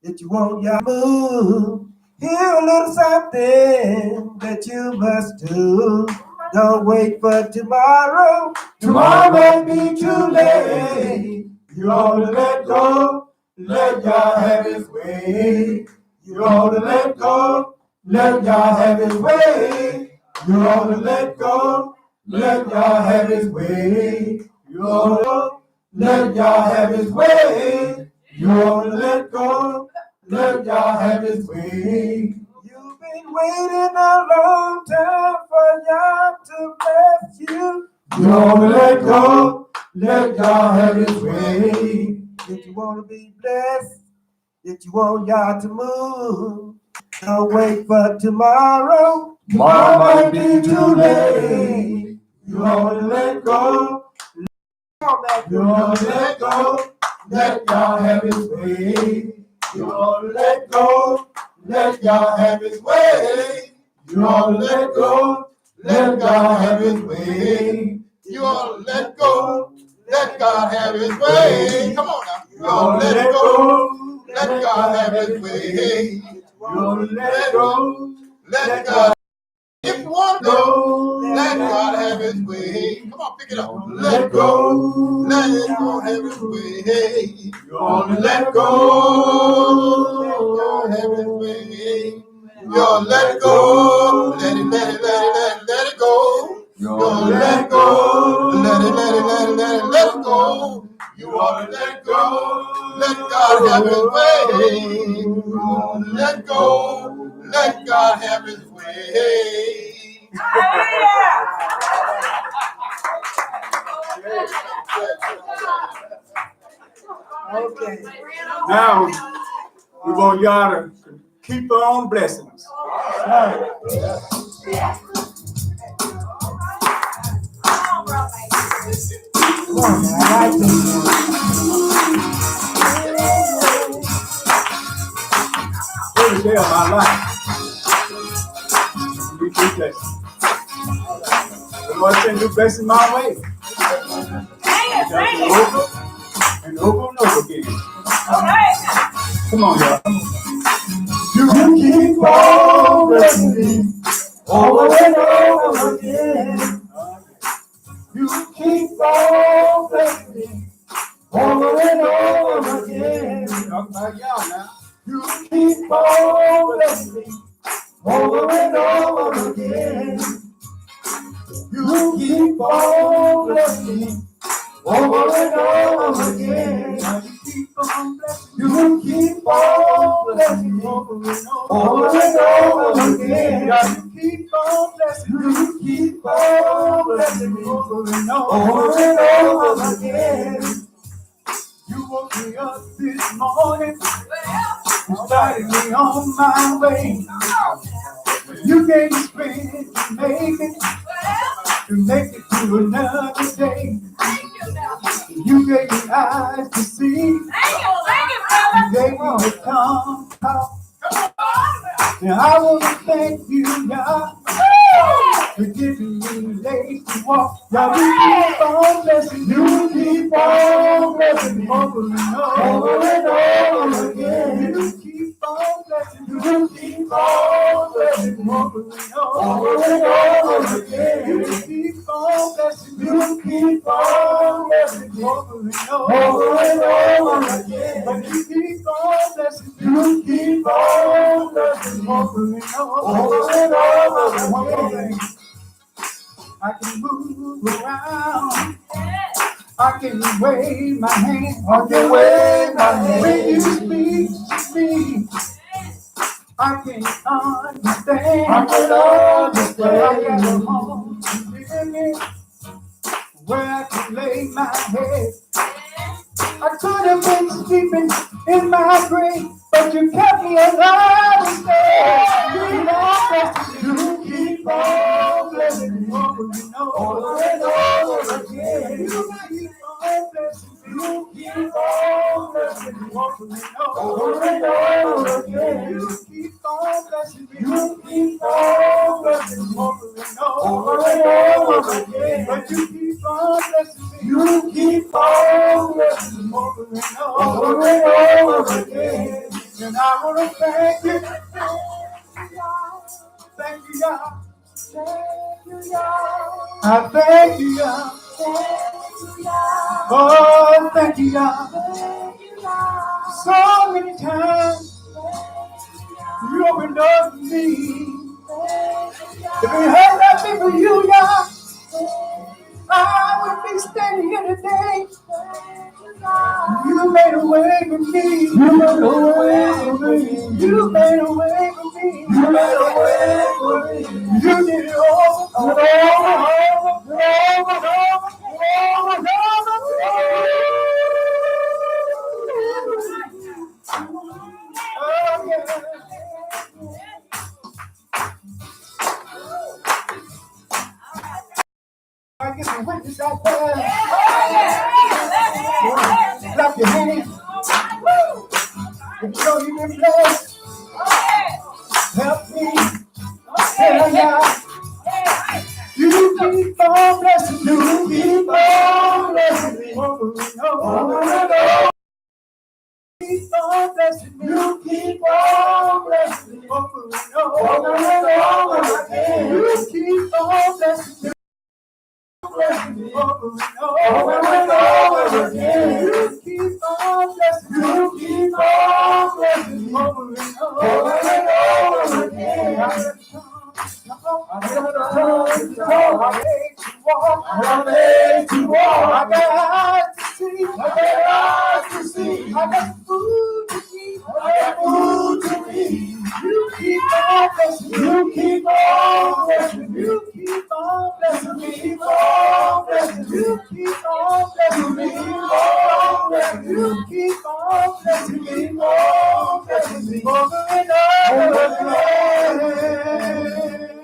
if you want your move, here's a little something that you must do. Don't wait for tomorrow. Tomorrow may be too late. You ought to let go, let God have his way. You ought to let go, let God have his way. You ought to let go, let God have his way. You ought to go, let God have his way. You ought to let go, let God have his way. You've been waiting a long time for God to bless you. You ought to let go, let God have his way. If you want to be blessed, if you want God to move, don't wait for tomorrow. Tomorrow might be too late. You ought to let go. You ought to let go, let God have his way. You ought to let go, let God have his way. You ought to let go, let God have his way. You ought to let go, let God have his way. Come on now. You ought to let go, let God have his way. You ought to let go, let God. If you want to go, let God have his way. Come on, pick it up. Let go, let God have his way. You ought to let go, let God have his way. You ought to let go, let it go. You ought to let go, let it go. You ought to let go, let God have his way. You ought to let go, let God have his way. Okay. Now, we want y'all to keep on blessing us. Come on, man. I like this. Every day of my life. we keep blessing. The Lord send new blessing my way. Over and over and over again. Come on, y'all. You keep on blessing me over and over again. You keep on blessing me over and over again. Talk about y'all now. You keep on blessing me over and over again. You keep on blessing me over and over again. You keep on blessing me over and over again. You keep on blessing me. You keep on blessing me over and over again. You woke me up this morning, started me on my way. You gave me strength to make it to another day. You gave me eyes to see. You gave me a tongue to talk. And I want to thank you, God, for giving me legs to walk. God, you keep on blessing. You keep on blessing me over and over again. You keep on blessing. You keep on blessing me over and over again. You keep on blessing. You keep on blessing me over and over again. But you keep on blessing. You keep on blessing me over and over again. I can move around. I can wave my hand. I can wave my hand. When you speak to me, I can understand. I can understand. I got a home to live in, where I can lay my head. I could have been sleeping in my grave, but you kept me alive instead. You keep on blessing me over and over again. You keep on blessing me. You keep on blessing me over and over again. You keep on blessing me. You keep on blessing me over and over again. But you keep on blessing me. You keep on blessing me over and over again. And I want to thank you. Thank you, God. Thank you, God. I thank you, God. Oh, thank you, God. So many times you opened doors for me. If it had not been for you, God, I would be standing here today. You made a way for me. You made a way for me. You made a way for me. You made a way for me. You did it all. Over. Oh, yeah. I get the witness out there. Clap your hands. If you know you've been blessed, help me. Tell God. You keep on blessing. You keep on blessing me over and over. Keep on blessing me. You keep on blessing me over and over again. You keep on blessing me. Blessing me over and over again. You keep on blessing me. You keep on blessing me over and over again. I made to walk. I got eyes to see. I got food to eat. You keep on blessing me. You keep on blessing me. You keep on blessing me. You keep on blessing me. You keep on blessing me. You keep on blessing me. Over and over again.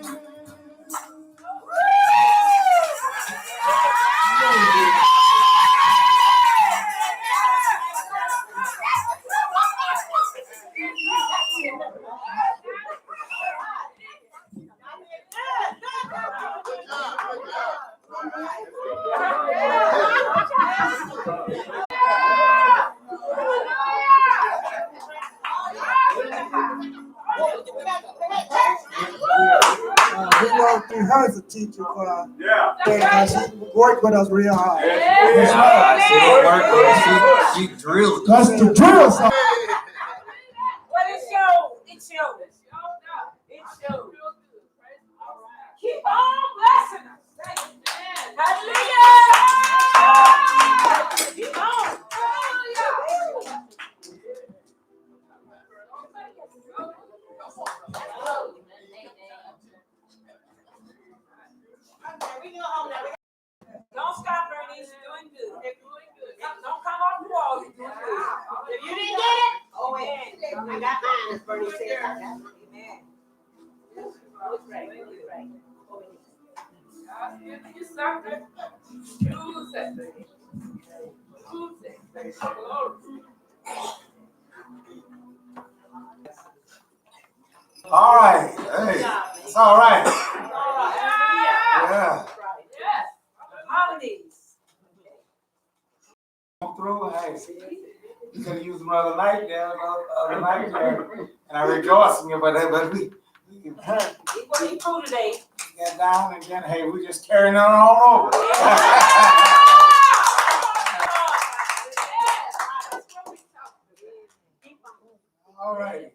all through her as a teacher for Yeah. she worked with us real hard. Yes, She drilled. That's the drill song. Well, it shows. It shows. It shows. Keep on blessing us. Hallelujah. Keep on. Don't stop, Bernice. You're doing good. Don't come off the wall. You're doing good. If you didn't get it, oh, wait. I got mine, as Bernie said. I got it. Amen. All right, hey, it's all right. Yeah. Holidays. Come through, hey, you could have used another night there, other night there, and I rejoice in you, but we What are you through today? get down and then, hey, we just carrying on over. All right.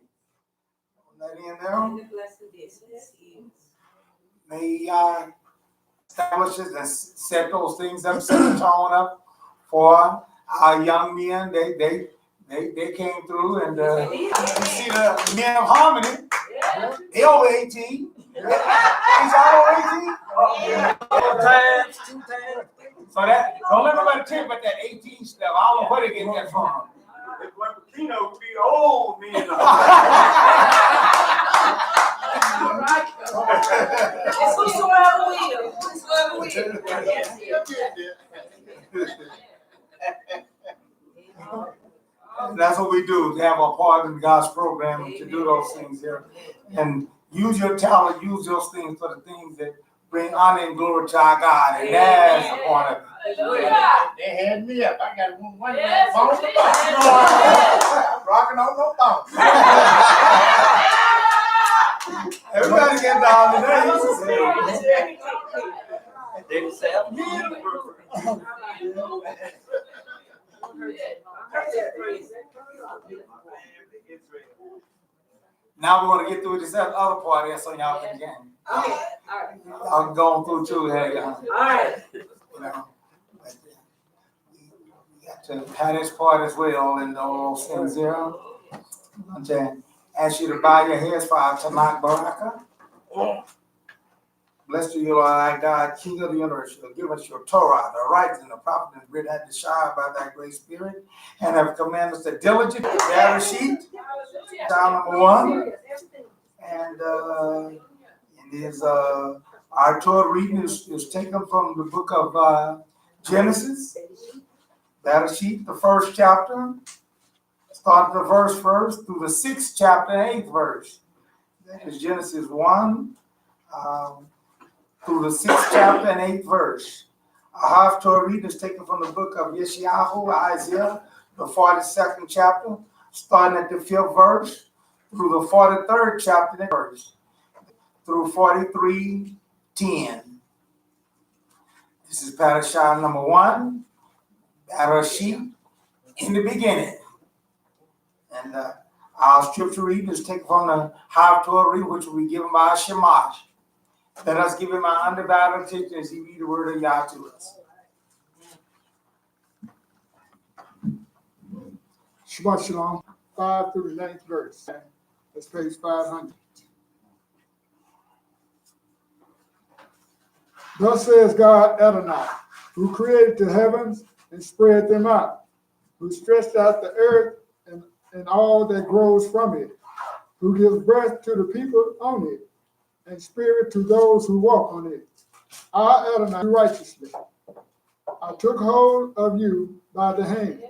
That in there. May establishes and set those things up, set the tone up for our young men. They came through and you see the men of harmony. They over 18. He's all over 18. Two times. So that don't let nobody tell you about that 18 stuff. I don't know where they get that from. If Latino be old men. It's whosoever will. Whosoever will. That's what we do, to have a part in God's program and to do those things here. And use your talent, use those things for the things that bring honor and glory to our God. And that's the point of it. They had me up. I got one Yes, bone to bone. Rocking on no bone. Everybody get down today. They say, Now we're gonna get through this other part here so y'all can get. Okay, all right. I'm going through too, hey, All right. you know. But, we got to have this part as well and all those things here. I'm going to ask you to bow your heads for our Tanakh Baraka. Blessed are you, Lord, our God, King of the universe. You have given us your Torah, the rights and the prophets, and written at the Shire by thy great spirit, and have commanded us to diligently bear the sheet. Psalm number 1. And it is our Torah reading is taken from the book of Genesis. Battle sheet, the first chapter, starting the first verse through the 6th chapter and 8th verse. That is Genesis 1 through the 6th chapter and 8th verse. Our Haftorah reading is taken from the book of Yeshayahu, Isaiah, the 42nd chapter, starting at the 5th verse through the 43rd chapter and verse, through 43:10. This is Parashah number 1, Parashah in the beginning. And our scripture reading is taken from the Haftorah reading, which will be given by Shemash. Let us give him our undivided attention as he read the word of Yah to us. Shabbat Shalom, 5 through the 9th verse. That's page 500. Thus says God Adonai, who created the heavens and spread them out, who stretched out the earth and all that grows from it, who gives breath to the people on it, and spirit to those who walk on it. I, Adonai, do righteously. I took hold of you by the hand.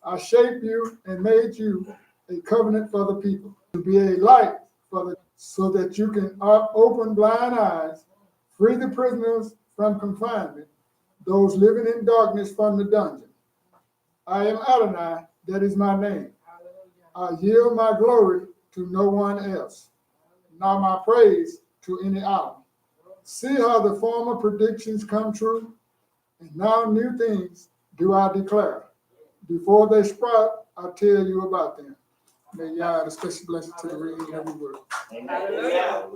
I shaped you and made you a covenant for the people, to be a light so that you can open blind eyes, free the prisoners from confinement, those living in darkness from the dungeon. I am Adonai, that is my name. I yield my glory to no one else, nor my praise to any other. See how the former predictions come true? And now new things do I declare. Before they sprout, I tell you about them. May Yah add a special blessing to the reading of every word. Hallelujah.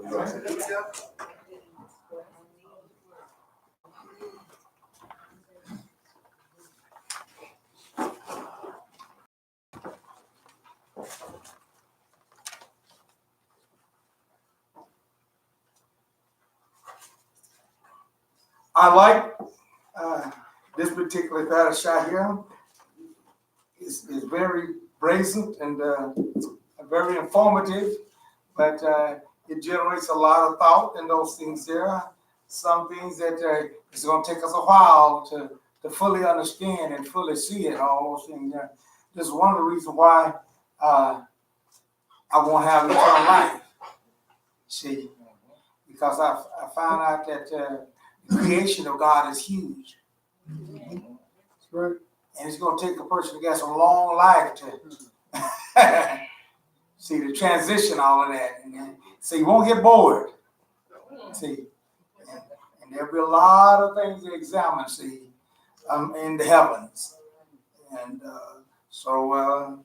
I like this particular Parashah here. It's very brazen and very informative, but it generates a lot of thought in those things there. Some things that it's going to take us a while to fully understand and fully see it, all those things there. This is one of the reasons why I won't have eternal life. See, because I found out that the creation of God is huge. That's right. And it's going to take a person that gets a long life to see the transition, all of that. And so you won't get bored. See, and there'll be a lot of things to examine, see, in the heavens. And So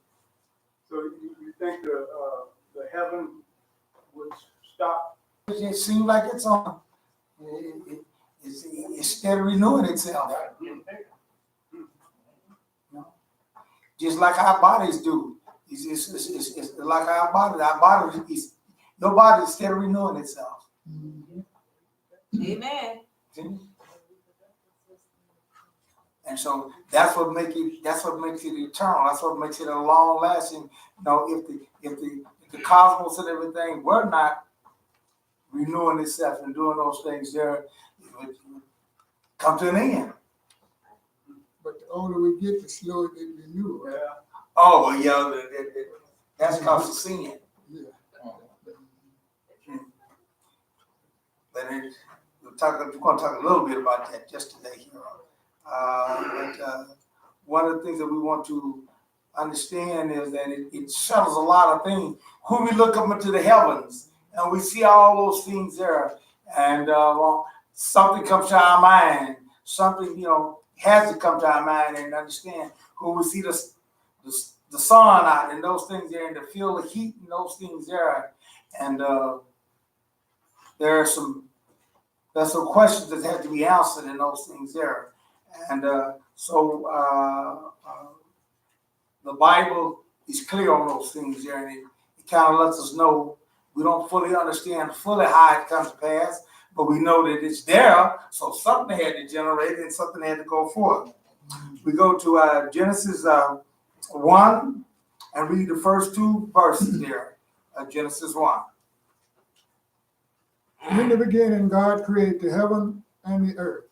you think the heaven would stop? it seems like it's on. It's steady renewing itself. Just like our bodies do. It's like our body. Our body your body is still renewing itself. Amen. And so that's what makes it eternal. That's what makes it a long lasting. You know, if the cosmos and everything were not renewing itself and doing those things there, it would come to an end. But the older we get, the slower they renew. Right? Yeah. Oh, well, yeah, that's because of sin. Yeah. But we're going to talk a little bit about that just today here. But one of the things that we want to understand is that it settles a lot of things. When we look up into the heavens and we see all those things there, and something comes to our mind, something, has to come to our mind and understand. When we see the sun out and those things there, and to feel the heat and those things there, and there's some questions that have to be answered in those things there, and so the Bible is clear on those things there, and it kind of lets us know we don't fully understand fully how it comes to pass, but we know that it's there, so something had to generate it and something had to go forth. We go to Genesis 1 and read the first two verses there. Genesis 1. In the beginning, God created the heaven and the earth.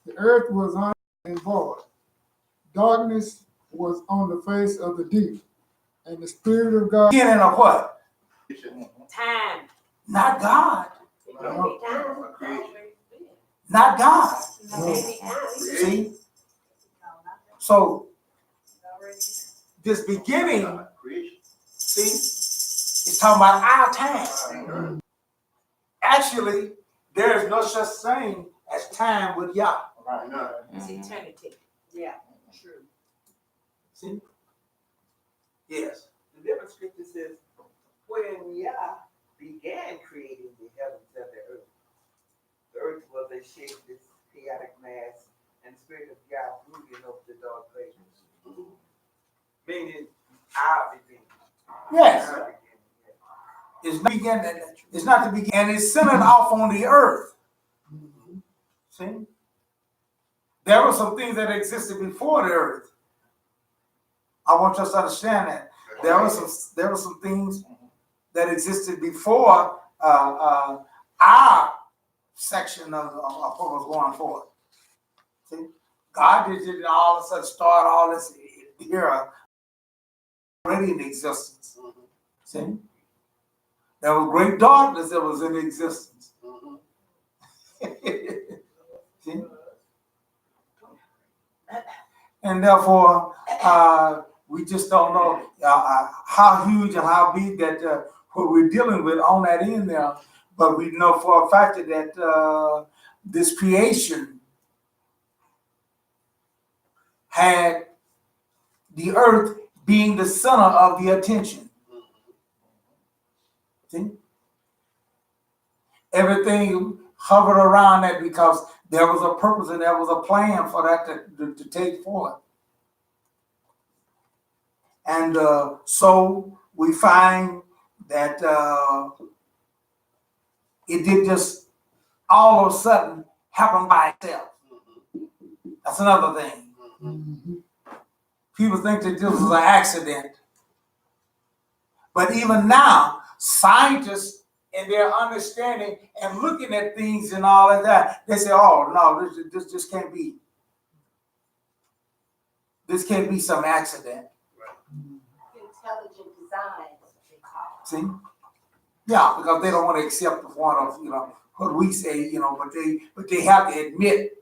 The earth was un and void. Darkness was on the face of the deep. And the Spirit of God. Beginning of what? Time. Not God. No. Not God. No. See? So, this beginning, see, it's talking about our time. Actually, there is no such thing as time with Yah. It's eternity. Yeah, true. See? Yes. The different scripture says, when Yah began creating the heavens and the earth was a shapeless, chaotic mass, and the Spirit of Yah brooding over the dark places. Meaning, our beginning. Yes. Our beginning, It's not the beginning, and it's centered off on the earth. See? There were some things that existed before the earth. I want us to understand that. There were some things that existed before our section of what was going forward. See? God didn't all of a sudden start all this era already in existence. See? There was great darkness that was in existence. See? And therefore, we just don't know how huge and how big that what we're dealing with on that end there. But we know for a fact that this creation had the earth being the center of the attention. See? Everything hovered around that because there was a purpose and there was a plan for that to take forth. And so we find that it did just all of a sudden happen by itself. That's another thing. People think that this was an accident. But even now, scientists in their understanding and looking at things and all of that, they say, oh, no, this just can't be. This can't be some accident. Intelligent design. See? Yeah, because they don't want to accept the point of, what we say, but they have to admit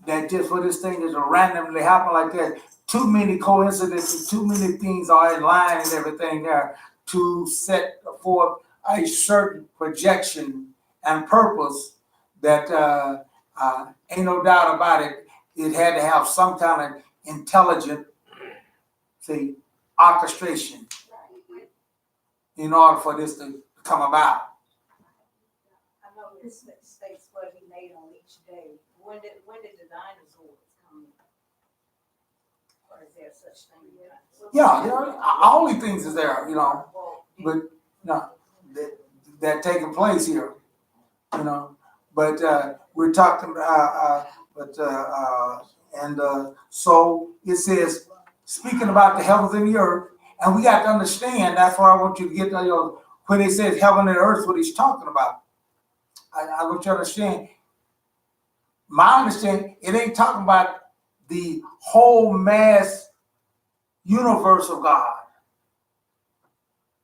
that just for this thing to randomly happen like that, too many coincidences, too many things are in line and everything there to set forth a certain projection and purpose that ain't no doubt about it. It had to have some kind of intelligent, orchestration in order for this to come about. I know this states what he made on each day. When did the dinosaurs come in? Or is there such thing? Yeah, all these things is there, but no, that taking place here, But we're talking about, so it says, speaking about the heavens and the earth, and we got to understand. That's why I want you to get when it says heaven and earth, what he's talking about. I want you to understand. My understanding, it ain't talking about the whole mass universe of God.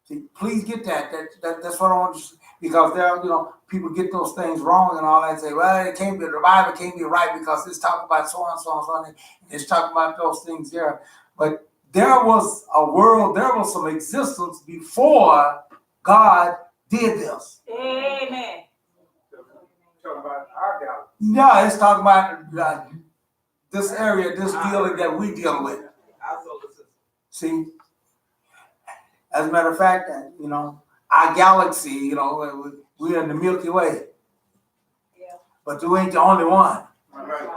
See, please get that. That's what I want you to, because there, people get those things wrong and all that and say, well, it can't be, the Bible can't be right because it's talking about so and so and so, and it's talking about those things there. But there was a world, there was some existence before God did this. Amen. Talking about our galaxy. Yeah, it's talking about this area, this deal that we deal with. See, as a matter of fact, our galaxy, we're in the Milky Way. Yeah. But you ain't the only one. Right.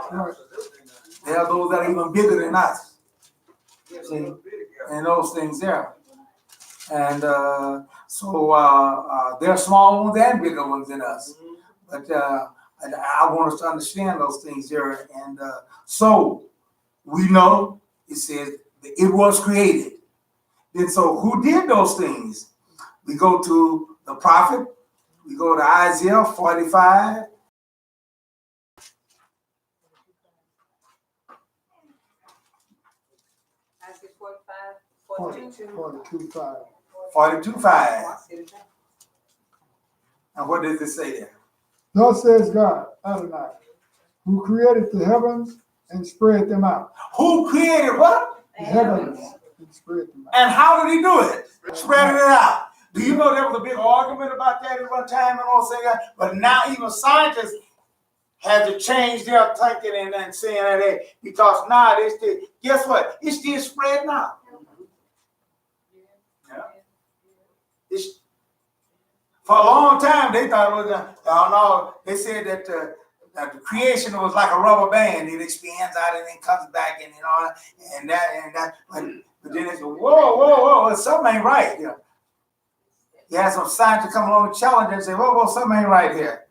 There are those that are even bigger than us. See, and those things there. And so there are small ones and bigger ones than us. But I want us to understand those things there. And so we know it says that it was created. Then so who did those things? We go to the prophet. We go to Isaiah 45. Isaiah 45, 42. 42:5. 42:5. And what does it say there? Thus says God, Adonai, who created the heavens and spread them out. Who created what? The heavens and spread them out. And how did he do it? Spreading it out. Do you know there was a big argument about that at one time and all saying that? But now even scientists have to change their thinking and saying that because now they still, guess what? It's still spreading out. Yeah. It's, for a long time they thought it was they said that the creation was like a rubber band. It expands out and then comes back and that. But then they said, whoa, something ain't right here. You had some scientists come along and challenge and say, whoa, something ain't right here.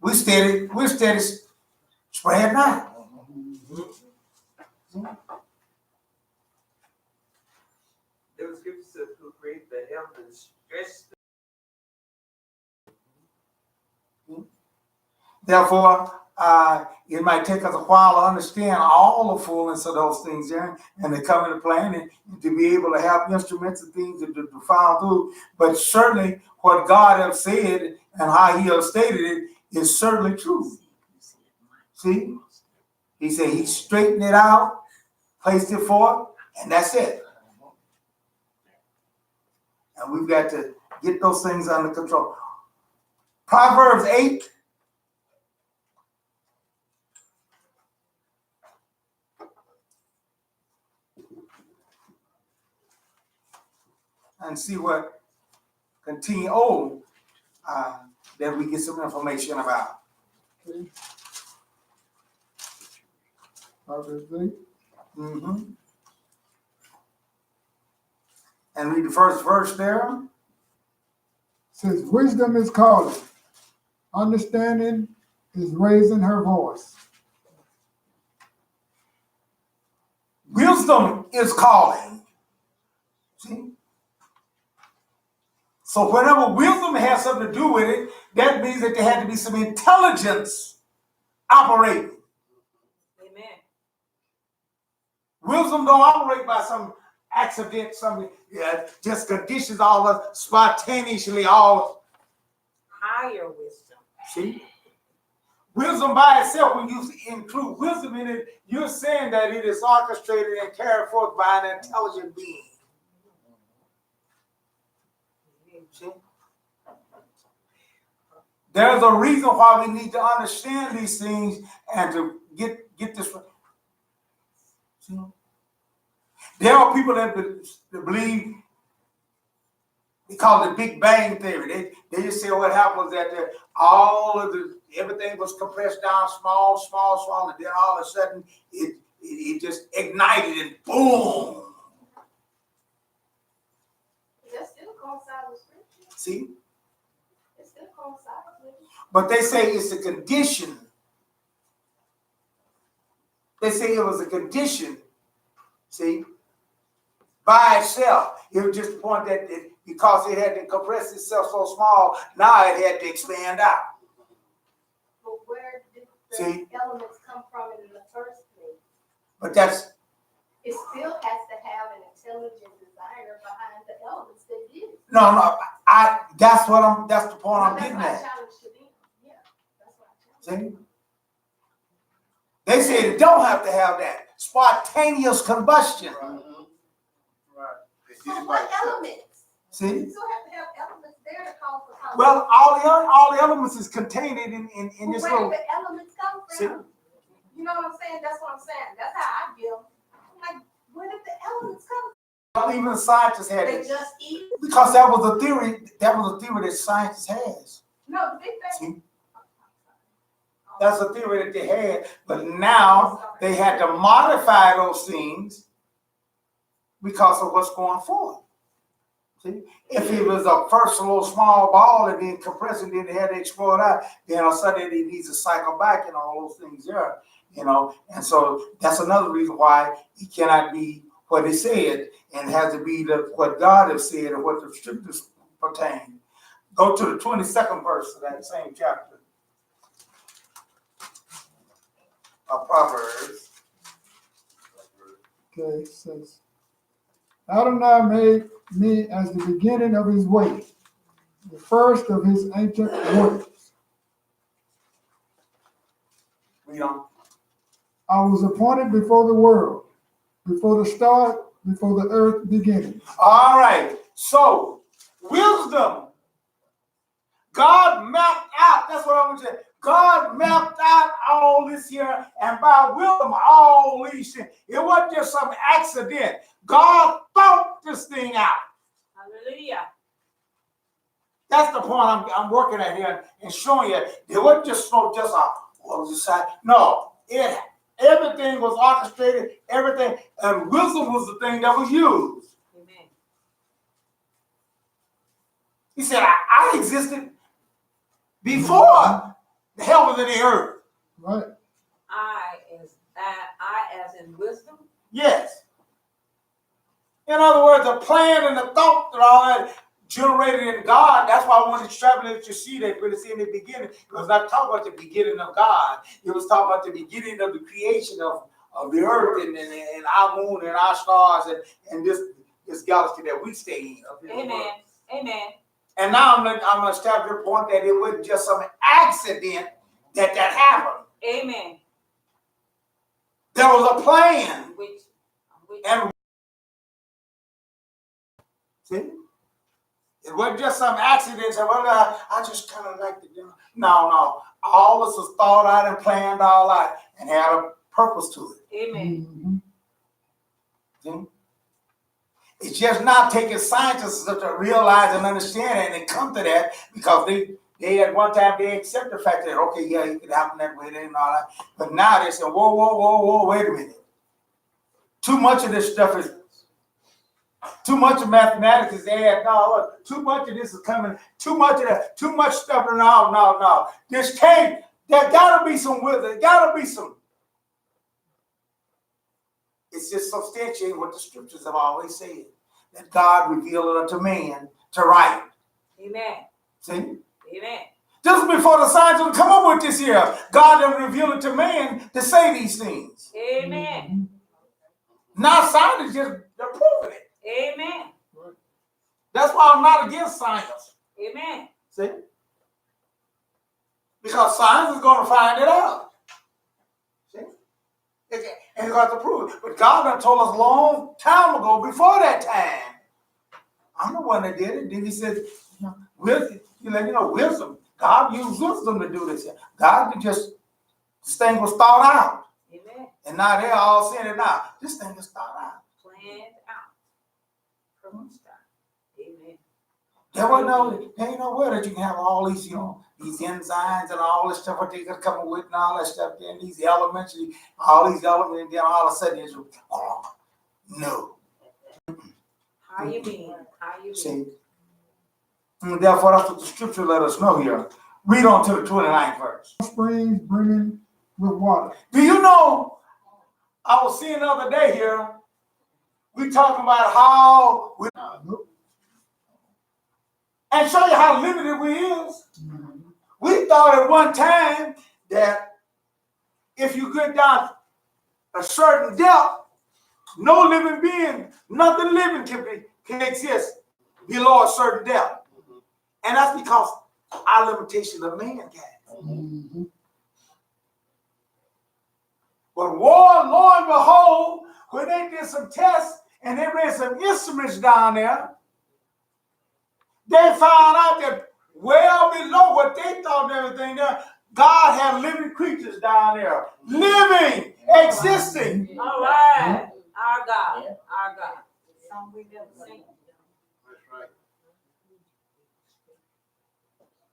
We're steady spreading out. There was scripture says who created the heavens and stretched. Therefore, it might take us a while to understand all the fullness of those things there, and they come into play, and to be able to have instruments and things to follow through. But certainly, what God has said and how He has stated it is certainly true. See, He said He straightened it out, placed it forth, and that's it. And we've got to get those things under control. Proverbs 8. And see what continue that we get some information about. Okay. Proverbs 8. Mm-hmm. And read the first verse there. Says, wisdom is calling, understanding is raising her voice. Wisdom is calling. See? So whenever wisdom has something to do with it, that means that there had to be some intelligence operating. Amen. Wisdom don't operate by some accident, just conditions all spontaneously all. Higher wisdom. See? Wisdom by itself, when you include wisdom in it, you're saying that it is orchestrated and carried forth by an intelligent being. See? There's a reason why we need to understand these things and to get this. See? There are people that believe, they call it the Big Bang Theory. They just say what happened was that everything was compressed down small, and then all of a sudden it just ignited and boom. That still coincides with scripture. See? It still coincides with it. But they say it's a condition. They say it was a condition, see, by itself. It was just the point that because it had to compress itself so small, now it had to expand out. But where did the See? elements come from in the first place? But that's, It still has to have an intelligent designer behind the elements that did it. no, that's the point I'm getting That's at. what I challenge to them. Yeah, that's what I challenge. See? They said it don't have to have that spontaneous combustion. Right. So what elements? See? You still have to have elements there to call for power. Well, all the elements is contained in this Where little. did the elements come from? See? You know what I'm saying? That's what I'm saying. That's how I feel. I'm like, where did the elements come from? Even scientists had They it just eat. because that was a theory. That was a theory that science has. No, the Big Bang. See? That's a theory that they had, but now they had to modify those things because of what's going forward. See, if it was a first a little small ball and then compressed and then it had to explode out, then all of a sudden it needs to cycle back and all those things there, And so that's another reason why it cannot be what it said and has to be what God has said and what the scriptures pertain. Go to the 22nd verse of that same chapter of Proverbs. Okay, it says, Adonai made me as the beginning of his way, the first of his ancient works. Read on. I was appointed before the world, before the start, before the earth beginning. All right. So, wisdom. God mapped out. That's what I'm going to say. God mapped out all this here, and by wisdom, all these things. It wasn't just some accident. God thought this thing out. Hallelujah. That's the point I'm working at here and showing you. It wasn't just what was decided. No, everything was orchestrated, everything, and wisdom was the thing that was used. Amen. He said, I existed before the heavens and the earth. Right? I as in wisdom. Yes. In other words, the plan and the thought and all that generated in God. That's why I want to extrapolate your seed that really see in the beginning. It was not talking about the beginning of God. It was talking about the beginning of the creation of the earth and our moon and our stars and this galaxy that we stay in. Amen. Amen. And now I'm going to establish your point that it wasn't just some accident that happened. Amen. There was a plan. Which And see? It wasn't just some accident. So, well, I just kind of like to do. No. All this was thought out and planned all out and had a purpose to it. Amen. See? It's just not taking scientists to realize and understand it and come to that because they at one time they accept the fact that okay, yeah, it could happen that way and all that. But now they say, whoa, wait a minute. Too much of this stuff is too much of mathematics is add. No, look, too much of this is coming. Too much of that. Too much stuff. No. This can't. There gotta be some wisdom. There gotta be some. It's just substantiating what the scriptures have always said. That God revealed it unto man to write. Amen. See? Amen. This is before the science would come up with this here. God done revealed it to man to say these things. Amen. Now science just they're proving it. Amen. That's why I'm not against science. Amen. See? Because science is going to find it out. See? And you got to prove it. But God done told us a long time ago, before that time. I'm the one that did it. Then he said, wisdom. He let you know wisdom. God used wisdom to do this. God just, this thing was thought out. Amen. And now they're all saying it now. This thing is thought out. Planned out. From the start. Amen. There ain't nowhere that you can have all these, these enzymes and all this stuff, what they could come up with and all that stuff, and these elements, all these elements, and then all of a sudden it's, no. How you mean? See? And therefore, that's what the scripture let us know here. Read on to the 29th verse. Springs brimming with water. Do you know, I was seeing the other day here, we talking about how we, and show you how limited we is. We thought at one time that if you get down a certain depth, no living being, nothing living can exist below a certain depth. And that's because our limitation of mankind. But lo and behold, when they did some tests and they ran some instruments down there, they found out that well below what they thought and everything there, God had living creatures down there. Living, existing. All right. Our God. Our God. Some we've never seen. That's right.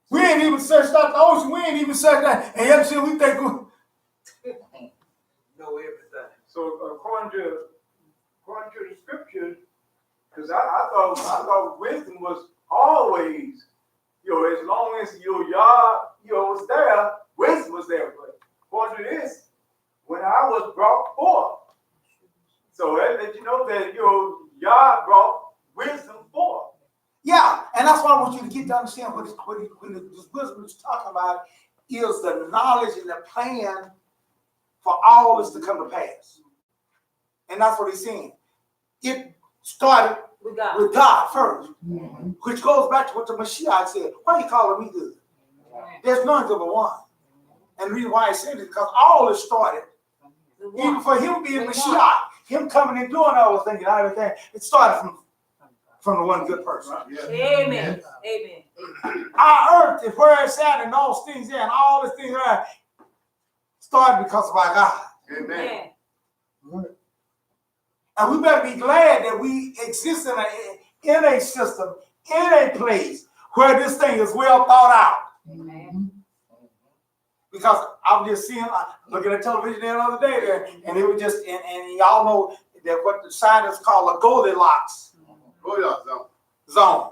We ain't even searched out the ocean. We ain't even searched that. And yet we think know everything. So according to the scriptures, because I thought wisdom was always, as long as your Yah, was there, wisdom was there. But according to this, when I was brought forth, so that let you know that Yah brought wisdom forth. yeah, and that's why I want you to get to understand what this wisdom is talking about is the knowledge and the plan for all this to come to pass. And that's what he's saying. It started with God first, which goes back to what the Mashiach said. Why are you calling me good? There's none but one. And the reason why I said it is because all this started, even for him being Mashiach, him coming and doing all those things and everything, it started from the one good person. Amen. Amen. Our earth is where it's at and those things there and all these things there started because of our God. Amen. And we better be glad that we exist in a system, in a place where this thing is well thought out. Amen. Because I was just seeing, looking at television the other day there, and it was just, and y'all know that what the scientists call a Goldilocks zone.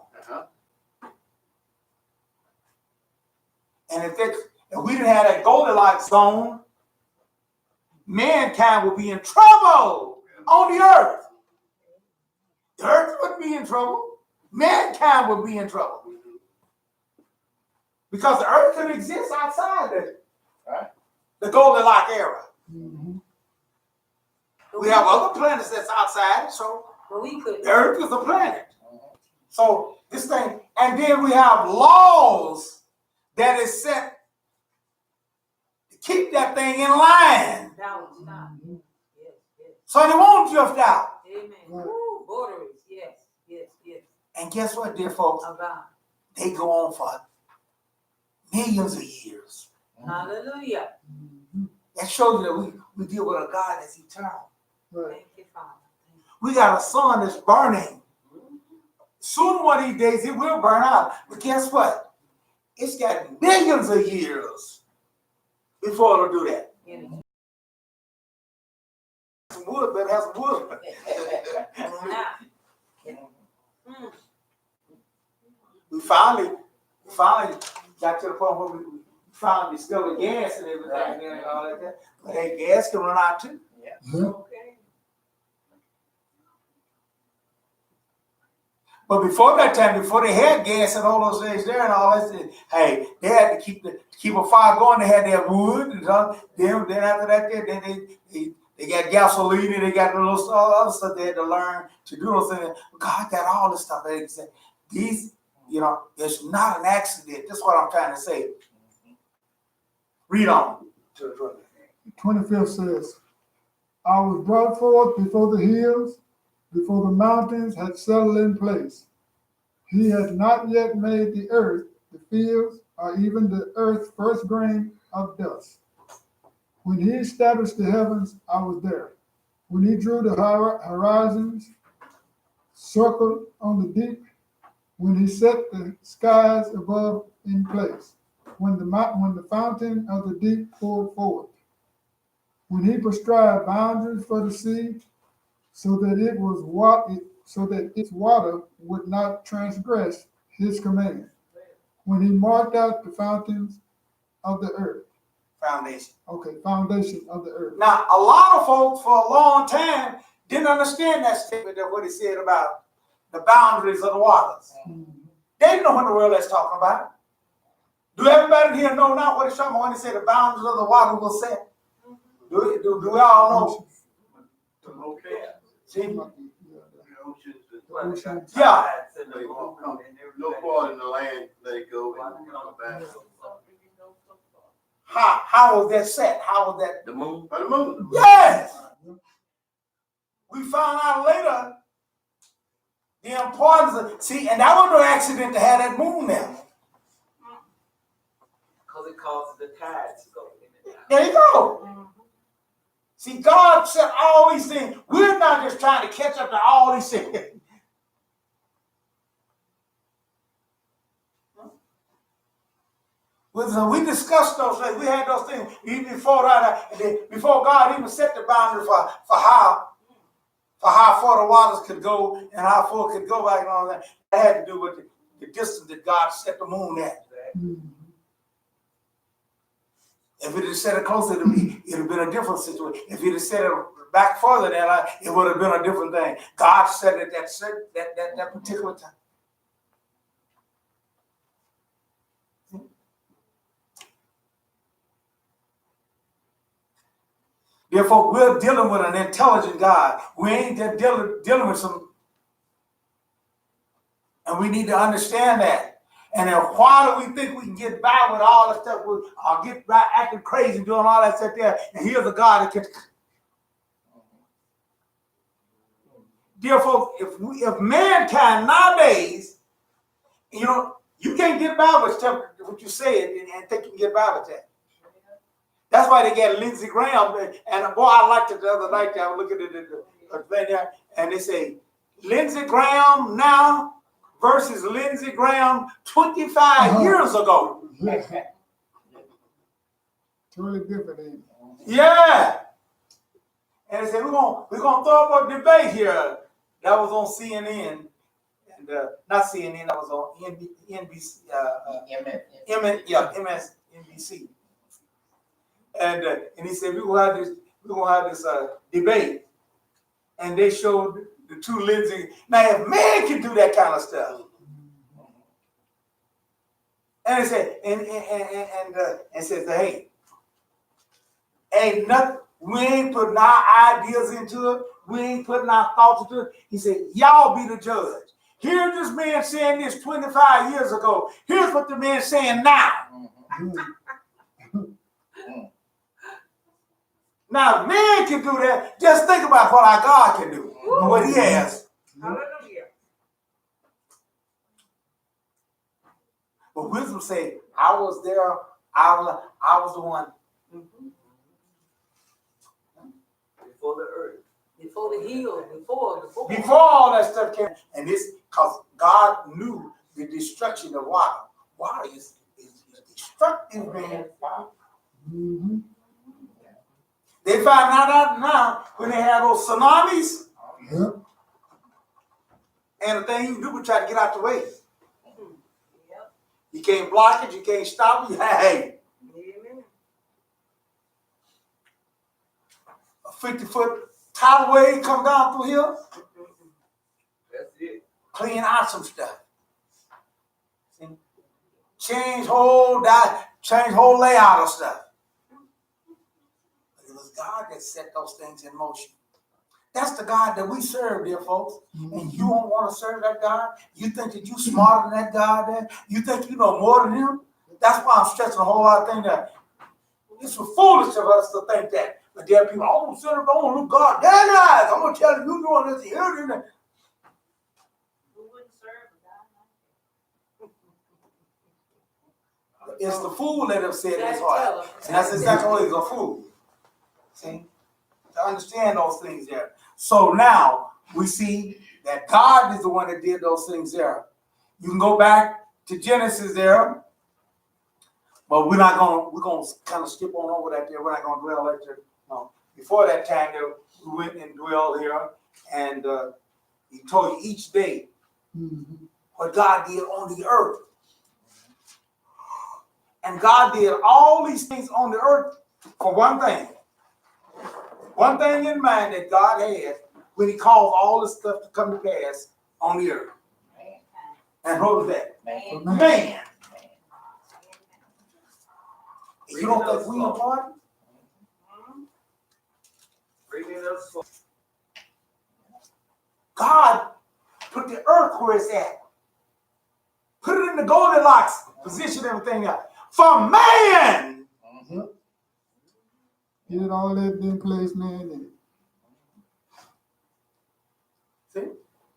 And if we didn't have that Goldilocks zone, mankind would be in trouble on the earth. The earth would be in trouble. Mankind would be in trouble. Because the earth could exist outside the Goldilocks era. We have other planets that's outside, so the earth is a planet. So this thing, and then we have laws that is set to keep that thing in line. So they won't drift out. Amen. Borderers, yes. And guess what, dear folks? Of God. They go on for millions of years. Hallelujah. That shows you that we deal with a God that's eternal. Right. Thank you, Father. We got a sun that's burning. Soon one of these days it will burn out. But guess what? It's got millions of years before it'll do that. Some wood, better have some wood. Now, We finally got to the point where we finally discovered gas and everything and all like that. But that gas can run out too. okay. But before that time, before they had gas and all those things there and all that, hey, they had to keep a fire going. They had to have wood and stuff. Then after that, then they got gasoline and they got a little other stuff they had to learn to do those things. God got all this stuff. They said these, it's not an accident. That's what I'm trying to say. Read on. 25th says, I was brought forth before the hills, before the mountains had settled in place. He had not yet made the earth, the fields, or even the earth's first grain of dust. When he established the heavens, I was there. When he drew the horizons, circled on the deep, when he set the skies above in place, when the fountain of the deep poured forth, when he prescribed boundaries for the sea, so that its water would not transgress his command, when he marked out the fountains of the earth. Foundation. Okay, foundation of the earth. Now, a lot of folks for a long time didn't understand that statement of what he said about the boundaries of the waters. They didn't know what in the world that's talking about. Do everybody here know now what he's talking about when he said the boundaries of the water will set? Do we all know? Okay. See? Oceans, Yeah. no part in the land, let it go and come back. How was that set? How was that? The moon. By the moon. Yes. We found out later the importance of, and that was no accident to have that moon there. Because it causes the tides to go in and out. There you go. See, God said all these things. We're not just trying to catch up to all these things. We discussed those things. We had those things even before God even set the boundary for how far the waters could go and how far it could go back and all that. That had to do with the distance that God set the moon at. If it had set it closer to me, it would have been a different situation. If it had set it back further than it would have been a different thing. God set it at that particular time. Therefore, we're dealing with an intelligent God. We ain't just dealing with some, and we need to understand that. And then why do we think we can get by with all that stuff? Or get by acting crazy, doing all that stuff there? And here's a God that can. Dear folks, if mankind nowadays, you can't get by with stuff what you said and think you can get by with that. That's why they got Lindsey Graham, and boy, I liked it the other night. I was looking at the thing there, and they say Lindsey Graham now versus Lindsey Graham 25 years ago. Totally different, ain't it? Yeah. And they said we're gonna throw up a debate here. That was on CNN, and not CNN. That was on NBC. MSNBC. And he said we're gonna have this debate, and they showed the two Lindsay. Now, if man can do that kind of stuff, and they said, and says, hey, ain't nothing. We ain't putting our ideas into it. We ain't putting our thoughts into it. He said, y'all be the judge. Here's this man saying this 25 years ago. Here's what the man's saying now. Now, if man can do that, just think about what our God can do and what he has. Hallelujah. But wisdom say, I was there, I was the one. Before the earth. Before the hills, before. Before all that stuff came, and this, because God knew the destruction of water. Water is destructive, man. Mhm. They find out now when they have those tsunamis, Yep. and the thing you can do is try to get out the way. Yep. You can't block it, you can't stop it. Hey, Amen. a 50-foot tidal wave come down through here, That's it. clean out some stuff. See? Change whole layout of stuff. But it was God that set those things in motion. That's the God that we serve, dear folks. And you don't want to serve that God? You think that you smarter than that God there? You think you know more than him? That's why I'm stressing a whole lot of things that it's foolish of us to think that. But there are people, I don't serve, I don't look God. Dead eyes. I'm going to tell you, you doing this here and that. Who wouldn't serve a God? It's the fool that have said in his Tell heart. him. And that's exactly what he's a fool. See? To understand those things there. So now we see that God is the one that did those things there. You can go back to Genesis there, but we're gonna kind of skip on over that there. We're not gonna dwell there. No. Before that time there, we went and dwelled here, and he told you each day what God did on the earth. And God did all these things on the earth for one thing. One thing in mind that God had when he caused all this stuff to come to pass on the earth. And what was that? Man. You don't think we important? Bringing us forth. God put the earth where it's at. Put it in the Goldilocks position, everything else. For man. Get all that in place, man. And See?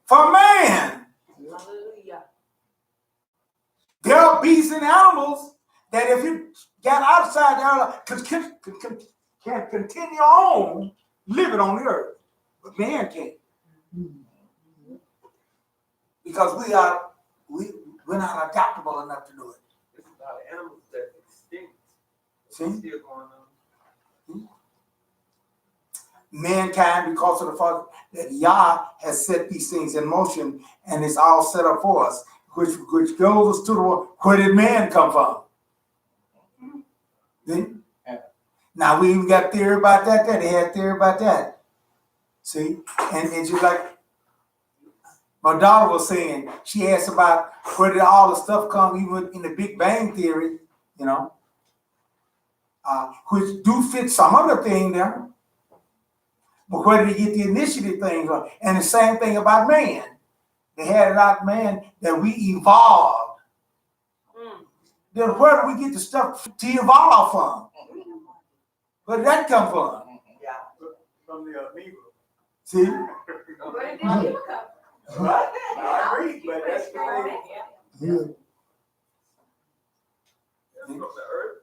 For man. Hallelujah. There are beasts and animals that if you got outside there can continue on living on the earth. But man can't. Because we're not adaptable enough to do it. There's a lot of animals that extinct. See? Still going on. Mankind, because of the fact that Yah has set these things in motion and it's all set up for us, which goes us to the world. Where did man come from? See? Now we even got theory about that. They had theory about that. See? And it's just like my daughter was saying, she asked about where did all the stuff come, even in the Big Bang Theory, you know, which do fit some of the thing there. But where did he get the initiative thing from? And the same thing about man. They had about man that we evolved. Then where do we get the stuff to evolve from? Where did that come from? Yeah. From the amoeba. See? Where did the people come from? Right? I agree, but that's the thing. yeah. From the earth.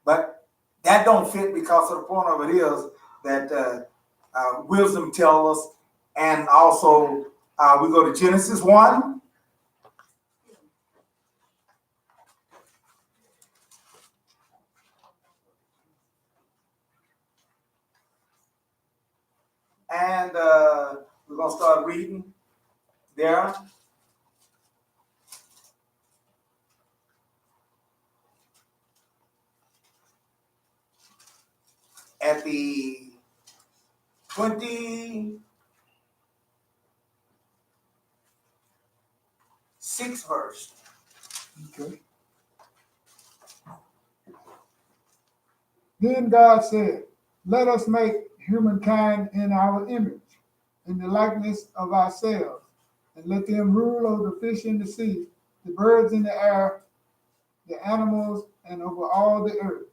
But that don't fit because of the point of it is that wisdom tells us, and also we go to Genesis 1. And we're going to start reading there. At the 26th verse. Okay. Then God said, let us make humankind in our image, in the likeness of ourselves, and let them rule over the fish in the sea, the birds in the air, the animals, and over all the earth,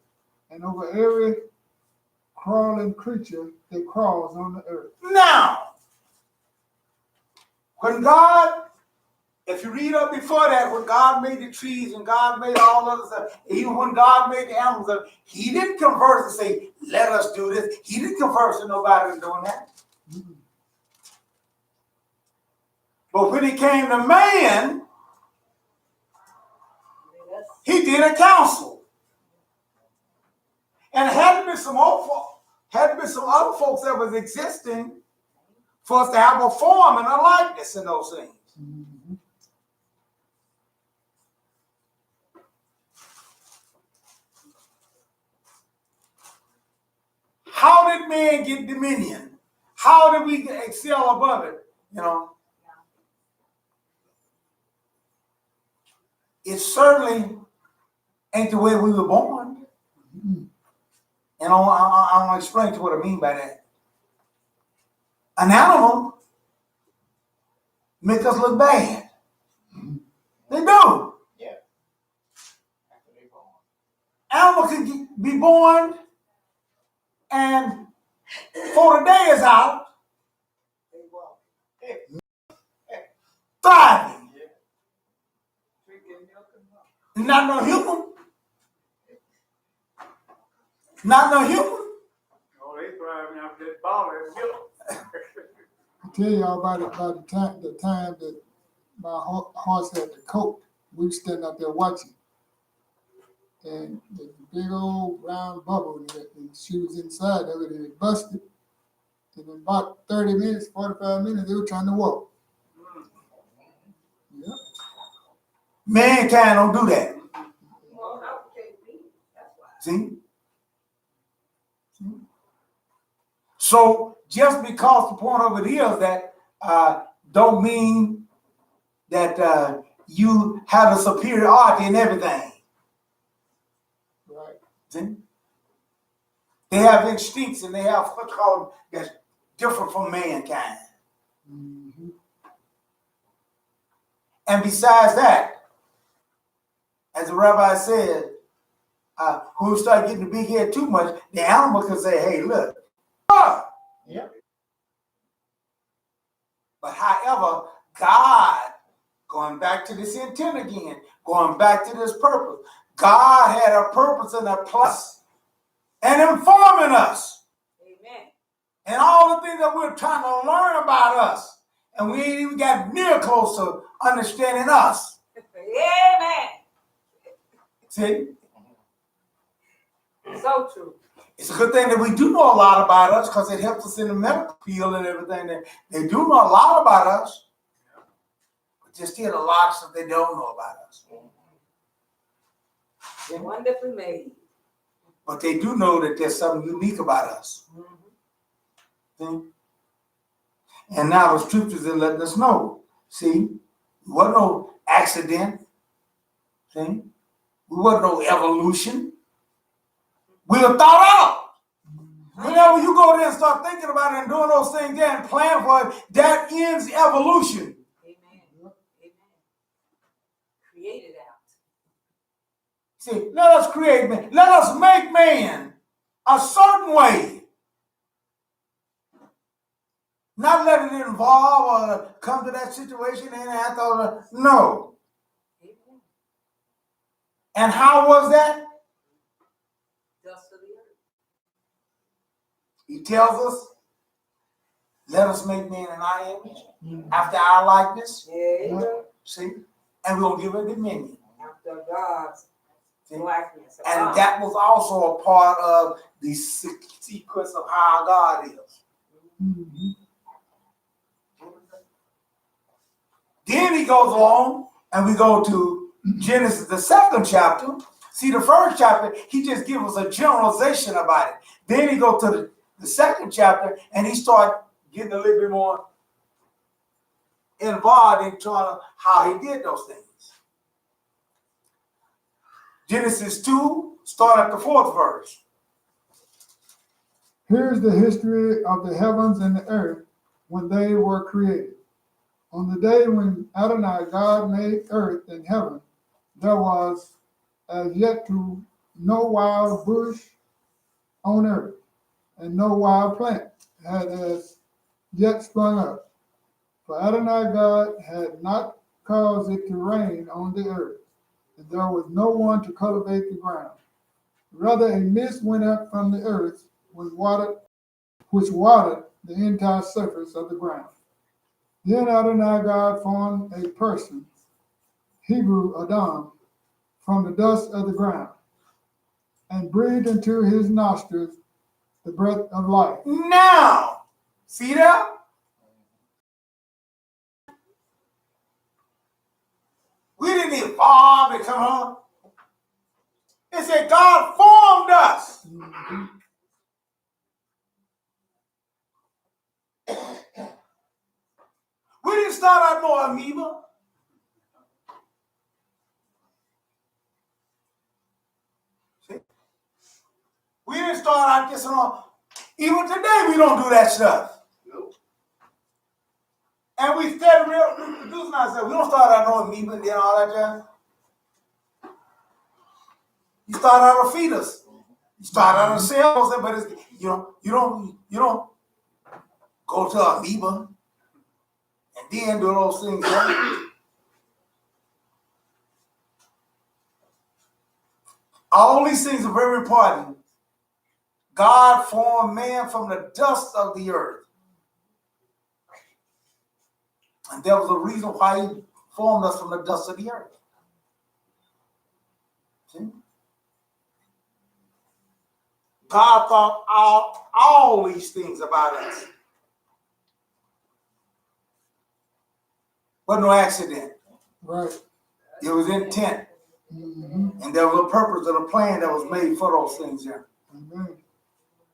and over every crawling creature that crawls on the earth. Now, when God If you read up before that, when God made the trees and God made all other stuff, even when God made the animals, he didn't converse and say, let us do this. He didn't converse with nobody doing that. But when he came to man, he did a council. And it had to be some old folk, had to be some other folks that was existing for us to have a form and a likeness in those things. How did man get dominion? How did we excel above it? You know, it certainly ain't the way we were born. And I'm going to explain to you what I mean by that. An animal make us look bad. They do. Yeah. Animal can be born, and before the day is out, thriving. Not no human. Not no human. Oh, they thriving after that ball and milk. I tell y'all about it by the time that my horse had the coat. We were standing out there watching. And the big old round bubble in it, and she was inside of it and it busted. And in about 30 minutes, 45 minutes, they were trying to walk. Yep. Mankind don't do that. See? So just because the point of it is that don't mean that you have a superiority in everything. Right. See? They have instincts and they have what's called that's different from mankind. Mm-hmm. And besides that, as the rabbi said, when we start getting the big head too much, the animal can say, hey, look. Yeah. But however, God, going back to this intent again, going back to this purpose, God had a purpose and a plus and informing us. Amen. And all the things that we're trying to learn about us. And we ain't even got near close to understanding us. Amen. See? So true. It's a good thing that we do know a lot about us because it helps us in the medical field and everything. They do know a lot about us. But there's still a lot of stuff they don't know about us. Wonderfully made. But they do know that there's something unique about us. See? And now the scriptures are letting us know. See? There wasn't no accident. See? We wasn't no evolution. We were thought out. Whenever you go there and start thinking about it and doing those things there and plan for it, that ends evolution. Amen. Amen. Created out. See, let us create man. Let us make man a certain way. Not let it involve or come to that situation and I thought, no. Amen. And how was that? Dust of the earth. He tells us, let us make man in our image, after our likeness. Yeah. See? And we're going to give him dominion. After God's likeness. And that was also a part of the sequence of how God is. Mm-hmm. Then he goes on, and we go to Genesis, the 2nd chapter. See, the 1st chapter, he just gives us a generalization about it. Then he goes to the 2nd chapter, and he starts getting a little bit more involved in trying to how he did those things. Genesis 2, start at the 4th verse. Here's the history of the heavens and the earth when they were created. On the day when Adonai, God, made earth and heaven, there was as yet to no wild bush on earth, and no wild plant had as yet sprung up. For Adonai God had not caused it to rain on the earth, and there was no one to cultivate the ground. Rather, a mist went up from the earth, which watered the entire surface of the ground. Then Adonai God formed a person, Hebrew Adam, from the dust of the ground, and breathed into his nostrils the breath of life. Now, see that? We didn't evolve and come on. It said God formed us. Mhm. We didn't start out no amoeba. See? We didn't start out this and all. Even today, we don't do that stuff. And we steady reproducing ourselves. We don't start out no amoeba and then all that jazz. You start out a fetus. You start out a cell, but it's, you don't go to amoeba and then do those things. Right? All these things are very important. God formed man from the dust of the earth. And there was a reason why he formed us from the dust of the earth. See? God thought all these things about us. Wasn't no accident. Right. It was intent. Mhm. And there was a purpose and a plan that was made for those things there. Amen.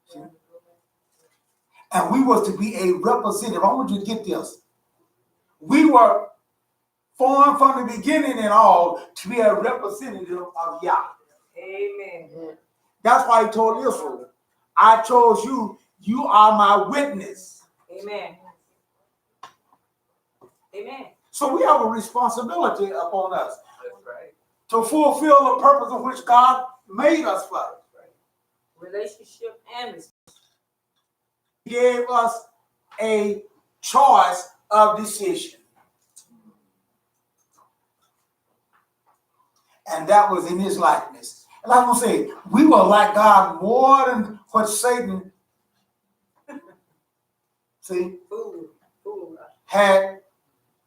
See? And we was to be a representative. I want you to get this. We were formed from the beginning and all to be a representative of Yah. Amen. That's why he told Israel, I chose you. You are my witness. Amen. Amen. So we have a responsibility upon us. That's right. To fulfill the purpose of which God made us for. Relationship and He gave us a choice of decision. And that was in his likeness. And I'm going to say, we were like God more than what Satan, see, had,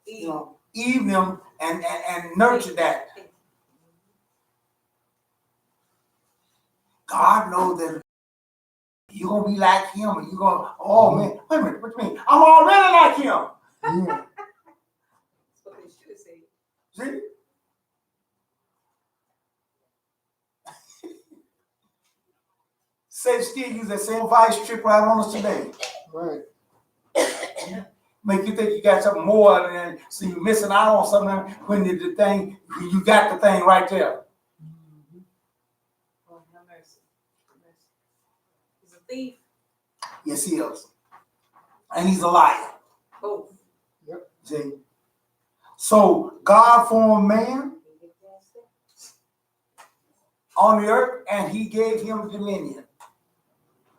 evened them and nurtured that. God knows that you're going to be like him and you're going to, oh man, wait a minute, what do you mean? I'm already like him. Yeah. That's what they should say. See? Satan still use that same vice trick right on us today. Right. Make you think you got something more than, so you're missing out on something when the thing, you got the thing right there. Oh, have mercy. He's a thief. Yes, he is. And he's a liar. Both. See? So God formed man on the earth and he gave him dominion.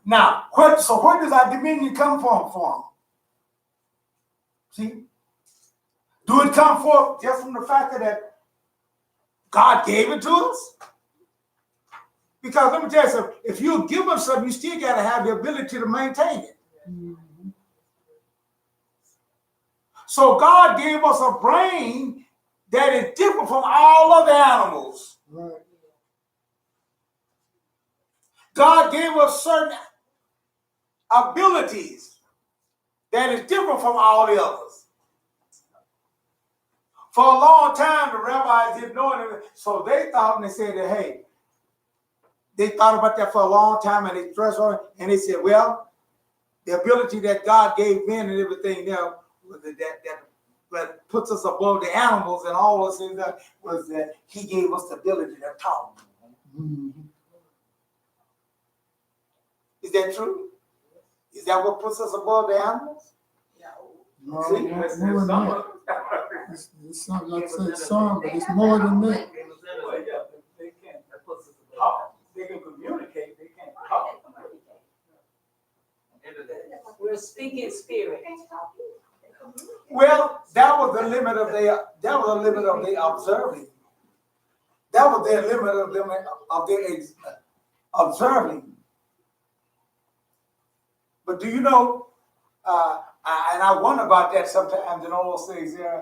Now, where does our dominion come from for him? See? Do it come forth just from the fact that God gave it to us? Because let me tell you something, if you give us something, you still got to have the ability to maintain it. Mm-hmm. So God gave us a brain that is different from all other animals. Right. God gave us certain abilities that is different from all the others. For a long time, the rabbis didn't know it, so they thought and they said that, hey, they thought about that for a long time and they stressed on it, and they said, well, the ability that God gave men and everything there was that puts us above the animals and all those things that was that he gave us the ability to talk. Mm-hmm. Is that true? Is that what puts us above the animals? No, See? more than that. It's not like say some, but it's more than that. They can't talk. They can communicate. They can't talk. We're speaking spirit. Well, that was the limit of That was a limit of their observing. That was their limit of them of their observing. But do you know? And I wonder about that sometimes in all those things. Yeah,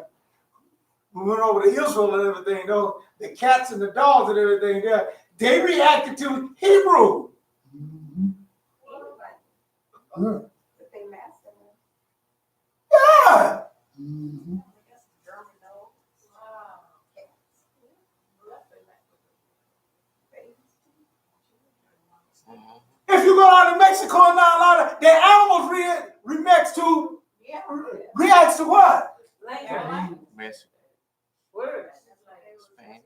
we went over to Israel and everything. Though the cats and the dogs and everything there, they reacted to Hebrew. Yeah. Yeah. If you go down to Mexico and down a lot of their animals reacts to what? Mess. Words. Spanish.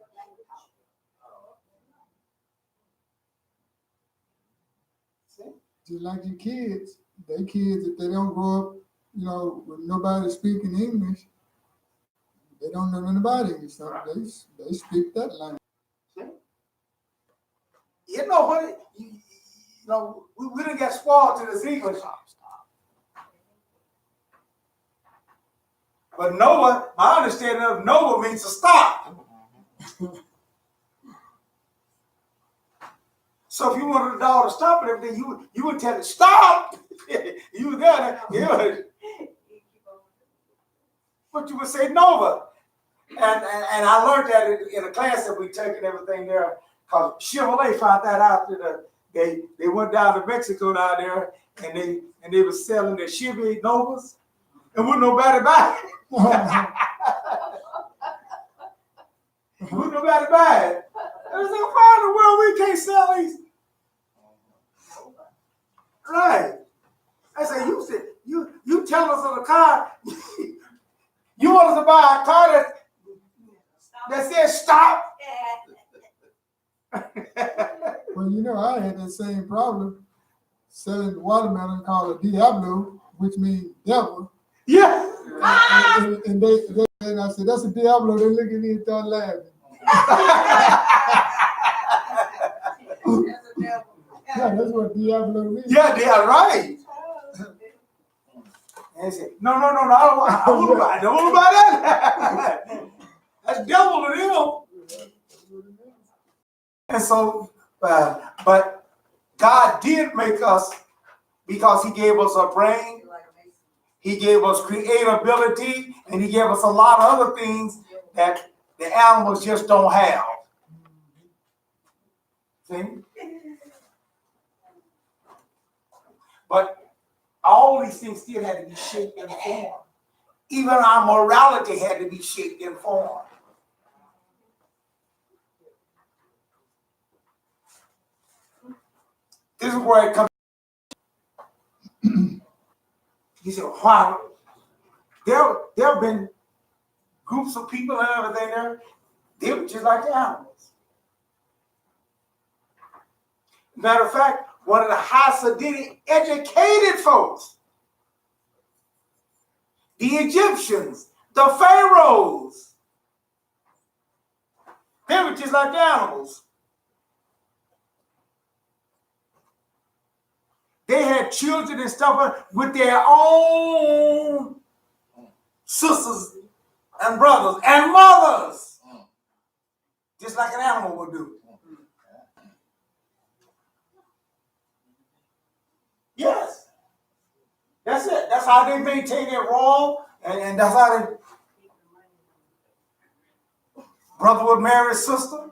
Just like your kids, they kids, if they don't grow up, with nobody speaking English, they don't know nothing about English, so they speak that language. You know what? We didn't get spoiled to this English. But Noah, my understanding of Noah means to stop. So if you wanted a dog to stop and everything, you would tell it, stop! You were there, but you would say Nova. And I learned that in a class that we took and everything there, because Chevrolet found that out that they went down to Mexico down there and they were selling their Chevy Novas and wouldn't nobody buy it. Wouldn't nobody buy it. I was like, why in the world we can't sell these? Right. I said, you tell us of the car, you want us to buy a car that says stop? Well, I had that same problem selling watermelon called a Diablo, which means devil. Yeah. And I said, that's a Diablo. They look at me and start laughing. Yeah, that's what Diablo means. Yeah, they are right. And they said, no, I won't buy it. Don't want to buy that. That's devil to them. And so, but God did make us because he gave us a brain, he gave us creativity, and he gave us a lot of other things that the animals just don't have. See? But all these things still had to be shaped and formed. Even our morality had to be shaped and formed. This is where it comes. You say, wow, there have been groups of people and everything there. They were just like the animals. Matter of fact, one of the Hasidic educated folks, the Egyptians, the pharaohs, they were just like the animals. They had children and stuff with their own sisters and brothers and mothers, just like an animal would do. Yes, that's it. That's how they maintain their role, and that's how they. Brother would marry his sister,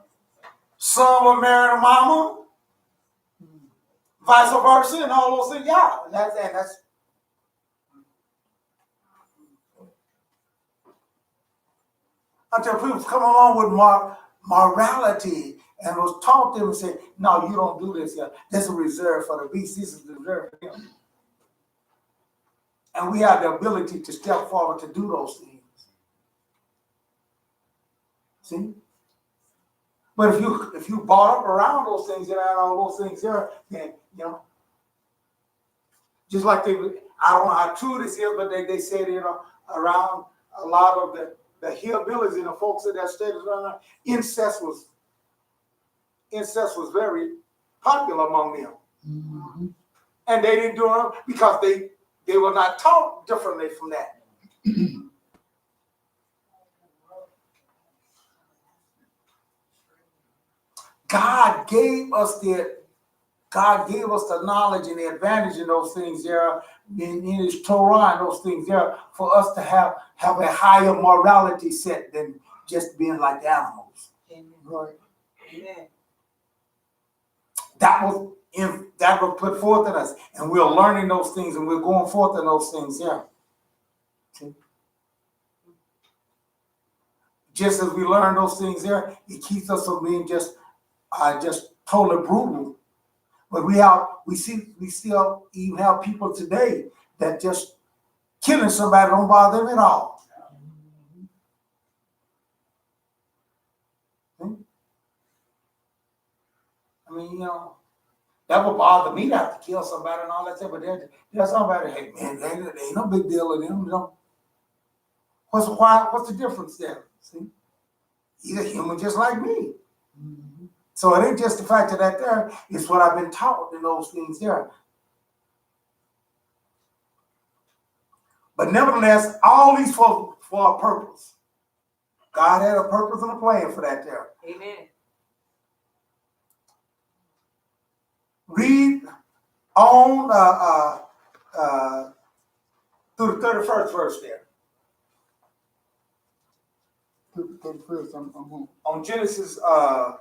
son would marry the mama, vice versa, and all those things. Yeah, that's. Until people come along with morality and was taught them and say, no, you don't do this here. This is reserved for the beast. This is reserved for him. And we have the ability to step forward to do those things. See? But if you brought up around those things and all those things there, then just like I don't know how true this is, but they said around a lot of the hillbillies and the folks in that state around there, incest was very popular among them. Mm-hmm. And they didn't do it because they were not taught differently from that. God gave us the knowledge and the advantage in those things there, in his Torah and those things there, for us to have a higher morality set than just being like animals. Right. Amen. That was put forth in us, and we're learning those things, and we're going forth in those things there. See? Just as we learn those things there, it keeps us from being just totally brutal. But we still even have people today that just killing somebody don't bother them at all. I mean, that would bother me to have to kill somebody and all that stuff, but there's somebody, hey man, there ain't no big deal with them, What's the difference there? See? He's a human just like me. Mm-hmm. So it ain't just the fact that there, it's what I've been taught in those things there. But nevertheless, all these for a purpose. God had a purpose and a plan for that there. Amen. Read on through the 31st verse there. 31st, I'm On Genesis, I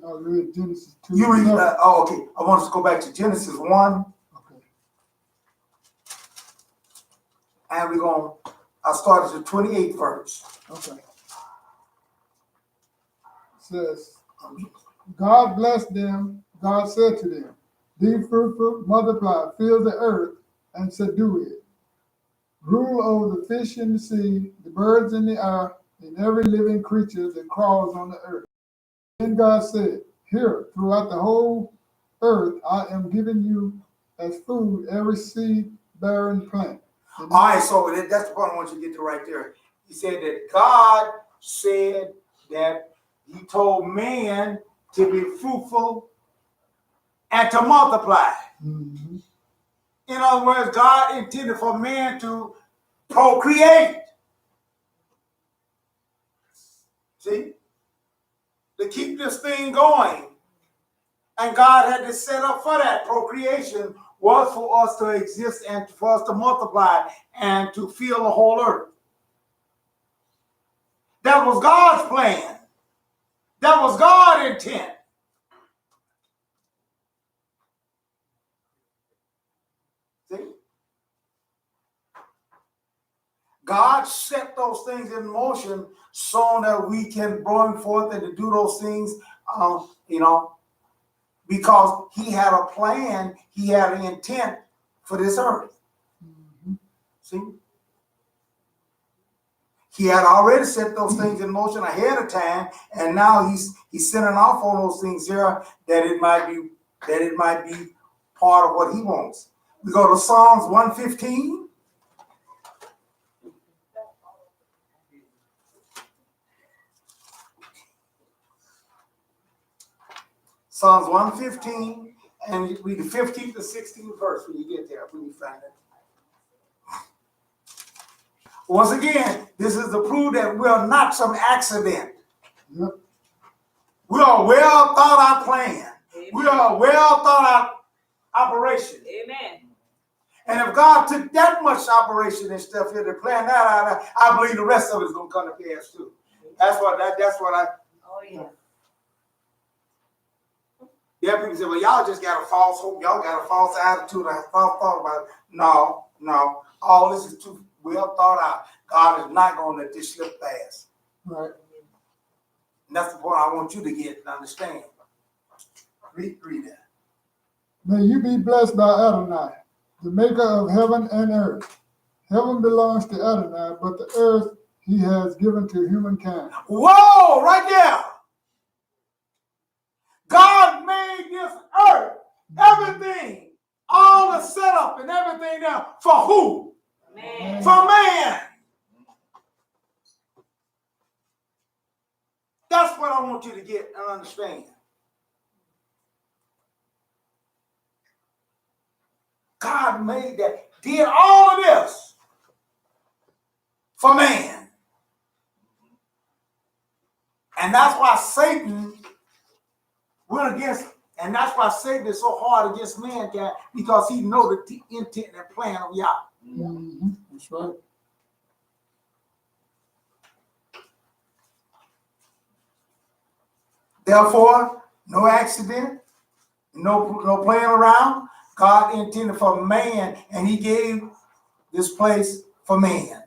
read Genesis 2. you read, okay. I want us to go back to Genesis 1. Okay. And I started the 28th verse. Okay. It says, God blessed them. God said to them, be fruitful, multiply, fill the earth, and subdue it. Rule over the fish in the sea, the birds in the air, and every living creature that crawls on the earth. Then God said, here, throughout the whole earth, I am giving you as food every seed-bearing plant. All right, so that's the point I want you to get to right there. He said that God said that he told man to be fruitful and to multiply. Mm-hmm. In other words, God intended for man to procreate. See? To keep this thing going. And God had to set up for that. Procreation was for us to exist and for us to multiply and to fill the whole earth. That was God's plan. That was God's intent. See? God set those things in motion so that we can bring forth and to do those things, because he had a plan, he had an intent for this earth. Mm-hmm. See? He had already set those things in motion ahead of time, and now he's sending off on those things here that it might be part of what he wants. We go to Psalms 115. Psalms 115, and read the 15th to 16th verse when you get there, when you find it. Once again, this is to prove that we are not some accident. Yep. We are a well thought out plan. Amen. We are a well thought out operation. Amen. And if God took that much operation and stuff here to plan that out, I believe the rest of it is going to come to pass too. That's what I. Oh yeah. Yeah, people say, well, y'all just got a false hope. Y'all got a false attitude, a false thought about it. No. All this is too well thought out. God is not going to let this slip past. Right. And that's the point I want you to get and understand. Read that. May you be blessed by Adonai, the maker of heaven and earth. Heaven belongs to Adonai, but the earth he has given to humankind. Whoa, right there. God made this earth, everything, all the setup and everything there for who? Man. For man. That's what I want you to get and understand. God made that, did all of this for man. And that's why Satan went against, and that's why Satan is so hard against mankind, because he knows the intent and plan of Yah. Mm-hmm. That's right. Therefore, no accident, no playing around. God intended for man, and he gave this place for man.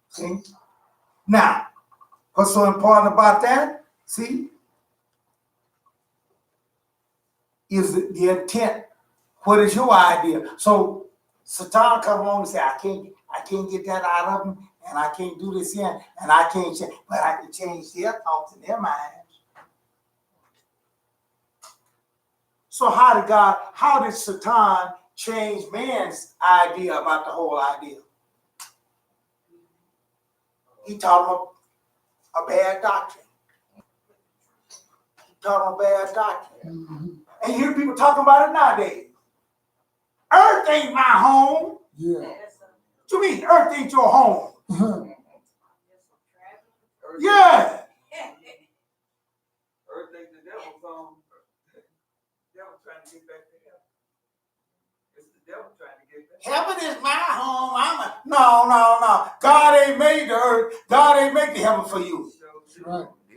See? Now, what's so important about that? See? Is the intent. What is your idea? So Satan come along and say, I can't get that out of him, and I can't do this here, and I can't change, but I can change their thoughts and their minds. So how did Satan change man's idea about the whole idea? He taught him a bad doctrine. He taught him a bad doctrine. Mm-hmm. And you hear people talking about it nowadays. Earth ain't my home. Yeah. What you mean, earth ain't your home? Yeah. Earth ain't the devil's home. Devil trying to get back to heaven. It's the devil trying to get back. Heaven is my home. No. God ain't made the earth. God ain't made the heaven for you. Right. The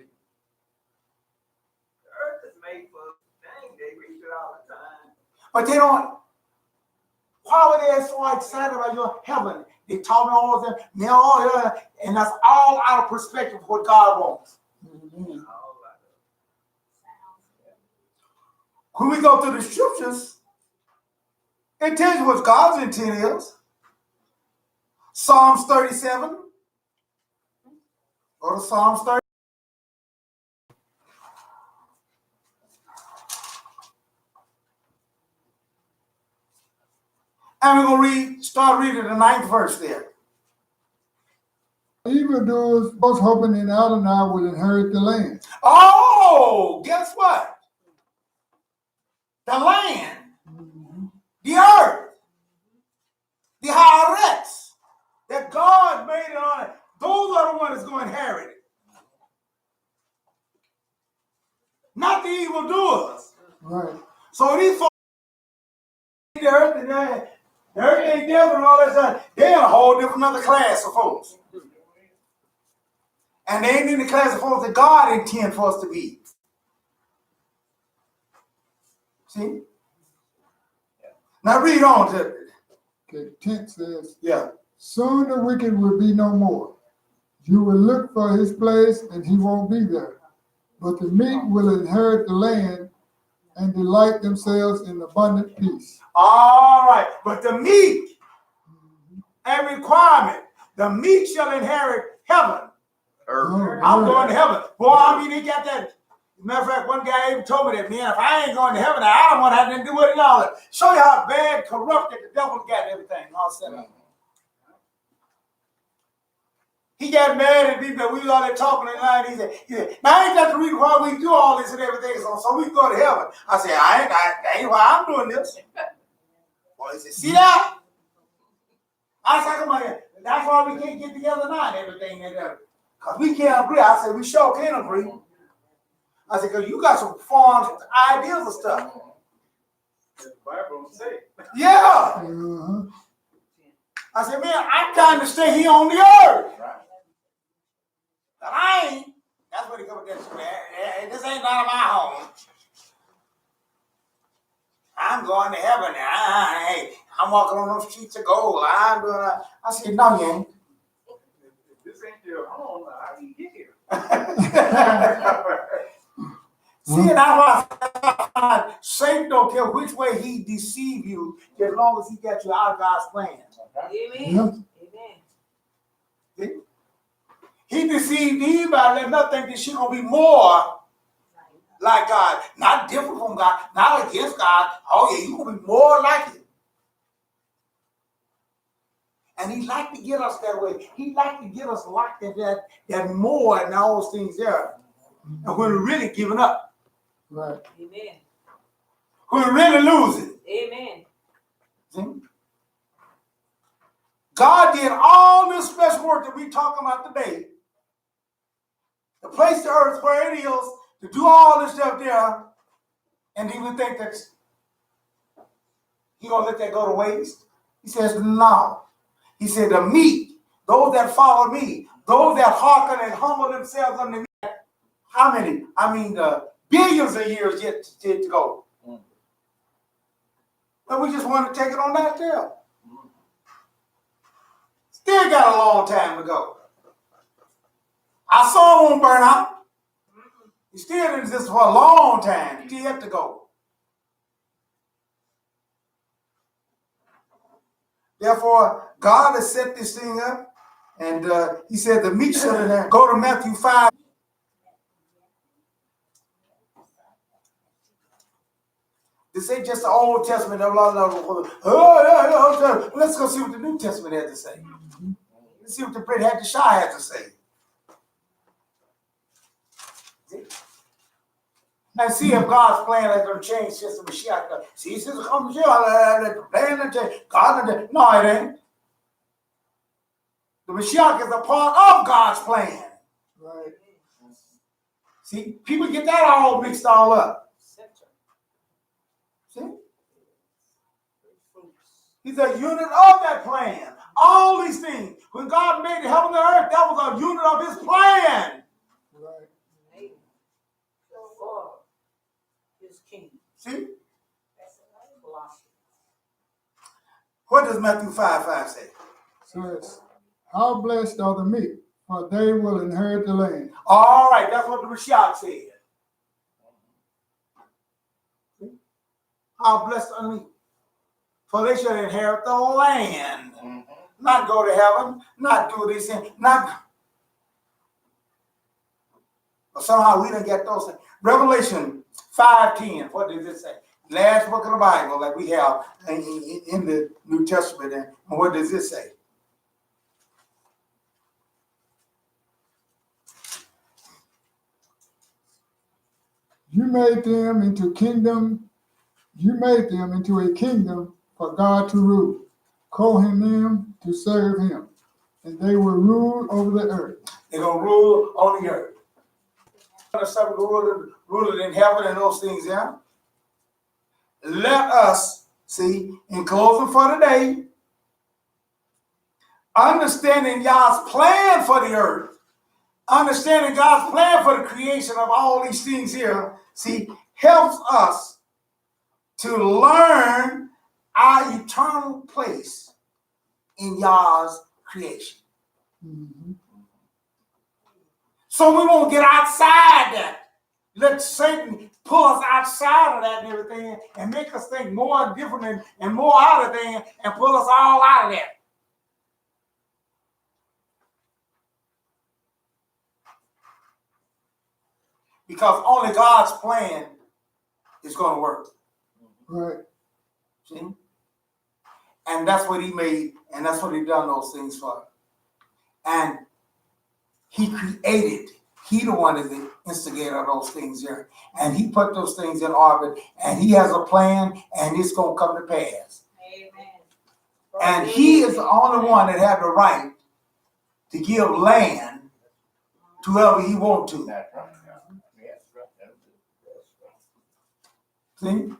earth is made for things. They reach it all the time. But they don't. Why were they so excited about your heaven? They taught me all of them. They're all here, and that's all out of perspective of what God wants. Mm-hmm. When we go through the scriptures, it tells you what God's intent is. Psalms 37. Go to Psalms 30. And we're going to start reading the 9th verse there. Evildoers was hoping in Adonai would inherit the land. Oh, guess what? The land, the earth, the Haaretz that God made it on it. Those are the ones that's going to inherit it. Not the evildoers. Right. So these folks, the earth and the earth ain't devil and all that stuff. They're in a whole different other class of folks. And they ain't in the class of folks that God intends for us to be. See? Now read on to it. Okay, 10 says, Yeah. soon the wicked will be no more. You will look for his place and he won't be there. But the meek will inherit the land and delight themselves in abundant peace. All right. But the meek, a requirement, the meek shall inherit heaven. I'm going to heaven. Boy, I mean, he got that. Matter of fact, one guy even told me that, man, if I ain't going to heaven, I don't want to have nothing to do with it all. Show you how bad, corrupted the devil got everything all set up. He got mad at me, but we was all there talking in line. He said, now ain't that the reason why we do all this and everything, so we can go to heaven. I said, that ain't why I'm doing this. Boy, he said, see that? I was talking about it. That's why we can't get together now and everything. Because we can't agree. I said, we sure can't agree. I said, because you got some forms, ideas and stuff. The Bible don't say. Yeah. Uh-huh. I said, man, I'm trying to stay here on the earth. But I ain't. That's what he comes with that. This ain't none of my home. I'm going to heaven now. Hey, I'm walking on those streets of gold. I'm doing that. I said, no, you ain't. If this ain't your home, how do you get here? See, that's why Satan don't care which way he deceive you, as long as he gets you out of God's plan. Amen. Yeah. Amen. He deceived Eve by letting her think that she's going to be more like God. Not different from God, not against God. Oh, yeah, you're going to be more like him. And he like to get us that way. He like to get us locked in that more and all those things there. And we're really giving up. Right. Amen. We're really losing. Amen. See? God did all this special work that we talking about today to place the earth where it is, to do all this stuff there, And do you think that he gonna let that go to waste? He says, no. He said, the meek, those that follow me, those that hearken and humble themselves under me. How many? I mean, billions of years yet to go. But we just want to take it on that deal. Still got a long time to go. Our soul won't burn out. It still exists for a long time. Still have to go. Therefore, God has set this thing up, and he said the meek shall inherit. Go to Matthew 5. This ain't just the Old Testament. Let's go see what the New Testament has to say. Let's see what the Brit had to Shai had to say. And see if God's plan is going to change since the Mashiach comes. See, since it comes here, the plan to change. God, no, it ain't. The Mashiach is a part of God's plan. Right. See, people get that all mixed all up. See? He's a unit of that plan. All these things. When God made the heaven and earth, that was a unit of his plan. Right. His king. See? What does Matthew 5:5 say? Says, how blessed are the meek, for they will inherit the land. All right, that's what the Mashiach said. How blessed are the meek, for they shall inherit the land. Not go to heaven, not do these things, not. But somehow we don't get those things. Revelation 5:10, what does it say? Last book of the Bible that we have in the New Testament. And what does it say? You made them into a kingdom for God to rule, calling them to serve him, and they will rule over the earth. They're going to rule on the earth. Rule it in heaven and those things, yeah? Let us, see, in closing for today, understanding God's plan for the earth, understanding God's plan for the creation of all these things here, see, helps us to learn our eternal place in Yah's creation. Mm-hmm. So we won't get outside that. Let Satan pull us outside of that and everything and make us think more different and more out of things and pull us all out of that. Because only God's plan is going to work. Right. See? And that's what he made, and that's what he done those things for. And he created, he the one is the instigator of those things here. And he put those things in orbit, and he has a plan, and it's going to come to pass. Amen. And he is the only one that had the right to give land to whoever he want to. That's right. See?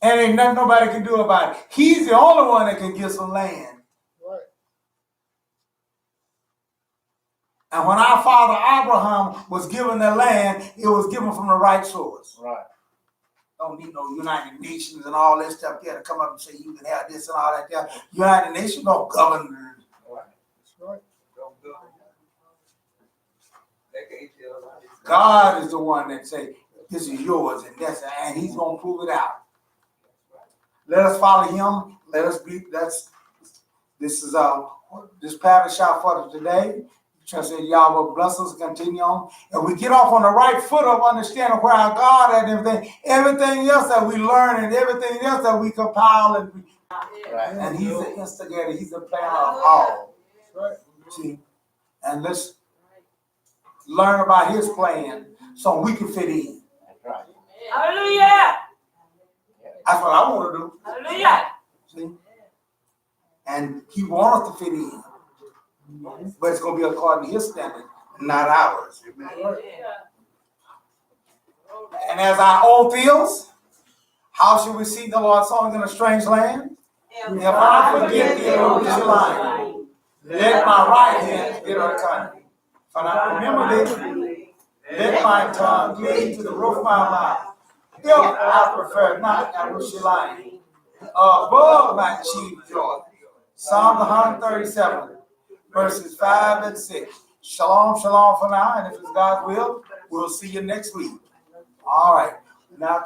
And ain't nothing nobody can do about it. He's the only one that can give some land. Right. And when our father Abraham was given the land, it was given from the right source. Right. Don't need no United Nations and all that stuff here to come up and say you can have this and all that there. United Nations don't govern. Right. That's right. Don't go. They can't tell us. God is the one that say this is yours and that's, and he's gonna prove it out. Let us follow him. Let us be. This is this Parashah for today. Trust that y'all will bless us, continue on, and we get off on the right foot of understanding where our God and everything else that we learn and everything else that we compile and he's the instigator. He's the planner of all. Right. See, and let's learn about his plan so we can fit in. That's right. Hallelujah. That's what I want to do. Hallelujah. See? And he wants us to fit in. But it's going to be according to his standard, not ours. Amen. And as our old feels, How should we sing the Lord's song in a strange land? If I forget the Jerusalem, let my right hand get her cunning. If I remember this, let my tongue cleave to the roof of my mouth. If I prefer not Jerusalem above my chief joy. Psalm 137, verses 5 and 6. Shalom, shalom for now, and if it's God's will, we'll see you next week. All right. Now